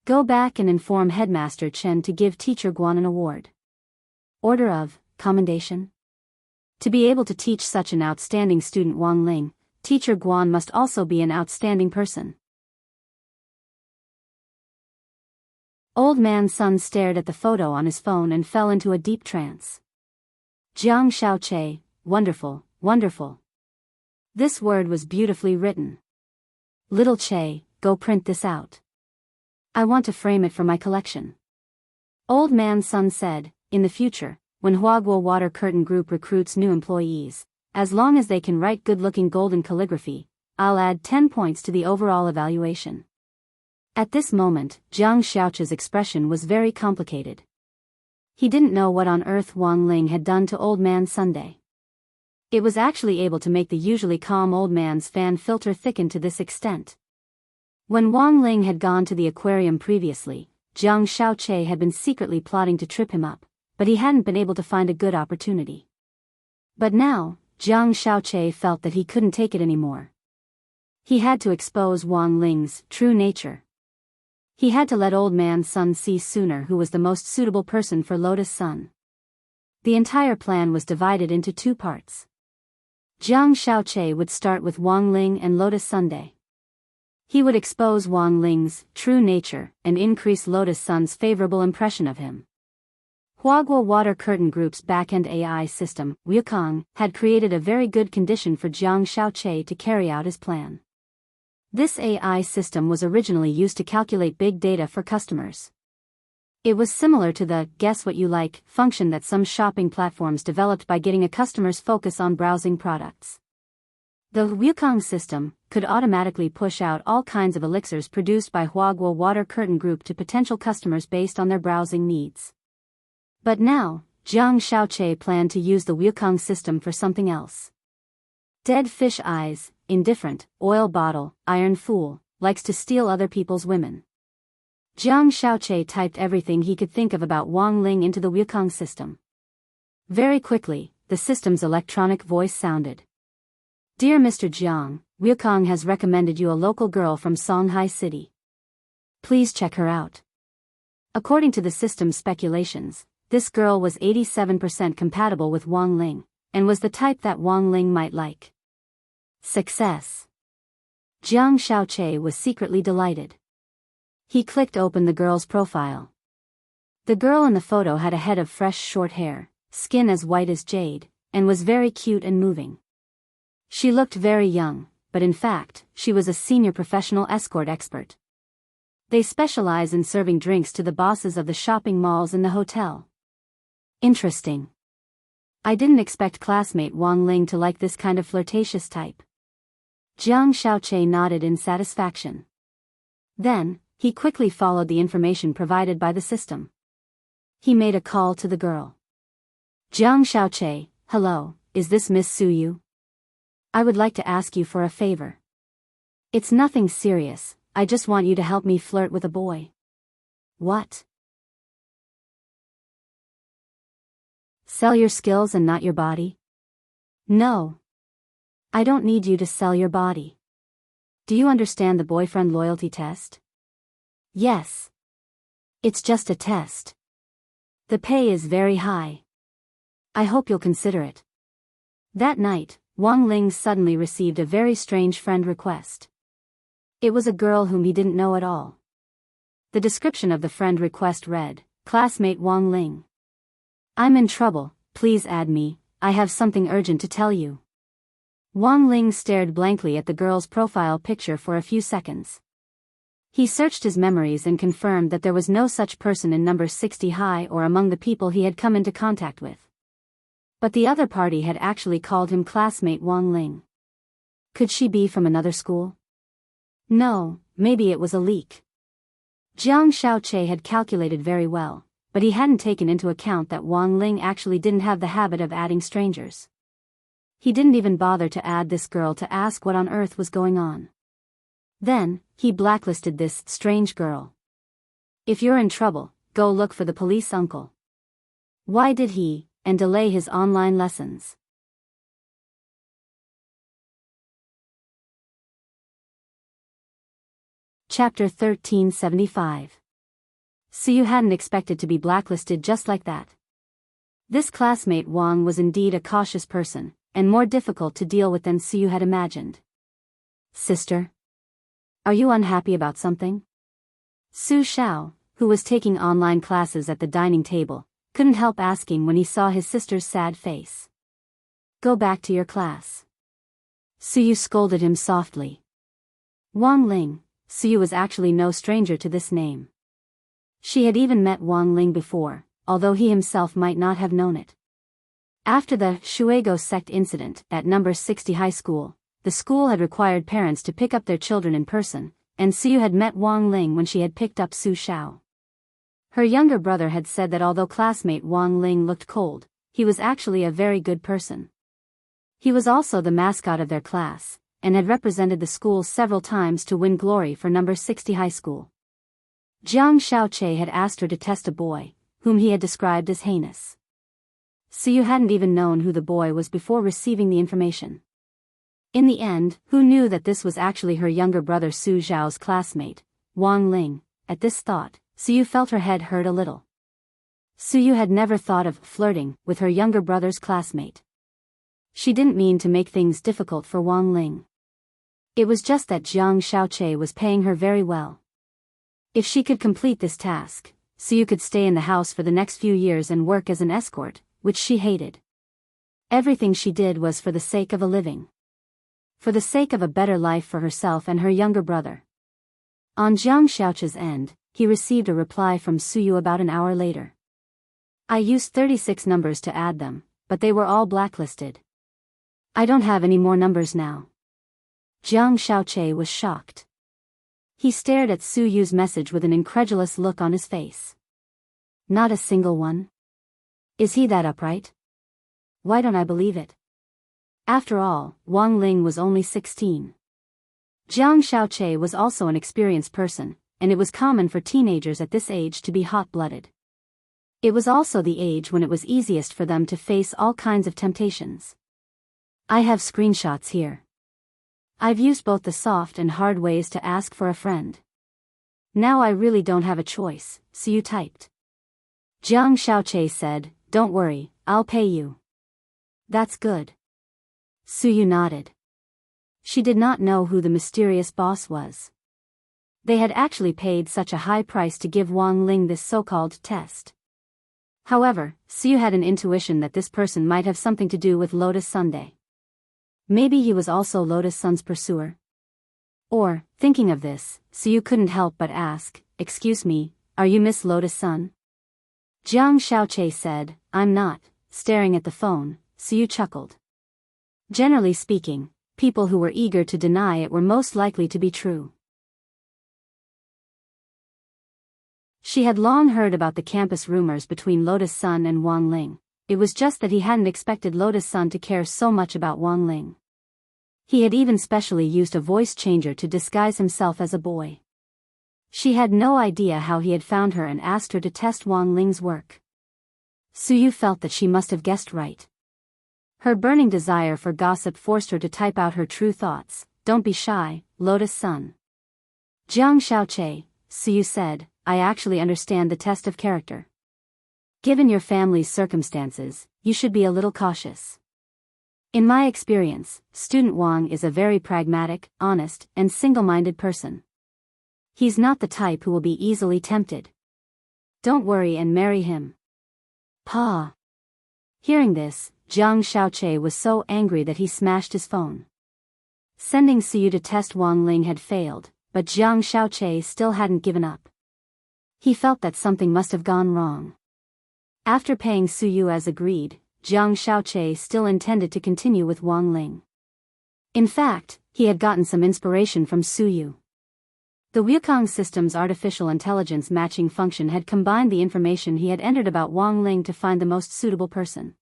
A: Go back and inform Headmaster Chen to give Teacher Guan an award. Order of Commendation. To be able to teach such an outstanding student Wang Ling, Teacher Guan must also be an outstanding person. Old Man's son stared at the photo on his phone and fell into a deep trance. Jiang Xiaoche, wonderful, wonderful. This word was beautifully written. Little Che, go print this out. I want to frame it for my collection. Old Man's son said, in the future, when Huaguo Water Curtain Group recruits new employees, as long as they can write good-looking golden calligraphy, I'll add 10 points to the overall evaluation. At this moment, Jiang Xiaoche's expression was very complicated. He didn't know what on earth Wang Ling had done to Old Man's Sunday. It was actually able to make the usually calm Old Man's fan filter thicken to this extent. When Wang Ling had gone to the aquarium previously, Jiang Xiaoche had been secretly plotting to trip him up, but he hadn't been able to find a good opportunity. But now, Jiang Xiaoche felt that he couldn't take it anymore. He had to expose Wang Ling's true nature. He had to let Old Man's son see sooner who was the most suitable person for Lotus Sun. The entire plan was divided into 2 parts. Jiang Xiaoche would start with Wang Ling and Lotus Sunday. He would expose Wang Ling's true nature and increase Lotus Sun's favorable impression of him. Huaguo Water Curtain Group's back-end AI system, Wukong, had created a very good condition for Jiang Xiaoche to carry out his plan. This AI system was originally used to calculate big data for customers. It was similar to the "guess what you like" function that some shopping platforms developed by getting a customer's focus on browsing products. The Wukong system could automatically push out all kinds of elixirs produced by Huaguo Water Curtain Group to potential customers based on their browsing needs. But now, Jiang Xiaoqie planned to use the Wukong system for something else. Dead fish eyes, indifferent, oil bottle, iron fool, likes to steal other people's women. Jiang Xiaoqie typed everything he could think of about Wang Ling into the Wukong system. Very quickly, the system's electronic voice sounded. Dear Mr. Jiang, Wukong has recommended you a local girl from Songhai City. Please check her out. According to the system's speculations, this girl was 87% compatible with Wang Ling, and was the type that Wang Ling might like. Success. Jiang Xiaoqie was secretly delighted. He clicked open the girl's profile. The girl in the photo had a head of fresh short hair, skin as white as jade, and was very cute and moving. She looked very young, but in fact, she was a senior professional escort expert. They specialize in serving drinks to the bosses of the shopping malls in the hotel. Interesting. I didn't expect classmate Wang Ling to like this kind of flirtatious type. Jiang Xiaoqie nodded in satisfaction. Then, he quickly followed the information provided by the system. He made a call to the girl. Jiang Xiaoqie, hello, is this Miss Suyu? I would like to ask you for a favor. It's nothing serious, I just want you to help me flirt with a boy. What? Sell your skills and not your body? No. I don't need you to sell your body. Do you understand the boyfriend loyalty test? Yes. It's just a test. The pay is very high. I hope you'll consider it. That night, Wang Ling suddenly received a very strange friend request. It was a girl whom he didn't know at all. The description of the friend request read, Classmate Wang Ling. I'm in trouble, please add me, I have something urgent to tell you. Wang Ling stared blankly at the girl's profile picture for a few seconds. He searched his memories and confirmed that there was no such person in number 60 high or among the people he had come into contact with. But the other party had actually called him classmate Wang Ling. Could she be from another school? No, maybe it was a leak. Jiang Xiaoqie had calculated very well, but he hadn't taken into account that Wang Ling actually didn't have the habit of adding strangers. He didn't even bother to add this girl to ask what on earth was going on. Then, he blacklisted this strange girl. If you're in trouble, go look for the police uncle. Why did he, and delay his online lessons? Chapter 1375. So you hadn't expected to be blacklisted just like that. This classmate Wang was indeed a cautious person, and more difficult to deal with than Suyu had imagined. Sister? Are you unhappy about something? Su Xiao, who was taking online classes at the dining table, couldn't help asking when he saw his sister's sad face. Go back to your class. Suyu scolded him softly. Wang Ling, Suyu was actually no stranger to this name. She had even met Wang Ling before, although he himself might not have known it. After the Shuego sect incident at number 60 high school, the school had required parents to pick up their children in person, and Suyu had met Wang Ling when she had picked up Su Xiao. Her younger brother had said that although classmate Wang Ling looked cold, he was actually a very good person. He was also the mascot of their class, and had represented the school several times to win glory for number 60 high school. Jiang Xiaoqie had asked her to test a boy, whom he had described as heinous. Suyu hadn't even known who the boy was before receiving the information. In the end, who knew that this was actually her younger brother Su Zhao's classmate, Wang Ling? At this thought, Suyu felt her head hurt a little. Suyu had never thought of flirting with her younger brother's classmate. She didn't mean to make things difficult for Wang Ling. It was just that Jiang Xiaoqie was paying her very well. If she could complete this task, Suyu could stay in the house for the next few years and work as an escort, which she hated. Everything she did was for the sake of a living. For the sake of a better life for herself and her younger brother. On Jiang Xiaoqi's end, he received a reply from Suyu about an hour later. I used 36 numbers to add them, but they were all blacklisted. I don't have any more numbers now. Jiang Xiaoche was shocked. He stared at Suyu's message with an incredulous look on his face. Not a single one? Is he that upright? Why don't I believe it? After all, Wang Ling was only 16. Jiang Xiaoche was also an experienced person, and it was common for teenagers at this age to be hot-blooded. It was also the age when it was easiest for them to face all kinds of temptations. I have screenshots here. I've used both the soft and hard ways to ask for a friend. Now I really don't have a choice, so you typed. Jiang Xiaoche said, "Don't worry, I'll pay you." That's good. Suyu nodded. She did not know who the mysterious boss was. They had actually paid such a high price to give Wang Ling this so-called test. However, Suyu had an intuition that this person might have something to do with Lotus Sunday. Maybe he was also Lotus Sun's pursuer. Or, thinking of this, Suyu couldn't help but ask, "Excuse me, are you Miss Lotus Sun?" Jiang Xiaoche said, "I'm not." Staring at the phone, Suyu chuckled. Generally speaking, people who were eager to deny it were most likely to be true. She had long heard about the campus rumors between Lotus Sun and Wang Ling. It was just that he hadn't expected Lotus Sun to care so much about Wang Ling. He had even specially used a voice changer to disguise himself as a boy. She had no idea how he had found her and asked her to test Wang Ling's work. Suyu felt that she must have guessed right. Her burning desire for gossip forced her to type out her true thoughts. "Don't be shy, Lotus Sun." Jiang Xiaoche, Suyu said, "I actually understand the test of character. Given your family's circumstances, you should be a little cautious. In my experience, Student Wang is a very pragmatic, honest, and single-minded person. He's not the type who will be easily tempted. Don't worry and marry him." Pa. Hearing this, Jiang Xiaoche was so angry that he smashed his phone. Sending Suyu to test Wang Ling had failed, but Jiang Xiaoche still hadn't given up. He felt that something must have gone wrong. After paying Suyu as agreed, Jiang Xiaoche still intended to continue with Wang Ling. In fact, he had gotten some inspiration from Suyu. The Wukong system's artificial intelligence matching function had combined the information he had entered about Wang Ling to find the most suitable person.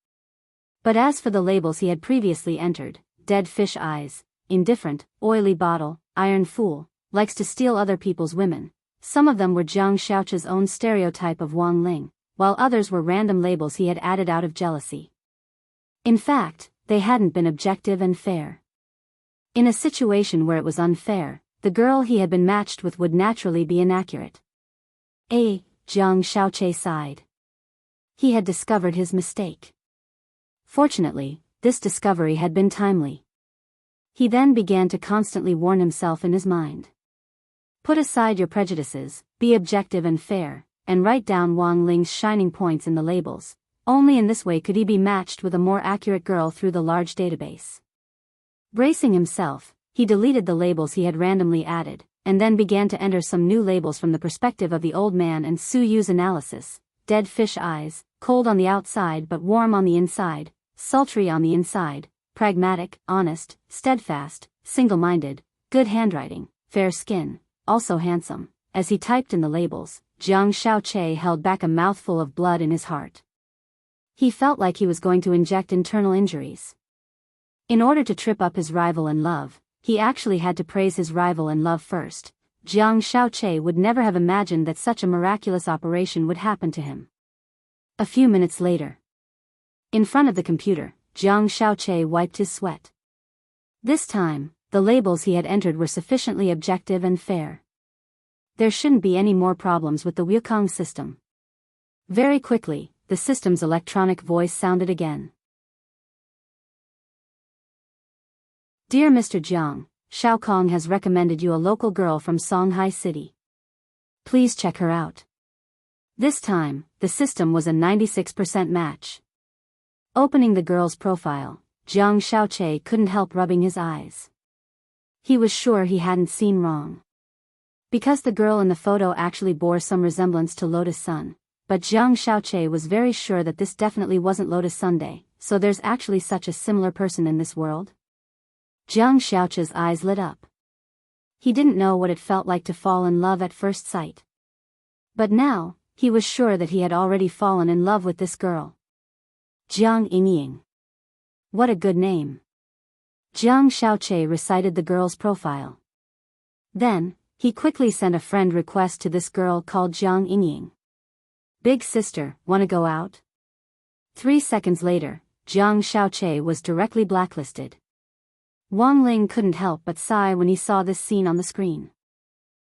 A: But as for the labels he had previously entered, dead fish eyes, indifferent, oily bottle, iron fool, likes to steal other people's women, some of them were Jiang Xiaoche's own stereotype of Wang Ling, while others were random labels he had added out of jealousy. In fact, they hadn't been objective and fair. In a situation where it was unfair, the girl he had been matched with would naturally be inaccurate. Jiang Xiaoche sighed. He had discovered his mistake. Fortunately, this discovery had been timely. He then began to constantly warn himself in his mind. Put aside your prejudices, be objective and fair, and write down Wang Ling's shining points in the labels. Only in this way could he be matched with a more accurate girl through the large database. Bracing himself, he deleted the labels he had randomly added, and then began to enter some new labels from the perspective of the old man and Suyu's analysis. Dead fish eyes, cold on the outside but warm on the inside, sultry on the inside, pragmatic, honest, steadfast, single-minded, good handwriting, fair skin, also handsome. As he typed in the labels, Jiang Xiaoche held back a mouthful of blood in his heart. He felt like he was going to inject internal injuries. In order to trip up his rival in love, he actually had to praise his rival in love first. Jiang Xiaoche would never have imagined that such a miraculous operation would happen to him. A few minutes later, in front of the computer, Jiang Xiaoche wiped his sweat. This time, the labels he had entered were sufficiently objective and fair. There shouldn't be any more problems with the Wukong system. Very quickly, the system's electronic voice sounded again. Dear Mr. Jiang, Xiaokong has recommended you a local girl from Songhai City. Please check her out. This time, the system was a 96% match. Opening the girl's profile, Jiang Xiaoche couldn't help rubbing his eyes. He was sure he hadn't seen wrong. Because the girl in the photo actually bore some resemblance to Lotus Sun, but Jiang Xiaoqie was very sure that this definitely wasn't Lotus Sunday, so there's actually such a similar person in this world? Jiang Xiaoqie's eyes lit up. He didn't know what it felt like to fall in love at first sight. But now, he was sure that he had already fallen in love with this girl. Jiang Yingying. What a good name. Jiang Xiaoqie recited the girl's profile. Then, he quickly sent a friend request to this girl called Jiang Yingying. Big sister, wanna go out? 3 seconds later, Jiang Xiaoqie was directly blacklisted. Wang Ling couldn't help but sigh when he saw this scene on the screen.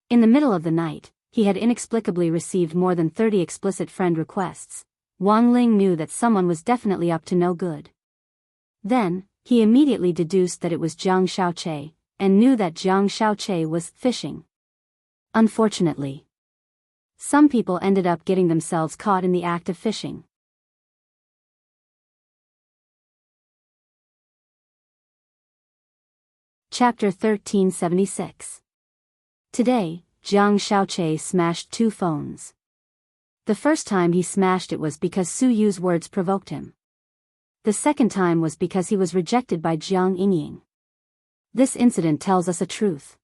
A: In the middle of the night, he had inexplicably received more than 30 explicit friend requests. Wang Ling knew that someone was definitely up to no good. Then, he immediately deduced that it was Jiang Xiaoqie, and knew that Jiang Xiaoqie was fishing. Unfortunately, some people ended up getting themselves caught in the act of fishing. Chapter 1376. Today, Jiang Xiaoqie smashed 2 phones. The first time he smashed it was because Su Yu's words provoked him. The second time was because he was rejected by Jiang Yingying. This incident tells us a truth.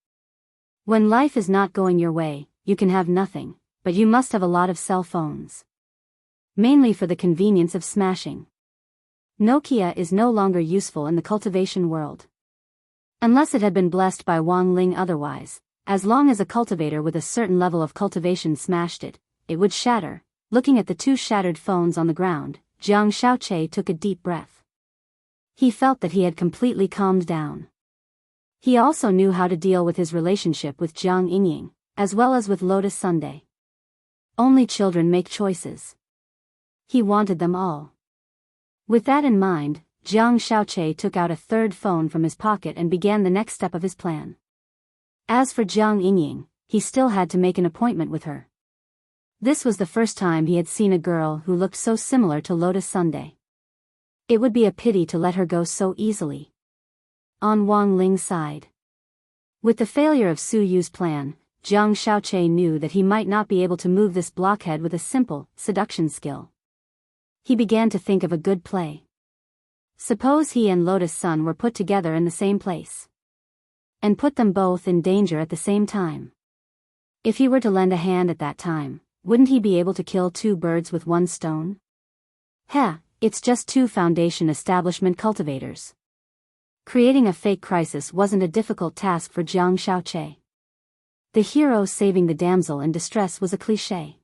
A: When life is not going your way, you can have nothing, but you must have a lot of cell phones. Mainly for the convenience of smashing. Nokia is no longer useful in the cultivation world. Unless it had been blessed by Wang Ling otherwise, as long as a cultivator with a certain level of cultivation smashed it, it would shatter. Looking at the 2 shattered phones on the ground, Jiang Xiaoqie took a deep breath. He felt that he had completely calmed down. He also knew how to deal with his relationship with Jiang Yingying, as well as with Lotus Sunday. Only children make choices. He wanted them all. With that in mind, Jiang Xiaoqie took out a 3rd phone from his pocket and began the next step of his plan. As for Jiang Yingying, he still had to make an appointment with her. This was the first time he had seen a girl who looked so similar to Lotus Sunday. It would be a pity to let her go so easily. On Wang Ling's side. With the failure of Su Yu's plan, Jiang Xiaoqie knew that he might not be able to move this blockhead with a simple seduction skill. He began to think of a good play. Suppose he and Lotus Sun were put together in the same place. And put them both in danger at the same time. If he were to lend a hand at that time, wouldn't he be able to kill 2 birds with 1 stone? It's just 2 foundation establishment cultivators. Creating a fake crisis wasn't a difficult task for Jiang Xiaoqie. The hero saving the damsel in distress was a cliché.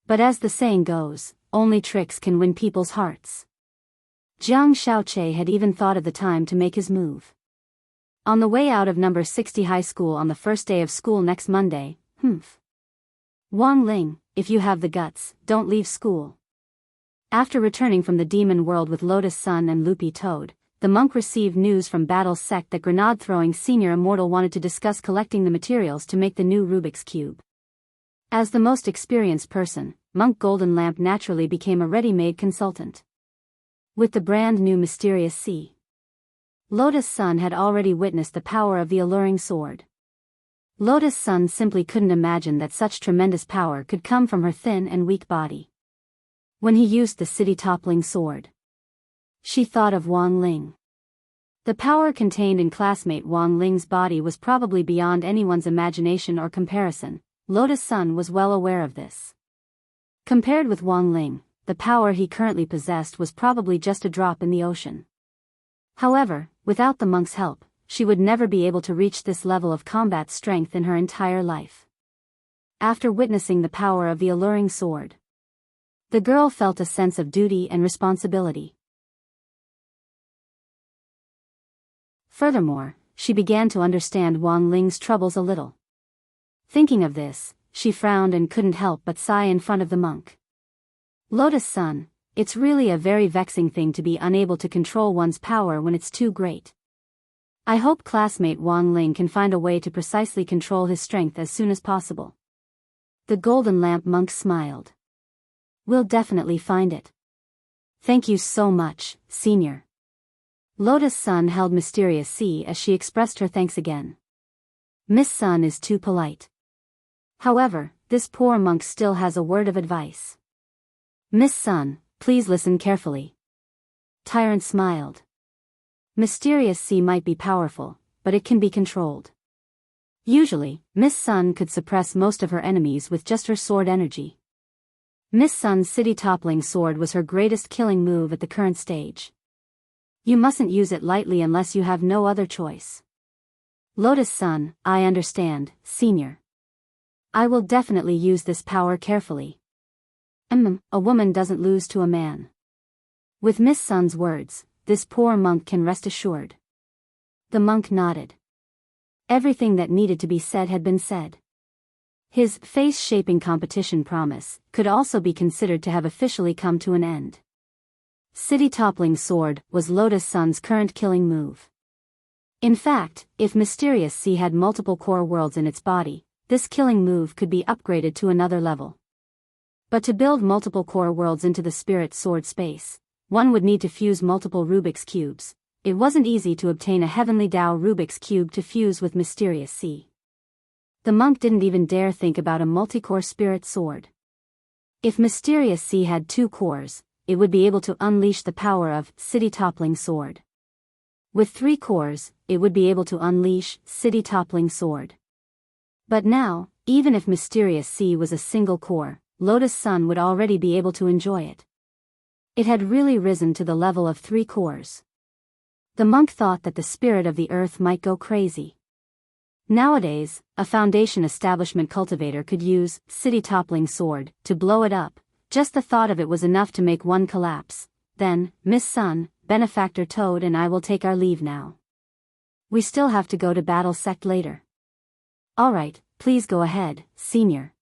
A: But as the saying goes, only tricks can win people's hearts. Jiang Xiaoqie had even thought of the time to make his move. On the way out of number 60 high school on the first day of school next Monday, Wang Ling, if you have the guts, don't leave school. After returning from the demon world with Lotus Sun and Loopy Toad, the monk received news from Battle's sect that grenade-throwing senior immortal wanted to discuss collecting the materials to make the new Rubik's Cube. As the most experienced person, Monk Golden Lamp naturally became a ready-made consultant. With the brand new mysterious sea, Lotus Sun had already witnessed the power of the alluring sword. Lotus Sun simply couldn't imagine that such tremendous power could come from her thin and weak body. When he used the city-toppling sword, she thought of Wang Ling. The power contained in classmate Wang Ling's body was probably beyond anyone's imagination or comparison. Lotus Sun was well aware of this. Compared with Wang Ling, the power he currently possessed was probably just a drop in the ocean. However, without the monk's help, she would never be able to reach this level of combat strength in her entire life. After witnessing the power of the alluring sword, the girl felt a sense of duty and responsibility. Furthermore, she began to understand Wang Ling's troubles a little. Thinking of this, she frowned and couldn't help but sigh in front of the monk. Lotus Sun, it's really a very vexing thing to be unable to control one's power when it's too great. I hope classmate Wang Ling can find a way to precisely control his strength as soon as possible. The Golden Lamp monk smiled. We'll definitely find it. Thank you so much, senior. Lotus Sun held Mysterious Sea as she expressed her thanks again. Miss Sun is too polite. However, this poor monk still has a word of advice. Miss Sun, please listen carefully. Tyrant smiled. Mysterious Sea might be powerful, but it can be controlled. Usually, Miss Sun could suppress most of her enemies with just her sword energy. Miss Sun's city-toppling sword was her greatest killing move at the current stage. You mustn't use it lightly unless you have no other choice. Lotus Sun, I understand, Senior. I will definitely use this power carefully. A woman doesn't lose to a man. With Miss Sun's words, this poor monk can rest assured. The monk nodded. Everything that needed to be said had been said. His face-shaping competition promise could also be considered to have officially come to an end. City-toppling sword was Lotus Sun's current killing move. In fact, if Mysterious Sea had multiple core worlds in its body, this killing move could be upgraded to another level. But to build multiple core worlds into the spirit sword space, one would need to fuse multiple Rubik's cubes. It wasn't easy to obtain a heavenly Tao Rubik's cube to fuse with Mysterious Sea. The monk didn't even dare think about a multi-core spirit sword. If Mysterious Sea had 2 cores, it would be able to unleash the power of City-Toppling Sword. With 3 cores, it would be able to unleash City-Toppling Sword. But now, even if Mysterious Sea was a single core, Lotus Sun would already be able to enjoy it. It had really risen to the level of 3 cores. The monk thought that the spirit of the earth might go crazy. Nowadays, a foundation establishment cultivator could use City-Toppling Sword to blow it up. Just the thought of it was enough to make one collapse. Then, Miss Sun, Benefactor Toad and I will take our leave now. We still have to go to Battle Sect later. Alright, please go ahead, Senior.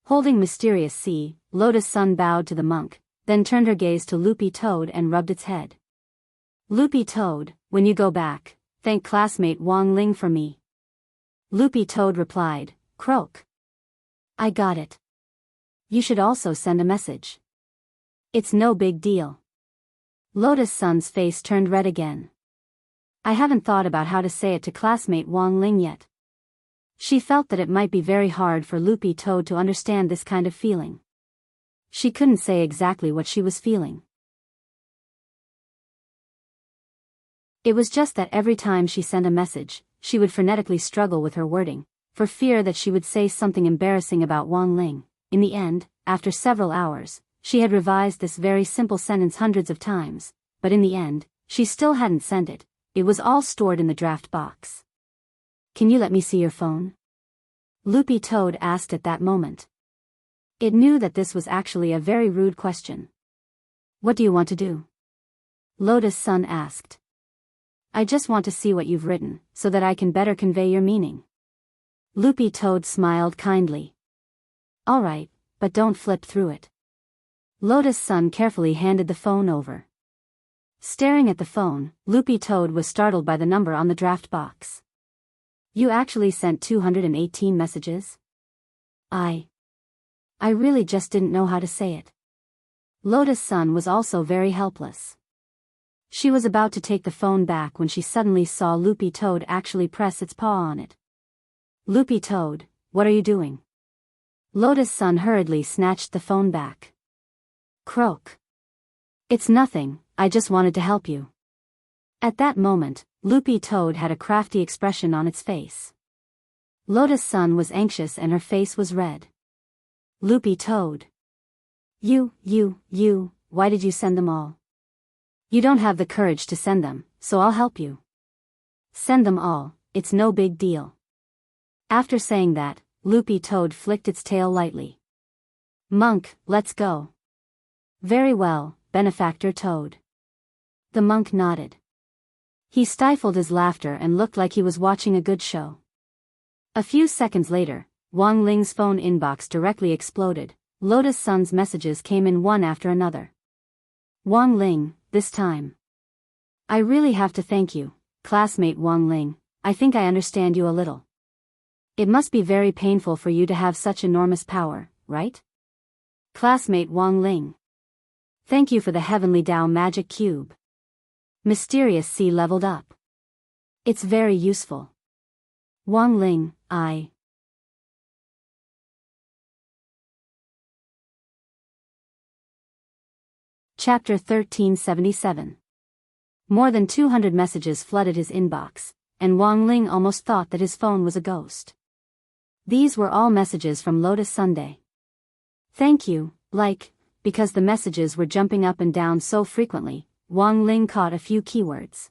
A: Holding Mysterious Sea, Lotus Sun bowed to the monk, then turned her gaze to Loopy Toad and rubbed its head. Loopy Toad, when you go back, thank classmate Wang Ling for me. Loopy Toad replied, Croak. I got it. You should also send a message. It's no big deal. Lotus Sun's face turned red again. I haven't thought about how to say it to classmate Wang Ling yet. She felt that it might be very hard for Loopy Toad to understand this kind of feeling. She couldn't say exactly what she was feeling. It was just that every time she sent a message, she would frenetically struggle with her wording, for fear that she would say something embarrassing about Wang Ling. In the end, after several hours, she had revised this very simple sentence hundreds of times, but in the end, she still hadn't sent it. It was all stored in the draft box. Can you let me see your phone? Loopy Toad asked at that moment. It knew that this was actually a very rude question. What do you want to do? Lotus Sun asked. I just want to see what you've written, so that I can better convey your meaning. Loopy Toad smiled kindly. Alright, but don't flip through it. Lotus Sun carefully handed the phone over. Staring at the phone, Loopy Toad was startled by the number on the draft box. You actually sent 218 messages? I really just didn't know how to say it. Lotus Sun was also very helpless. She was about to take the phone back when she suddenly saw Loopy Toad actually press its paw on it. Loopy Toad, what are you doing? Lotus Sun hurriedly snatched the phone back. Croak. It's nothing, I just wanted to help you. At that moment, Loopy Toad had a crafty expression on its face. Lotus Sun was anxious and her face was red. Loopy Toad. Why did you send them all? You don't have the courage to send them, so I'll help you. Send them all, it's no big deal. After saying that, Loopy Toad flicked its tail lightly. Monk, let's go. Very well, Benefactor Toad. The monk nodded. He stifled his laughter and looked like he was watching a good show. A few seconds later, Wang Ling's phone inbox directly exploded. Lotus Sun's messages came in one after another. Wang Ling, this time. I really have to thank you, classmate Wang Ling. I think I understand you a little. It must be very painful for you to have such enormous power, right? Classmate Wang Ling. Thank you for the Heavenly Tao Magic Cube. Mysterious Sea leveled up. It's very useful. Wang Ling, Chapter 1377. More than 200 messages flooded his inbox, and Wang Ling almost thought that his phone was a ghost. These were all messages from Lotus Sunday. Thank you, because the messages were jumping up and down so frequently, Wang Ling caught a few keywords.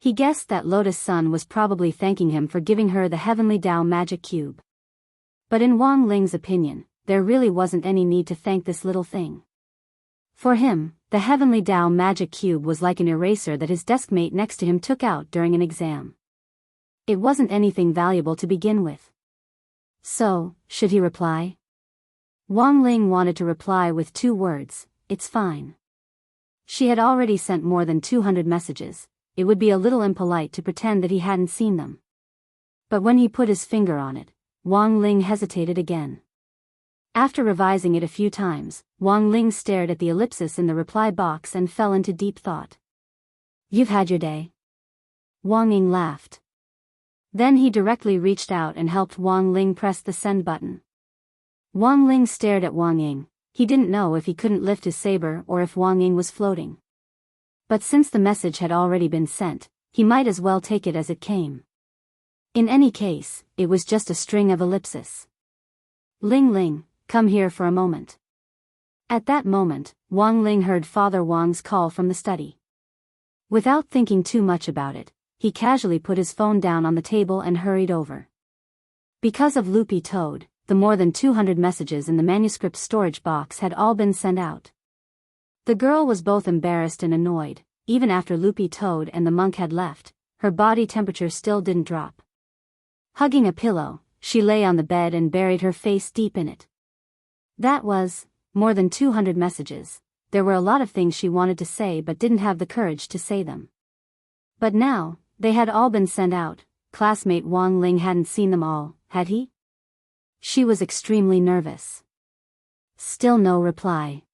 A: He guessed that Lotus Sun was probably thanking him for giving her the Heavenly Tao magic cube. But in Wang Ling's opinion, there really wasn't any need to thank this little thing. For him, the Heavenly Tao magic cube was like an eraser that his deskmate next to him took out during an exam. It wasn't anything valuable to begin with. So, should he reply? Wang Ling wanted to reply with 2 words, "It's fine." She had already sent more than 200 messages. It would be a little impolite to pretend that he hadn't seen them. But when he put his finger on it, Wang Ling hesitated again. After revising it a few times, Wang Ling stared at the ellipsis in the reply box and fell into deep thought. "You've had your day?" Wang Ying laughed. Then he directly reached out and helped Wang Ling press the send button. Wang Ling stared at Wang Ying. He didn't know if he couldn't lift his saber or if Wang Ying was floating. But since the message had already been sent, he might as well take it as it came. In any case, it was just a string of ellipses. "Ling Ling, come here for a moment." At that moment, Wang Ling heard Father Wang's call from the study. Without thinking too much about it, he casually put his phone down on the table and hurried over. Because of Loopy Toad, the more than 200 messages in the manuscript storage box had all been sent out. The girl was both embarrassed and annoyed. Even after Loopy Toad and the monk had left, her body temperature still didn't drop. Hugging a pillow, she lay on the bed and buried her face deep in it. That was more than 200 messages. There were a lot of things she wanted to say but didn't have the courage to say them. But now, they had all been sent out. Classmate Wang Ling hadn't seen them all, had he? She was extremely nervous. Still no reply.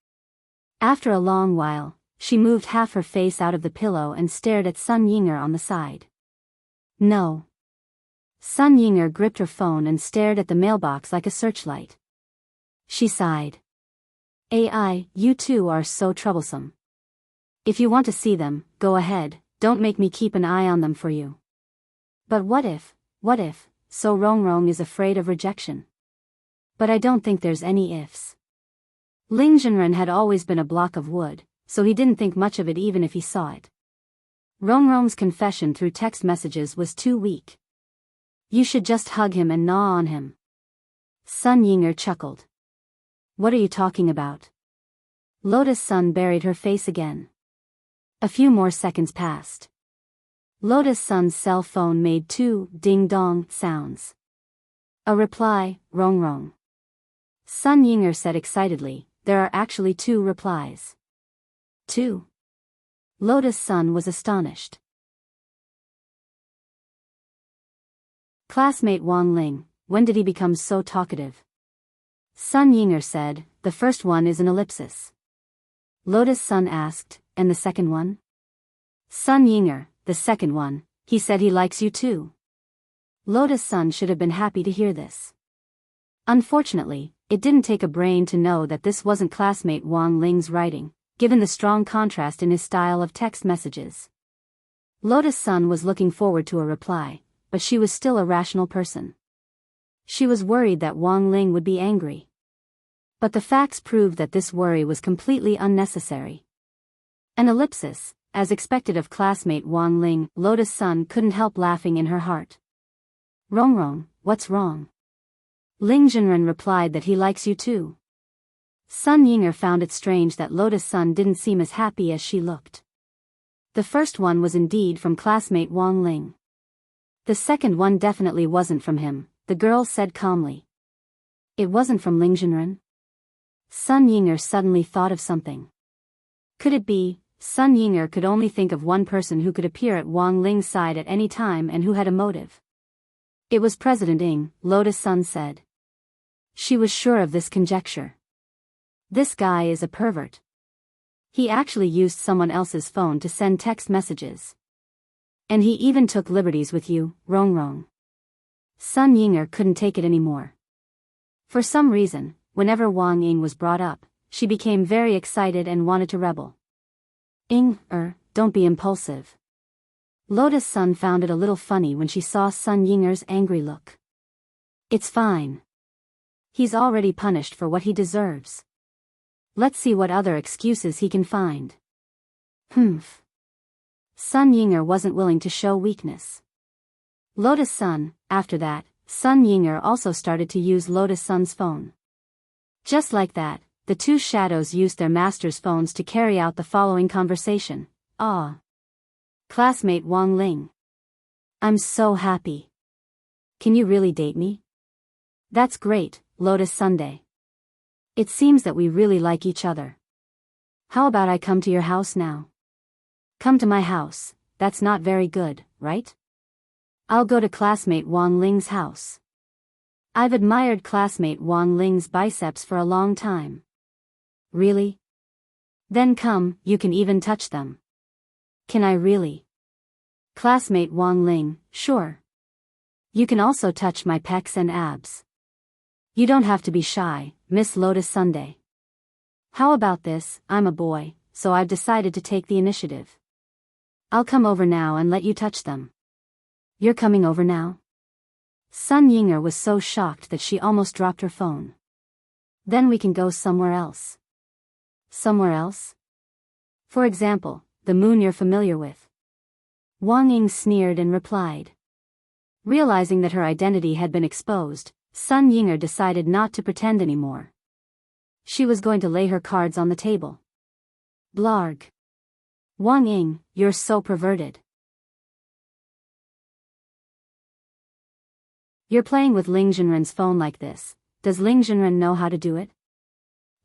A: After a long while, she moved half her face out of the pillow and stared at Sun Yinger on the side. No. Sun Yinger gripped her phone and stared at the mailbox like a searchlight. She sighed. "AI, you two are so troublesome. If you want to see them, go ahead, don't make me keep an eye on them for you." But what if, so Rongrong is afraid of rejection? But I don't think there's any ifs. Ling Zhenren had always been a block of wood, so he didn't think much of it even if he saw it. Rongrong's confession through text messages was too weak. "You should just hug him and gnaw on him." Sun Yinger chuckled. "What are you talking about?" Lotus Sun buried her face again. A few more seconds passed. Lotus Sun's cell phone made 2 ding-dong sounds. A reply, Rongrong. Sun Yinger said excitedly, "There are actually 2 replies." 2. Lotus Sun was astonished. Classmate Wang Ling, when did he become so talkative? Sun Yinger said, "The first one is an ellipsis." Lotus Sun asked, "And the second one?" Sun Yinger, "The second one, he said he likes you too." Lotus Sun should have been happy to hear this. Unfortunately, it didn't take a brain to know that this wasn't classmate Wang Ling's writing, given the strong contrast in his style of text messages. Lotus Sun was looking forward to a reply, but she was still a rational person. She was worried that Wang Ling would be angry. But the facts proved that this worry was completely unnecessary. An ellipsis, as expected of classmate Wang Ling, Lotus Sun couldn't help laughing in her heart. "Rongrong, what's wrong?" Ling Zhenren replied that he likes you too. Sun Yinger found it strange that Lotus Sun didn't seem as happy as she looked. The first one was indeed from classmate Wang Ling. The second one definitely wasn't from him, the girl said calmly. It wasn't from Ling Zhenren? Sun Yinger suddenly thought of something. Could it be? Sun Yinger could only think of one person who could appear at Wang Ling's side at any time and who had a motive. It was President Ing, Lotus Sun said. She was sure of this conjecture. This guy is a pervert. He actually used someone else's phone to send text messages. And he even took liberties with you, Rongrong. Sun Yinger couldn't take it anymore. For some reason, whenever Wang Ying was brought up, she became very excited and wanted to rebel. Don't be impulsive. Lotus Sun found it a little funny when she saw Sun Yinger's angry look. It's fine. He's already punished for what he deserves. Let's see what other excuses he can find. Humph. Sun Yinger wasn't willing to show weakness. Lotus Sun, after that, Sun Yinger also started to use Lotus Sun's phone. Just like that, the two shadows used their master's phones to carry out the following conversation. Classmate Wang Ling. I'm so happy. Can you really date me? That's great, Lotus Sunday. It seems that we really like each other. How about I come to your house now? Come to my house, that's not very good, right? I'll go to classmate Wang Ling's house. I've admired classmate Wang Ling's biceps for a long time. Really? Then come, you can even touch them. Can I really? Classmate Wang Ling, sure. You can also touch my pecs and abs. You don't have to be shy, Miss Lotus Sunday. How about this? I'm a boy, so I've decided to take the initiative. I'll come over now and let you touch them. You're coming over now? Sun Yinger was so shocked that she almost dropped her phone. Then we can go somewhere else. Somewhere else? For example, the moon you're familiar with. Wang Ying sneered and replied. Realizing that her identity had been exposed, Sun Yinger decided not to pretend anymore. She was going to lay her cards on the table. Blarg. Wang Ying, you're so perverted. You're playing with Ling Zhenren's phone like this. Does Ling Zhenren know how to do it?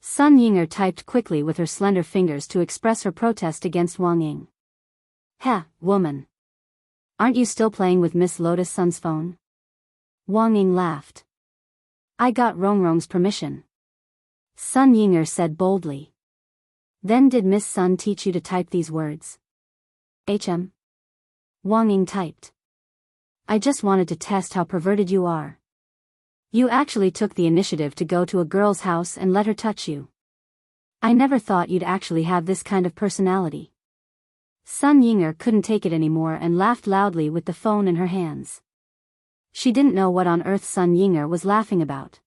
A: Sun Yinger typed quickly with her slender fingers to express her protest against Wang Ying. Woman. Aren't you still playing with Miss Lotus Sun's phone? Wang Ying laughed. I got Rongrong's permission. Sun Yinger said boldly. Then did Miss Sun teach you to type these words? Wang Ying typed. I just wanted to test how perverted you are. You actually took the initiative to go to a girl's house and let her touch you. I never thought you'd actually have this kind of personality. Sun Yinger couldn't take it anymore and laughed loudly with the phone in her hands. She didn't know what on earth Sun Yinger was laughing about.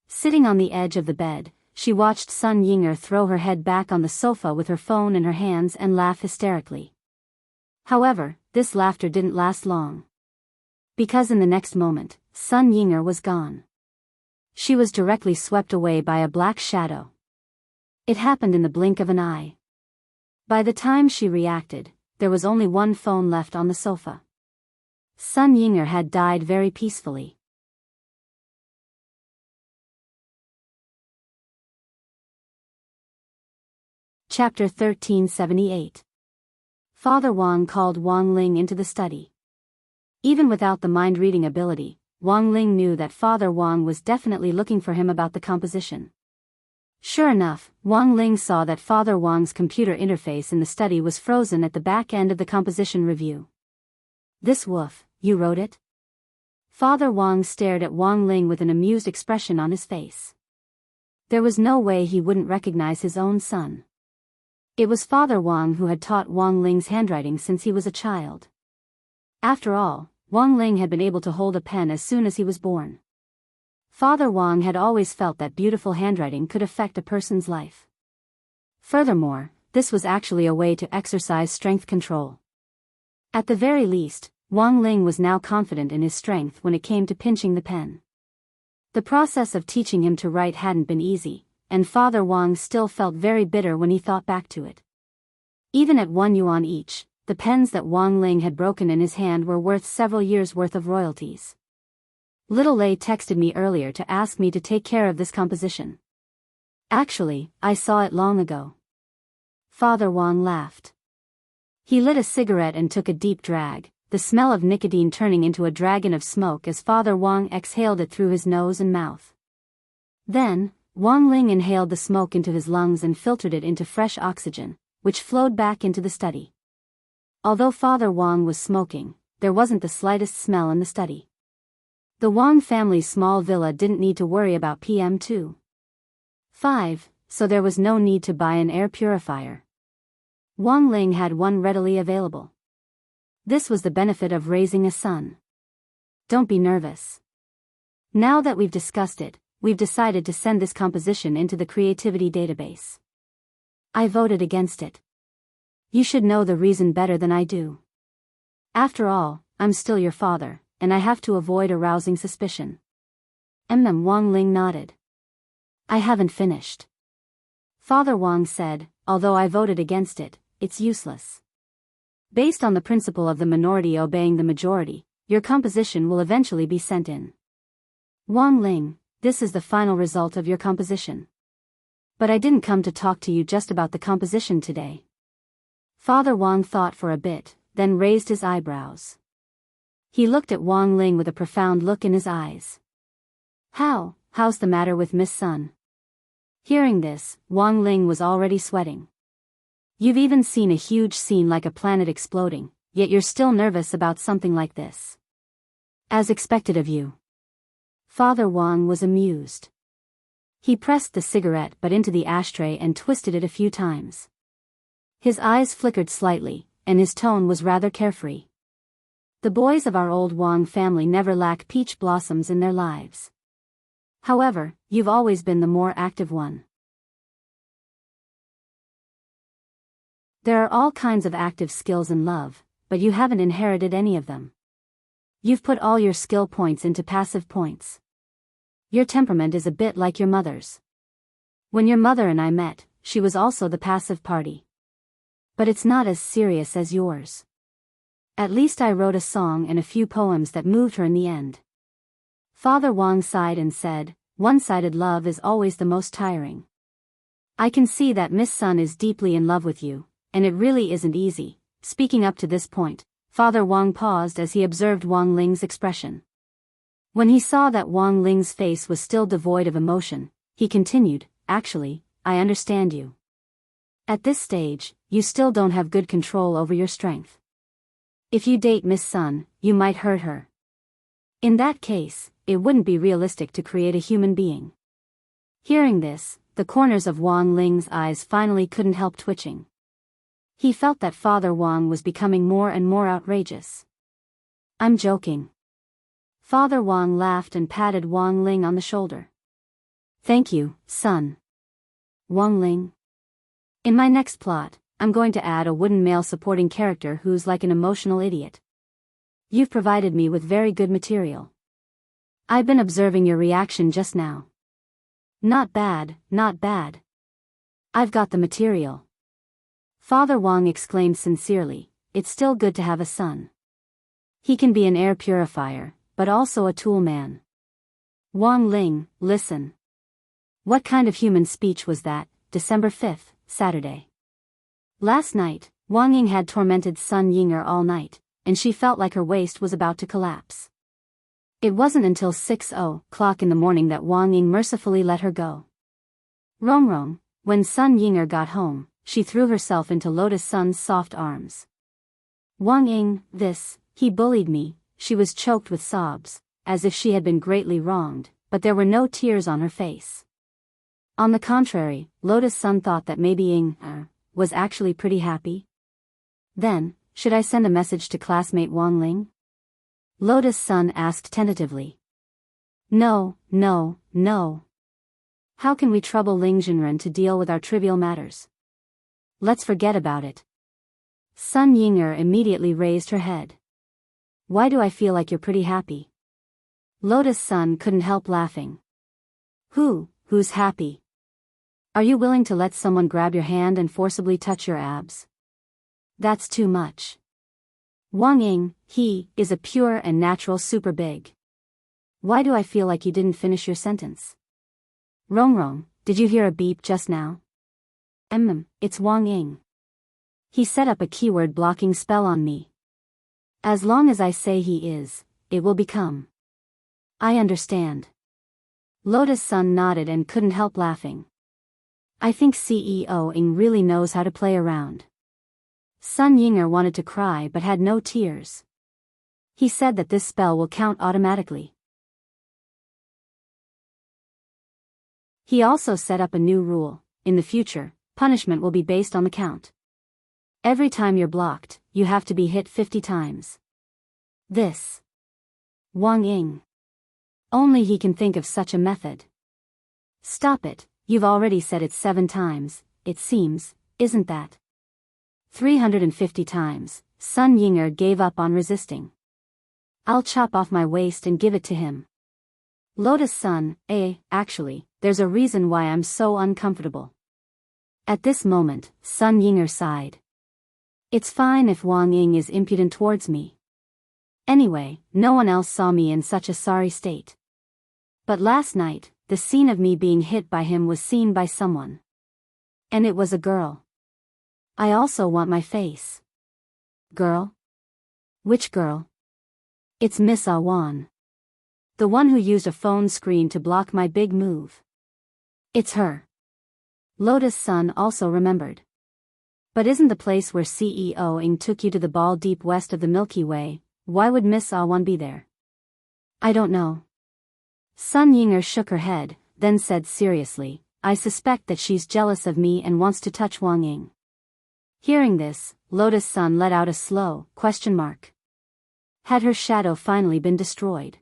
A: Sitting on the edge of the bed, she watched Sun Yinger throw her head back on the sofa with her phone in her hands and laugh hysterically. However, this laughter didn't last long. Because in the next moment, Sun Yinger was gone. She was directly swept away by a black shadow. It happened in the blink of an eye. By the time she reacted, there was only one phone left on the sofa. Sun Yinger had died very peacefully. Chapter 1378. Father Wang called Wang Ling into the study. Even without the mind-reading ability, Wang Ling knew that Father Wang was definitely looking for him about the composition. Sure enough, Wang Ling saw that Father Wang's computer interface in the study was frozen at the back end of the composition review. This woof, you wrote it? Father Wang stared at Wang Ling with an amused expression on his face. There was no way he wouldn't recognize his own son. It was Father Wang who had taught Wang Ling's handwriting since he was a child. After all, Wang Ling had been able to hold a pen as soon as he was born. Father Wang had always felt that beautiful handwriting could affect a person's life. Furthermore, this was actually a way to exercise strength control. At the very least, Wang Ling was now confident in his strength when it came to pinching the pen. The process of teaching him to write hadn't been easy, and Father Wang still felt very bitter when he thought back to it. Even at 1 yuan each, the pens that Wang Ling had broken in his hand were worth several years' worth of royalties. Little Lei texted me earlier to ask me to take care of this composition. Actually, I saw it long ago. Father Wang laughed. He lit a cigarette and took a deep drag, the smell of nicotine turning into a dragon of smoke as Father Wang exhaled it through his nose and mouth. Then, Wang Ling inhaled the smoke into his lungs and filtered it into fresh oxygen, which flowed back into the study. Although Father Wang was smoking, there wasn't the slightest smell in the study. The Wang family's small villa didn't need to worry about PM2. 5. so there was no need to buy an air purifier. Wang Ling had one readily available. This was the benefit of raising a son. Don't be nervous. Now that we've discussed it, we've decided to send this composition into the creativity database. I voted against it. You should know the reason better than I do. After all, I'm still your father, and I have to avoid arousing suspicion. Wang Ling nodded. I haven't finished. Father Wang said, although I voted against it, it's useless. Based on the principle of the minority obeying the majority, your composition will eventually be sent in. Wang Ling, this is the final result of your composition. But I didn't come to talk to you just about the composition today. Father Wang thought for a bit, then raised his eyebrows. He looked at Wang Ling with a profound look in his eyes. How's the matter with Miss Sun? Hearing this, Wang Ling was already sweating. You've even seen a huge scene like a planet exploding, yet you're still nervous about something like this. As expected of you. Father Wang was amused. He pressed the cigarette butt into the ashtray and twisted it a few times. His eyes flickered slightly, and his tone was rather carefree. The boys of our old Wang family never lack peach blossoms in their lives. However, you've always been the more active one. There are all kinds of active skills in love, but you haven't inherited any of them. You've put all your skill points into passive points. Your temperament is a bit like your mother's. When your mother and I met, she was also the passive party. But it's not as serious as yours. At least I wrote a song and a few poems that moved her in the end. Father Wang sighed and said, one-sided love is always the most tiring. I can see that Miss Sun is deeply in love with you, and it really isn't easy. Speaking up to this point, Father Wang paused as he observed Wang Ling's expression. When he saw that Wang Ling's face was still devoid of emotion, he continued, actually, I understand you. At this stage, you still don't have good control over your strength. If you date Miss Sun, you might hurt her. In that case, it wouldn't be realistic to create a human being. Hearing this, the corners of Wang Ling's eyes finally couldn't help twitching. He felt that Father Wang was becoming more and more outrageous. I'm joking. Father Wang laughed and patted Wang Ling on the shoulder. Thank you, son. Wang Ling. In my next plot, I'm going to add a wooden male supporting character who's like an emotional idiot. You've provided me with very good material. I've been observing your reaction just now. Not bad, not bad. I've got the material. Father Wang exclaimed sincerely, it's still good to have a son. He can be an air purifier, but also a tool man. Wang Ling, listen. What kind of human speech was that? December 5th, Saturday. Last night, Wang Ying had tormented Sun Yinger all night, and she felt like her waist was about to collapse. It wasn't until 6:00 in the morning that Wang Ying mercifully let her go. Rong, when Sun Yinger got home, she threw herself into Lotus Sun's soft arms. Wang Ying, he bullied me, she was choked with sobs, as if she had been greatly wronged, but there were no tears on her face. On the contrary, Lotus Sun thought that maybe Ying was actually pretty happy. Then, should I send a message to classmate Wang Ling? Lotus Sun asked tentatively. No. How can we trouble Ling Jinren to deal with our trivial matters? Let's forget about it. Sun Yinger immediately raised her head. Why do I feel like you're pretty happy? Lotus Sun couldn't help laughing. Who's happy? Are you willing to let someone grab your hand and forcibly touch your abs? That's too much. Wang Ying, he is a pure and natural super big. Why do I feel like you didn't finish your sentence? Rong, did you hear a beep just now? It's Wang Ying. He set up a keyword blocking spell on me. As long as I say he is, it will become. I understand. Lotus Sun nodded and couldn't help laughing. I think CEO Ying really knows how to play around. Sun Yinger wanted to cry but had no tears. He said that this spell will count automatically. He also set up a new rule. in the future, punishment will be based on the count. Every time you're blocked, you have to be hit 50 times. This. Wang Ying. Only he can think of such a method. Stop it, you've already said it 7 times, it seems, isn't that? 350 times, Sun Yinger gave up on resisting. I'll chop off my waist and give it to him. Lotus Sun, actually, there's a reason why I'm so uncomfortable. At this moment, Sun Yinger sighed. It's fine if Wang Ying is impudent towards me. Anyway, no one else saw me in such a sorry state. But last night, the scene of me being hit by him was seen by someone. And it was a girl. I also want my face. Girl? Which girl? It's Miss Awan. The one who used a phone screen to block my big move. It's her. Lotus Sun also remembered. But isn't the place where CEO Ing took you to the ball deep west of the Milky Way? Why would Miss Awan be there? I don't know. Sun Yinger shook her head, then said seriously, I suspect that she's jealous of me and wants to touch Wang Ying. Hearing this, Lotus Sun let out a slow question mark. Had her shadow finally been destroyed?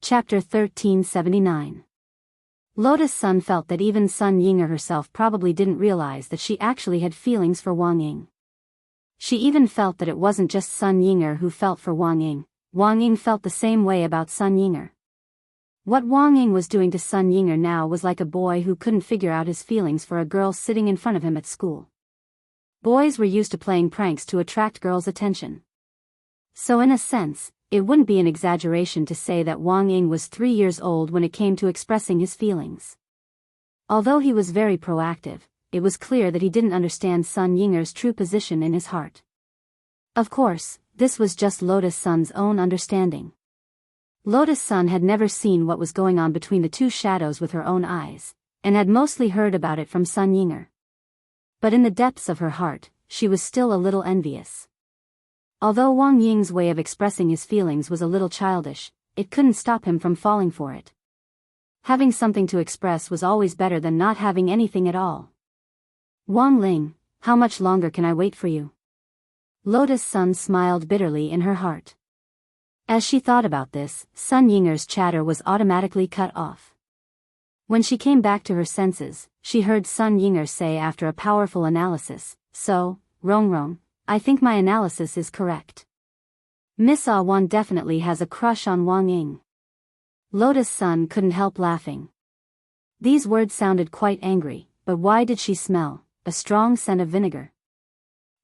A: Chapter 1379. Lotus Sun felt that even Sun Yinger herself probably didn't realize that she actually had feelings for Wang Ying. She even felt that it wasn't just Sun Yinger who felt for Wang Ying. Wang Ying felt the same way about Sun Yinger. What Wang Ying was doing to Sun Yinger now was like a boy who couldn't figure out his feelings for a girl sitting in front of him at school. Boys were used to playing pranks to attract girls' attention. So in a sense, it wouldn't be an exaggeration to say that Wang Ying was 3 years old when it came to expressing his feelings. Although he was very proactive, it was clear that he didn't understand Sun Yinger's true position in his heart. Of course, this was just Lotus Sun's own understanding. Lotus Sun had never seen what was going on between the two shadows with her own eyes, and had mostly heard about it from Sun Yinger. But in the depths of her heart, she was still a little envious. Although Wang Ying's way of expressing his feelings was a little childish, it couldn't stop him from falling for it. Having something to express was always better than not having anything at all. Wang Ling, how much longer can I wait for you? Lotus Sun smiled bitterly in her heart. As she thought about this, Sun Yinger's chatter was automatically cut off. When she came back to her senses, she heard Sun Yinger say after a powerful analysis, so, Rong, I think my analysis is correct. Miss Awan definitely has a crush on Wang Ying. Lotus Sun couldn't help laughing. These words sounded quite angry, but why did she smell a strong scent of vinegar?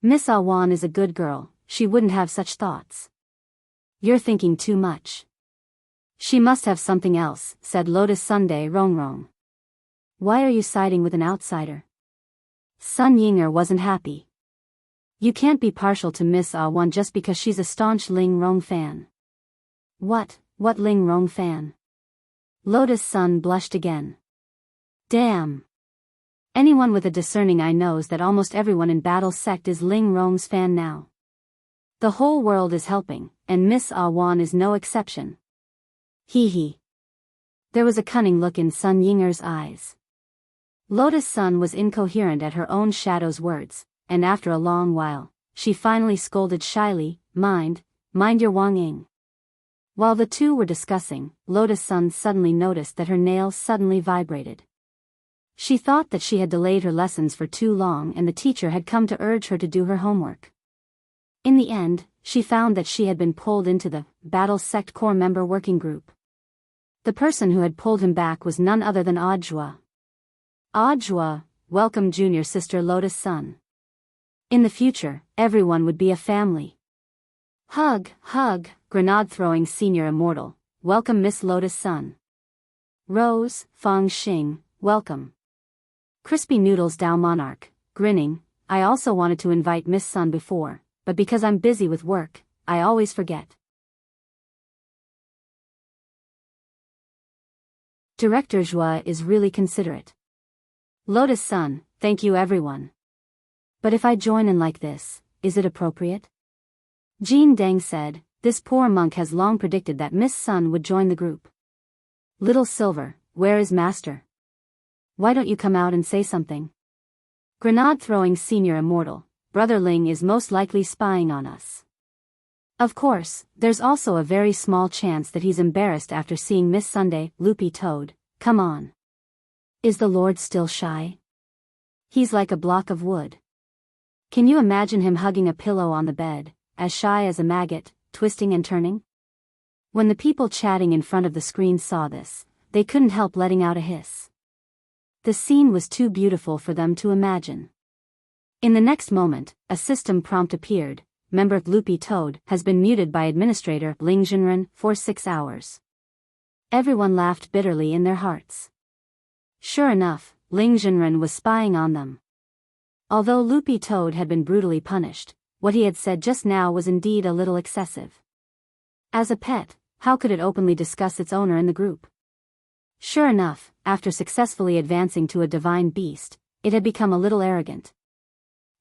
A: Miss Awan is a good girl, she wouldn't have such thoughts. You're thinking too much. She must have something else, said Lotus Sunday Rong. Why are you siding with an outsider? Sun Yinger wasn't happy. You can't be partial to Miss Awan just because she's a staunch Ling Rong fan. What Ling Rong fan? Lotus Sun blushed again. Damn. Anyone with a discerning eye knows that almost everyone in Battle Sect is Ling Rong's fan now. The whole world is helping, and Miss Awan is no exception. Hee. There was a cunning look in Sun Yinger's eyes. Lotus Sun was incoherent at her own shadow's words, and after a long while, she finally scolded shyly, Mind your Wang Ying. While the two were discussing, Lotus Sun suddenly noticed that her nails suddenly vibrated. She thought that she had delayed her lessons for too long and the teacher had come to urge her to do her homework. In the end, she found that she had been pulled into the Battle Sect Core member working group. The person who had pulled him back was none other than Audiobook. Audiobook, welcome junior sister Lotus Sun. In the future, everyone would be a family. Hug, grenade-throwing senior immortal, welcome Miss Lotus Sun. Rose, Fang Xing, welcome. Crispy Noodles Dao Monarch, grinning, I also wanted to invite Miss Sun before, but because I'm busy with work, I always forget. Director Zhua is really considerate. Lotus Sun, thank you everyone. But if I join in like this, is it appropriate? Jean Deng said, This poor monk has long predicted that Miss Sun would join the group. Little Silver, where is Master? Why don't you come out and say something? Grenade throwing Senior Immortal, Brother Ling is most likely spying on us. Of course, there's also a very small chance that he's embarrassed after seeing Miss Sunday. Loopy Toad, come on. Is the Lord still shy? He's like a block of wood. Can you imagine him hugging a pillow on the bed, as shy as a maggot, twisting and turning? When the people chatting in front of the screen saw this, they couldn't help letting out a hiss. The scene was too beautiful for them to imagine. In the next moment, a system prompt appeared. Member Loopy Toad has been muted by Administrator Ling Jinren for 6 hours. Everyone laughed bitterly in their hearts. Sure enough, Ling Jinren was spying on them. Although Loopy Toad had been brutally punished, what he had said just now was indeed a little excessive. As a pet, how could it openly discuss its owner in the group? Sure enough, after successfully advancing to a divine beast, it had become a little arrogant.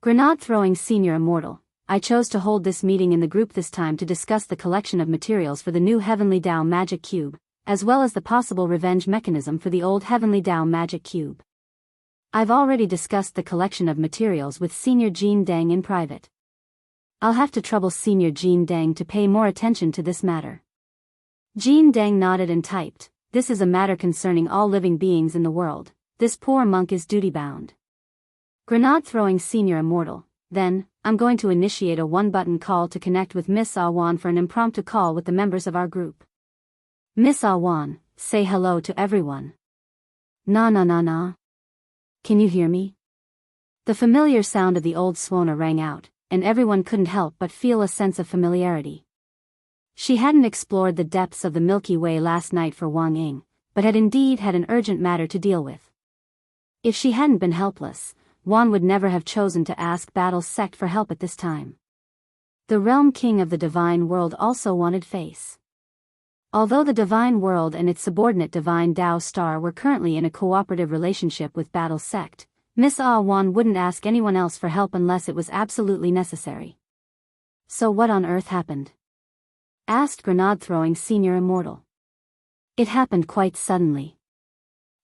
A: Grenade throwing Senior Immortal, I chose to hold this meeting in the group this time to discuss the collection of materials for the new Heavenly Dao Magic Cube, as well as the possible revenge mechanism for the old Heavenly Dao Magic Cube. I've already discussed the collection of materials with Senior Jean Deng in private. I'll have to trouble Senior Jean Deng to pay more attention to this matter. Jean Deng nodded and typed, this is a matter concerning all living beings in the world, this poor monk is duty-bound. Grenade throwing Senior Immortal, then, I'm going to initiate a one-button call to connect with Miss Awan for an impromptu call with the members of our group. Miss Awan, say hello to everyone. Na na na na. Can you hear me? The familiar sound of the old Swona rang out, and everyone couldn't help but feel a sense of familiarity. She hadn't explored the depths of the Milky Way last night for Wang Ying, but had indeed had an urgent matter to deal with. If she hadn't been helpless, Wan would never have chosen to ask Battle's sect for help at this time. The Realm King of the Divine World also wanted face. Although the Divine World and its subordinate Divine Dao Star were currently in a cooperative relationship with Battle's sect, Miss Wan wouldn't ask anyone else for help unless it was absolutely necessary. So what on earth happened? Asked Grenade-throwing Senior Immortal. It happened quite suddenly.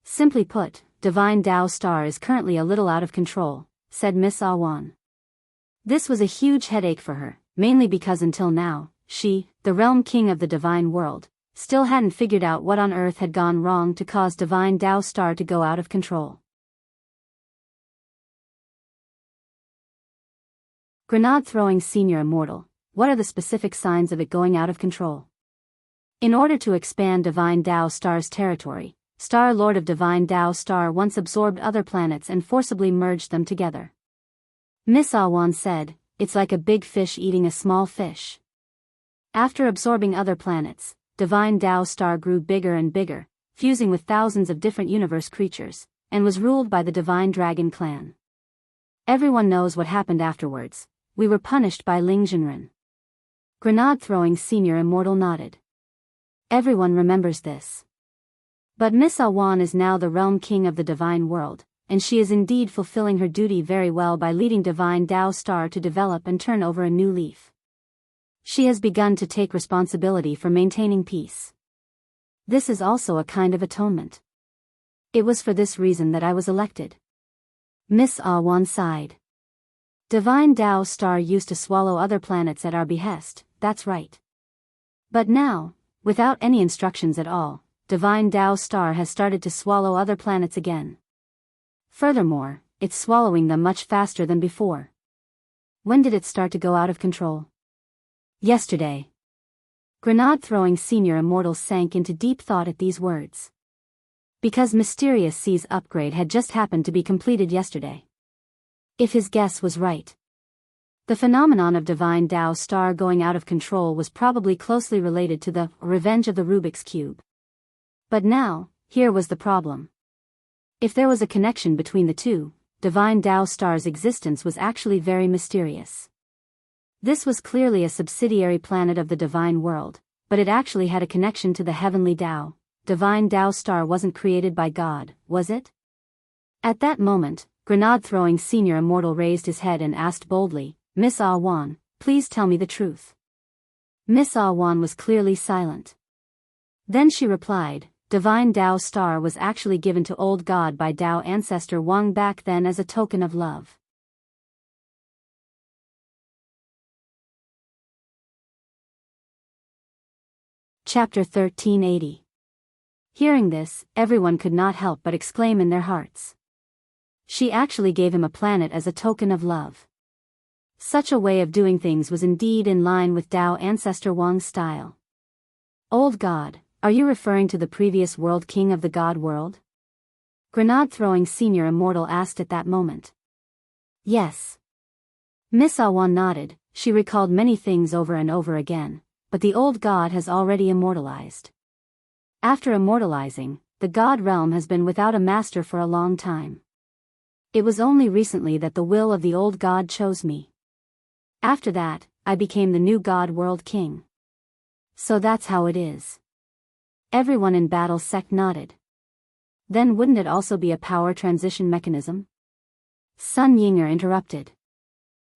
A: Simply put, Divine Dao Star is currently a little out of control, said Miss Awan. This was a huge headache for her, mainly because until now, she, the Realm King of the Divine World, still hadn't figured out what on earth had gone wrong to cause Divine Dao Star to go out of control. Grenade-throwing Senior Immortal, what are the specific signs of it going out of control? In order to expand Divine Dao Star's territory, Star Lord of Divine Dao Star once absorbed other planets and forcibly merged them together. Miss Awan said, it's like a big fish eating a small fish. After absorbing other planets, Divine Dao Star grew bigger and bigger, fusing with thousands of different universe creatures, and was ruled by the Divine Dragon clan. Everyone knows what happened afterwards. We were punished by Ling Jinren. Grenade-throwing Senior Immortal nodded. Everyone remembers this. But Miss Awan is now the Realm King of the Divine World, and she is indeed fulfilling her duty very well by leading Divine Dao Star to develop and turn over a new leaf. She has begun to take responsibility for maintaining peace. This is also a kind of atonement. It was for this reason that I was elected. Miss Awan sighed. Divine Dao Star used to swallow other planets at our behest, that's right. But now, without any instructions at all, Divine Dao Star has started to swallow other planets again. Furthermore, it's swallowing them much faster than before. When did it start to go out of control? Yesterday. Grenade-throwing Senior Immortal sank into deep thought at these words. Because Mysterious C's upgrade had just happened to be completed yesterday. If his guess was right. The phenomenon of Divine Dao Star going out of control was probably closely related to the revenge of the Rubik's Cube. But now, here was the problem. If there was a connection between the two, Divine Dao Star's existence was actually very mysterious. This was clearly a subsidiary planet of the Divine World, but it actually had a connection to the Heavenly Dao. Divine Dao Star wasn't created by God, was it? At that moment, Grenade-throwing Senior Immortal raised his head and asked boldly, Miss Awan, please tell me the truth. Miss Ah Wan was clearly silent. Then she replied, Divine Dao Star was actually given to Old God by Dao ancestor Wang back then as a token of love. Chapter 1380. Hearing this, everyone could not help but exclaim in their hearts. She actually gave him a planet as a token of love. Such a way of doing things was indeed in line with Dao ancestor Wang's style. Old God, are you referring to the previous world king of the God world? Grenade-throwing senior immortal asked at that moment. Yes. Miss Awan nodded. She recalled many things over and over again, but the old God has already immortalized. After immortalizing, the God realm has been without a master for a long time. It was only recently that the will of the old God chose me. After that, I became the new God world king. So that's how it is. Everyone in Battle Sect nodded. Then wouldn't it also be a power transition mechanism? Sun Yinger interrupted.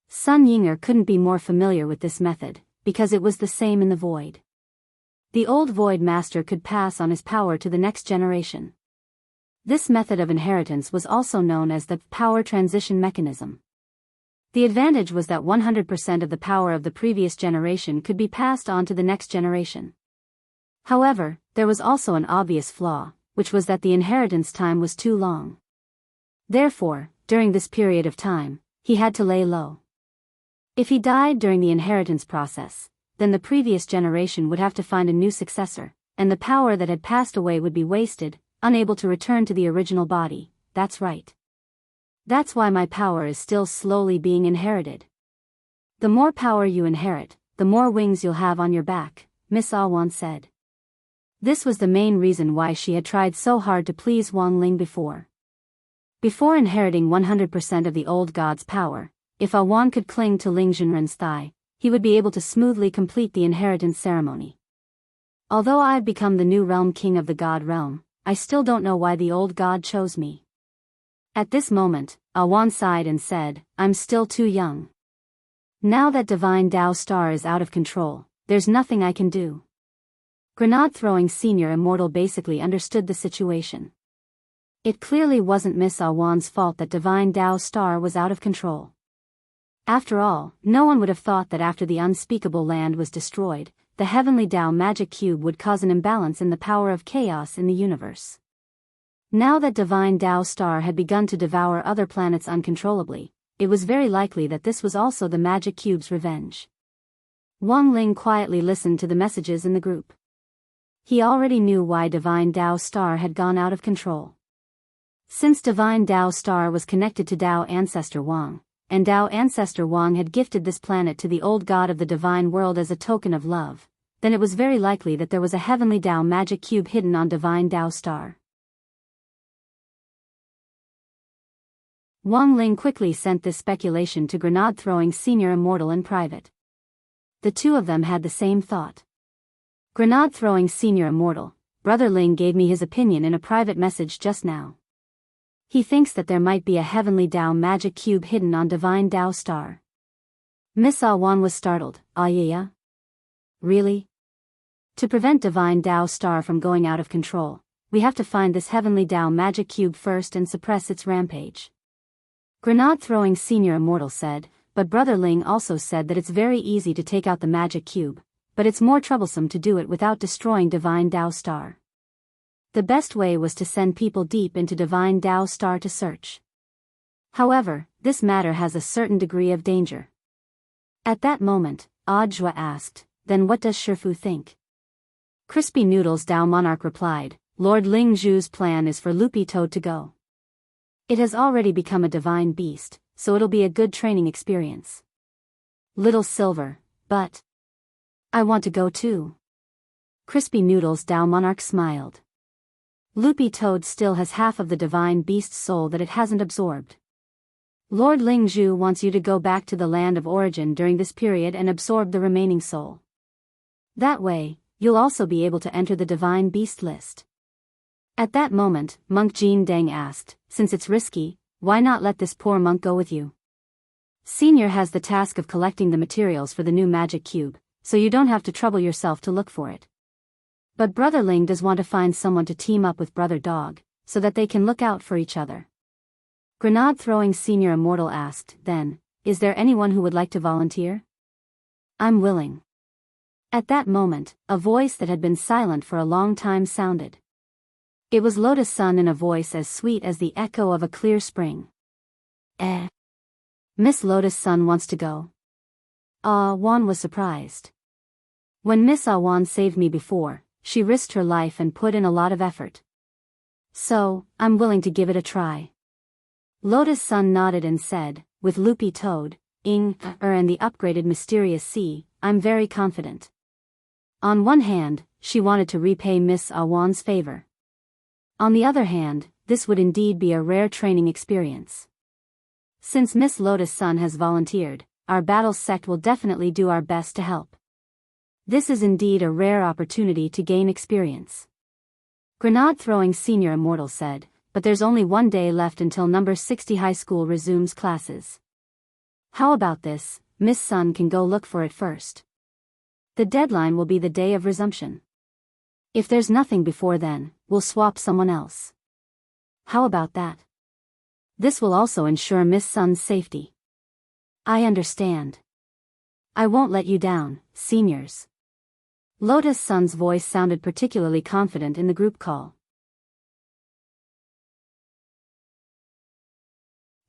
A: Sun Yinger couldn't be more familiar with this method, because it was the same in the Void. The old Void Master could pass on his power to the next generation. This method of inheritance was also known as the power transition mechanism. The advantage was that 100% of the power of the previous generation could be passed on to the next generation. However, there was also an obvious flaw, which was that the inheritance time was too long. Therefore, during this period of time, he had to lay low. If he died during the inheritance process, then the previous generation would have to find a new successor, and the power that had passed away would be wasted, unable to return to the original body. That's right. That's why my power is still slowly being inherited. The more power you inherit, the more wings you'll have on your back, Miss Awan said. This was the main reason why she had tried so hard to please Wang Ling before. Before inheriting 100% of the old god's power, if Awan could cling to Ling Junren's thigh, he would be able to smoothly complete the inheritance ceremony. Although I've become the new realm king of the god realm, I still don't know why the old god chose me. At this moment, Awan sighed and said, I'm still too young. Now that Divine Dao Star is out of control, there's nothing I can do. Grenade-throwing senior immortal basically understood the situation. It clearly wasn't Miss Awan's fault that Divine Dao Star was out of control. After all, no one would have thought that after the unspeakable land was destroyed, the heavenly Dao magic cube would cause an imbalance in the power of chaos in the universe. Now that Divine Dao Star had begun to devour other planets uncontrollably, it was very likely that this was also the magic cube's revenge. Wang Ling quietly listened to the messages in the group. He already knew why Divine Dao Star had gone out of control. Since Divine Dao Star was connected to Dao Ancestor Wang, and Dao Ancestor Wang had gifted this planet to the old god of the divine world as a token of love, then it was very likely that there was a heavenly Dao magic cube hidden on Divine Dao Star. Wang Ling quickly sent this speculation to Grenade-throwing senior immortal in private. The two of them had the same thought. Grenade-throwing senior immortal, Brother Ling gave me his opinion in a private message just now. He thinks that there might be a heavenly Dao magic cube hidden on Divine Dao Star. Miss Awan was startled. Ah yeah? Really? To prevent Divine Dao Star from going out of control, we have to find this heavenly Dao magic cube first and suppress its rampage. Grenade-throwing senior immortal said, but Brother Ling also said that it's very easy to take out the magic cube, but it's more troublesome to do it without destroying Divine Dao Star. The best way was to send people deep into Divine Dao Star to search. However, this matter has a certain degree of danger. At that moment, Ajwa asked, then what does Shifu think? Crispy Noodles Dao Monarch replied, Lord Ling Zhu's plan is for Loopy Toad to go. It has already become a divine beast, so it'll be a good training experience. Little Silver, but I want to go too. Crispy Noodles Dao Monarch smiled. Loopy Toad still has half of the divine beast's soul that it hasn't absorbed. Lord Ling Zhu wants you to go back to the land of origin during this period and absorb the remaining soul. That way, you'll also be able to enter the divine beast list. At that moment, Monk Jean Deng asked, since it's risky, why not let this poor monk go with you? Senior has the task of collecting the materials for the new magic cube, so you don't have to trouble yourself to look for it. But Brother Ling does want to find someone to team up with Brother Dog, so that they can look out for each other. Grenade-throwing Senior Immortal asked, then, is there anyone who would like to volunteer? I'm willing. At that moment, a voice that had been silent for a long time sounded. It was Lotus Sun in a voice as sweet as the echo of a clear spring. Miss Lotus Sun wants to go. Ah Wan was surprised. When Miss Ah Wan saved me before, she risked her life and put in a lot of effort. So, I'm willing to give it a try. Lotus Sun nodded and said, with Loopy Toad, and the upgraded Mysterious Sea, I'm very confident. On one hand, she wanted to repay Miss Ah Wan's favor. On the other hand, this would indeed be a rare training experience. Since Miss Lotus Sun has volunteered, our battle sect will definitely do our best to help. This is indeed a rare opportunity to gain experience. Grenade-throwing Senior Immortal said, but there's only 1 day left until number 60 high school resumes classes. How about this, Miss Sun can go look for it first. The deadline will be the day of resumption. If there's nothing before then, we'll swap someone else. How about that? This will also ensure Miss Sun's safety. I understand. I won't let you down, seniors. Lotus Sun's voice sounded particularly confident in the group call.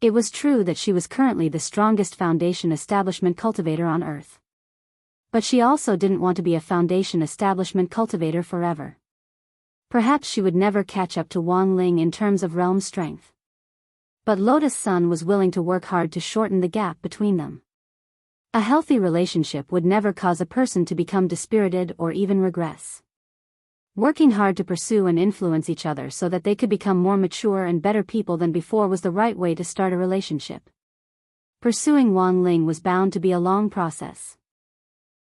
A: It was true that she was currently the strongest Foundation establishment cultivator on Earth. But she also didn't want to be a Foundation establishment cultivator forever. Perhaps she would never catch up to Wang Ling in terms of realm strength. But Lotus Sun was willing to work hard to shorten the gap between them. A healthy relationship would never cause a person to become dispirited or even regress. Working hard to pursue and influence each other so that they could become more mature and better people than before was the right way to start a relationship. Pursuing Wang Ling was bound to be a long process.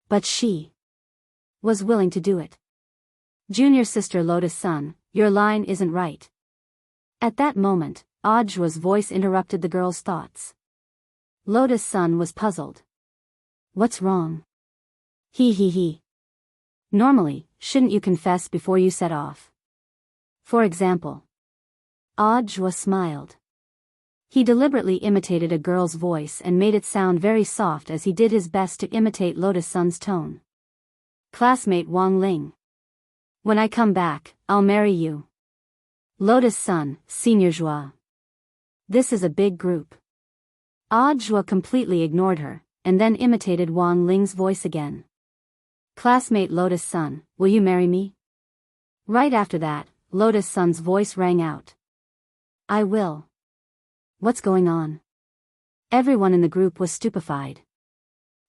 A: But she was willing to do it. Junior sister Lotus Sun, your line isn't right. At that moment, Audiobook's voice interrupted the girl's thoughts. Lotus Sun was puzzled. What's wrong? He. Normally, shouldn't you confess before you set off? For example. Audiobook smiled. He deliberately imitated a girl's voice and made it sound very soft as he did his best to imitate Lotus Sun's tone. Classmate Wang Ling. When I come back, I'll marry you. Lotus Sun, Senior Joie. This is a big group. Audiobook completely ignored her, and then imitated Wang Ling's voice again. Classmate Lotus Sun, will you marry me? Right after that, Lotus Sun's voice rang out. I will. What's going on? Everyone in the group was stupefied.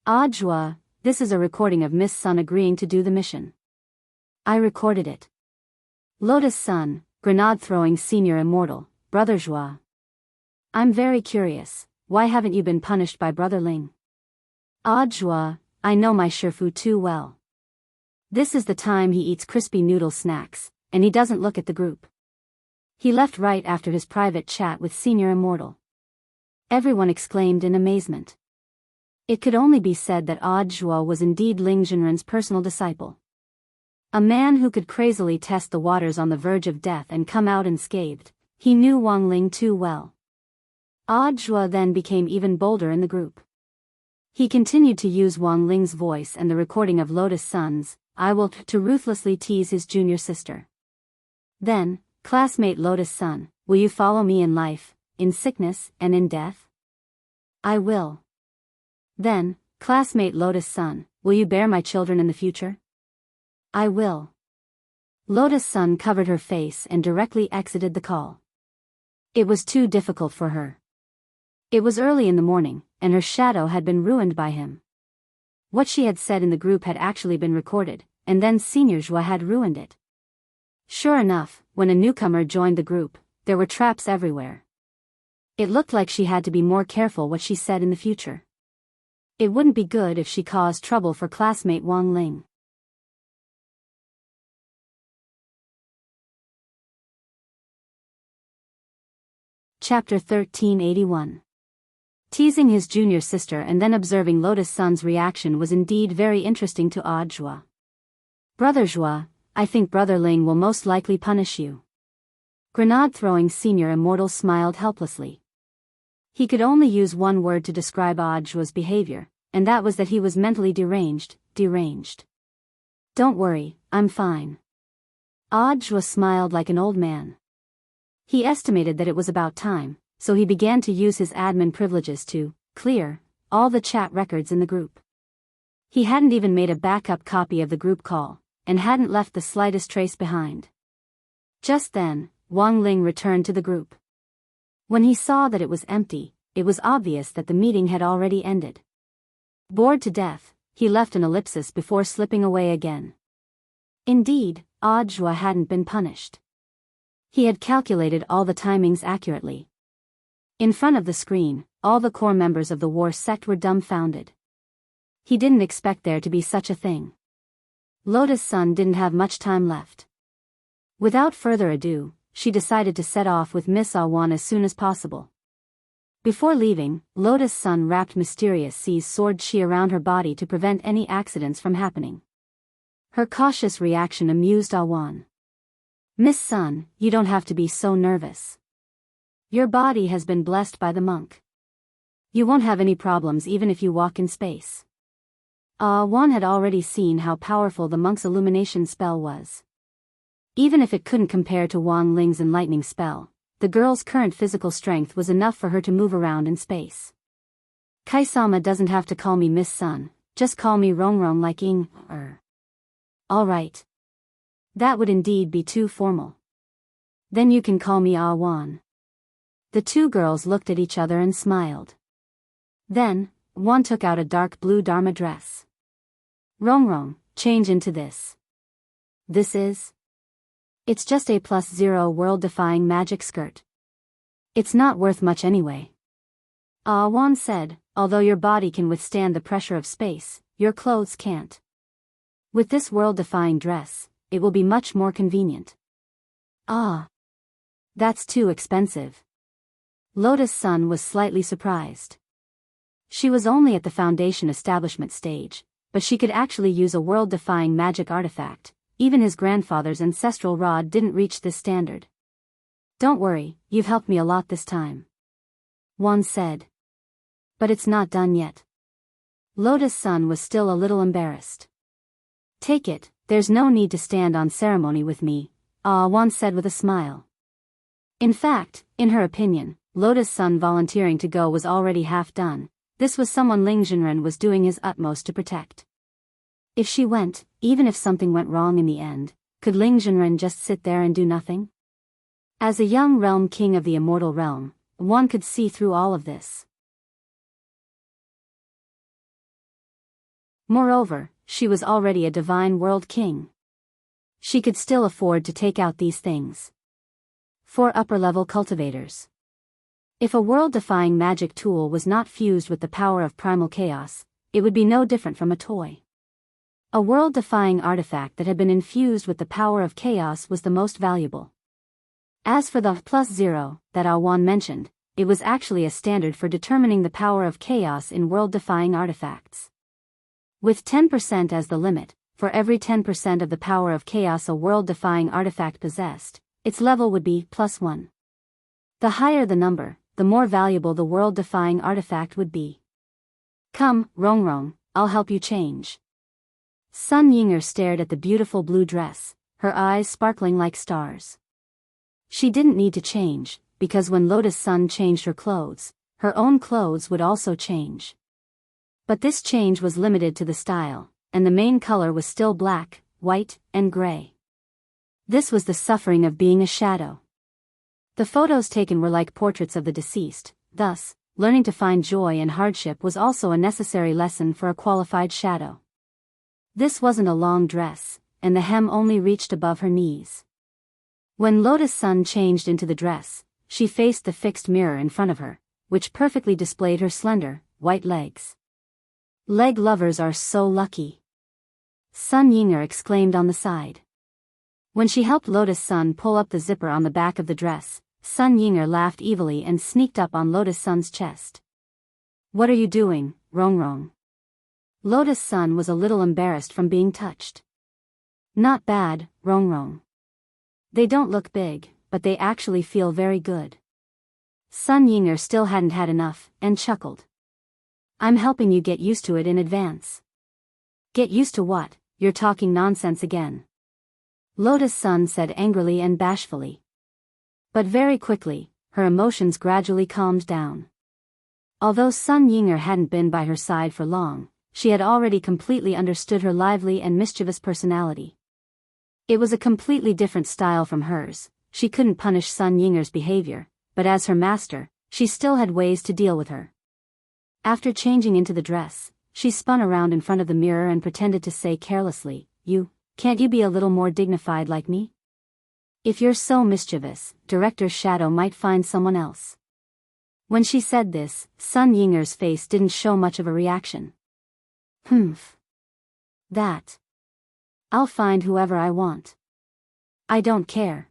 A: Audiobook, this is a recording of Miss Sun agreeing to do the mission. I recorded it. Lotus Sun, Grenade-throwing Senior Immortal, Brother Joie. I'm very curious, why haven't you been punished by Brother Ling? Audiobook, I know my Shifu too well. This is the time he eats crispy noodle snacks, and he doesn't look at the group. He left right after his private chat with Senior Immortal. Everyone exclaimed in amazement. It could only be said that Audiobook was indeed Ling Jinren's personal disciple. A man who could crazily test the waters on the verge of death and come out unscathed. He knew Wang Ling too well. Audiobook then became even bolder in the group. He continued to use Wang Ling's voice and the recording of Lotus Sun's, I will, to ruthlessly tease his junior sister. Then, classmate Lotus Sun, will you follow me in life, in sickness, and in death? I will. Then, classmate Lotus Sun, will you bear my children in the future? I will. Lotus Sun covered her face and directly exited the call. It was too difficult for her. It was early in the morning, and her shadow had been ruined by him. What she had said in the group had actually been recorded, and then Senior Joie had ruined it. Sure enough, when a newcomer joined the group, there were traps everywhere. It looked like she had to be more careful what she said in the future. It wouldn't be good if she caused trouble for classmate Wang Ling. Chapter 1381. Teasing his junior sister and then observing Lotus Sun's reaction was indeed very interesting to Audiobook. Brother Joie, I think Brother Ling will most likely punish you. Grenade-throwing senior immortal smiled helplessly. He could only use one word to describe Audiobook's behavior, and that was that he was mentally deranged. Don't worry, I'm fine. Audiobook smiled like an old man. He estimated that it was about time, so he began to use his admin privileges to clear all the chat records in the group. He hadn't even made a backup copy of the group call, and hadn't left the slightest trace behind. Just then, Wang Ling returned to the group. When he saw that it was empty, it was obvious that the meeting had already ended. Bored to death, he left an ellipsis before slipping away again. Indeed, Audiobook hadn't been punished. He had calculated all the timings accurately. In front of the screen, all the core members of the war sect were dumbfounded. He didn't expect there to be such a thing. Lotus Sun didn't have much time left. Without further ado, she decided to set off with Miss Awan as soon as possible. Before leaving, Lotus Sun wrapped Mysterious C's sword chi around her body to prevent any accidents from happening. Her cautious reaction amused Awan. Miss Sun, you don't have to be so nervous. Your body has been blessed by the monk. You won't have any problems even if you walk in space. Awan had already seen how powerful the monk's illumination spell was. Even if it couldn't compare to Wang Ling's enlightening spell, the girl's current physical strength was enough for her to move around in space. Kaisama doesn't have to call me Miss Sun, just call me Rongrong like Alright. That would indeed be too formal. Then you can call me Awan. The two girls looked at each other and smiled. Then, Wan took out a dark blue Dharma dress. Rongrong, change into this. This is? It's just a +0 world-defying magic skirt. It's not worth much anyway. Wan said, although your body can withstand the pressure of space, your clothes can't. With this world-defying dress, it will be much more convenient. That's too expensive. Lotus Sun was slightly surprised. She was only at the foundation establishment stage, but she could actually use a world-defying magic artifact. Even his grandfather's ancestral rod didn't reach this standard. Don't worry, you've helped me a lot this time. Wan said. But it's not done yet. Lotus Sun was still a little embarrassed. Take it, there's no need to stand on ceremony with me, Wan said with a smile. In fact, in her opinion, Lotus Sun volunteering to go was already half done. This was someone Ling Jinren was doing his utmost to protect. If she went, even if something went wrong in the end, could Ling Jinren just sit there and do nothing? As a young realm king of the immortal realm, one could see through all of this. Moreover, she was already a divine world king. She could still afford to take out these things. 4 upper-level cultivators. If a world-defying magic tool was not fused with the power of primal chaos, it would be no different from a toy. A world-defying artifact that had been infused with the power of chaos was the most valuable. As for the +0 that Awan mentioned, it was actually a standard for determining the power of chaos in world-defying artifacts. With 10% as the limit, for every 10% of the power of chaos a world-defying artifact possessed, its level would be +1. The higher the number, the more valuable the world-defying artifact would be. Come, Rongrong, I'll help you change. Sun Yinger stared at the beautiful blue dress, her eyes sparkling like stars. She didn't need to change, because when Lotus Sun changed her clothes, her own clothes would also change. But this change was limited to the style, and the main color was still black, white, and gray. This was the suffering of being a shadow. The photos taken were like portraits of the deceased, thus, learning to find joy in hardship was also a necessary lesson for a qualified shadow. This wasn't a long dress, and the hem only reached above her knees. When Lotus Sun changed into the dress, she faced the fixed mirror in front of her, which perfectly displayed her slender, white legs. Leg lovers are so lucky. Sun Yinger exclaimed on the side. When she helped Lotus Sun pull up the zipper on the back of the dress, Sun Yinger laughed evilly and sneaked up on Lotus Sun's chest. What are you doing, Rongrong? Lotus Sun was a little embarrassed from being touched. Not bad, Rongrong. They don't look big, but they actually feel very good. Sun Yinger still hadn't had enough, and chuckled. I'm helping you get used to it in advance. Get used to what? You're talking nonsense again. Lotus Sun said angrily and bashfully. But very quickly, her emotions gradually calmed down. Although Sun Yinger hadn't been by her side for long, she had already completely understood her lively and mischievous personality. It was a completely different style from hers. She couldn't punish Sun Yinger's behavior, but as her master, she still had ways to deal with her. After changing into the dress, she spun around in front of the mirror and pretended to say carelessly, Can't you be a little more dignified like me? If you're so mischievous, Director Shadow might find someone else. When she said this, Sun Yinger's face didn't show much of a reaction. That. I'll find whoever I want. I don't care.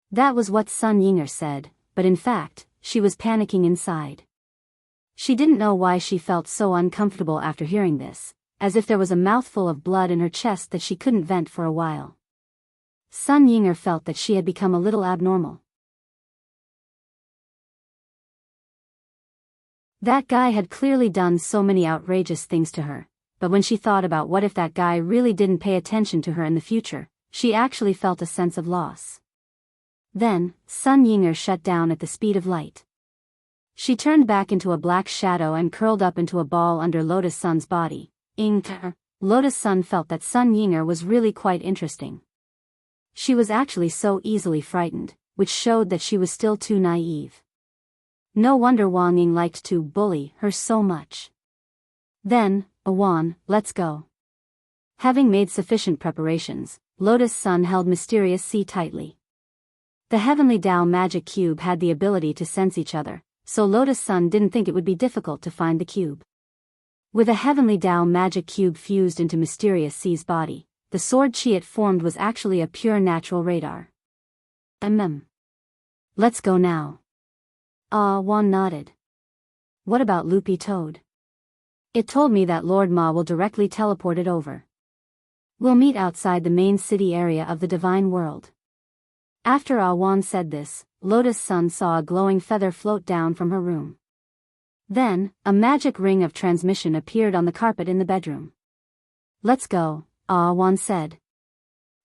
A: That was what Sun Yinger said, but in fact, she was panicking inside. She didn't know why she felt so uncomfortable after hearing this, as if there was a mouthful of blood in her chest that she couldn't vent for a while. Sun Yinger felt that she had become a little abnormal. That guy had clearly done so many outrageous things to her, but when she thought about what if that guy really didn't pay attention to her in the future, she actually felt a sense of loss. Then, Sun Yinger shut down at the speed of light. She turned back into a black shadow and curled up into a ball under Lotus Sun's body. Lotus Sun felt that Sun Yinger was really quite interesting. She was actually so easily frightened, which showed that she was still too naive. No wonder Wang Ying liked to bully her so much. Then, Awan, let's go. Having made sufficient preparations, Lotus Sun held Mysterious Sea tightly. The Heavenly Tao magic cube had the ability to sense each other, so Lotus Sun didn't think it would be difficult to find the cube. With a Heavenly Tao magic cube fused into Mysterious Sea's body, the sword chi it formed was actually a pure natural radar. Let's go now. Wan nodded. What about Loopy Toad? It told me that Lord Ma will directly teleport it over. We'll meet outside the main city area of the Divine World. After Wan said this, Lotus Sun saw a glowing feather float down from her room. Then, a magic ring of transmission appeared on the carpet in the bedroom. Let's go, Wan said.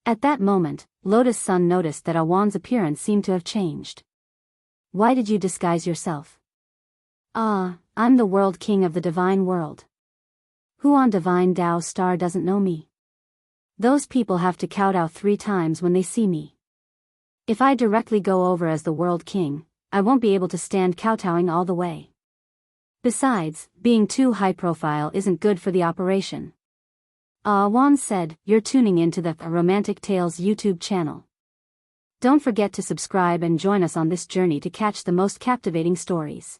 A: At that moment, Lotus Sun noticed that Awan's appearance seemed to have changed. Why did you disguise yourself? I'm the World King of the Divine World. Who on Divine Tao Star doesn't know me? Those people have to kowtow 3 times when they see me. If I directly go over as the World King, I won't be able to stand kowtowing all the way. Besides, being too high profile isn't good for the operation. Wan said, you're tuning into the Romantic Tales YouTube channel. Don't forget to subscribe and join us on this journey to catch the most captivating stories.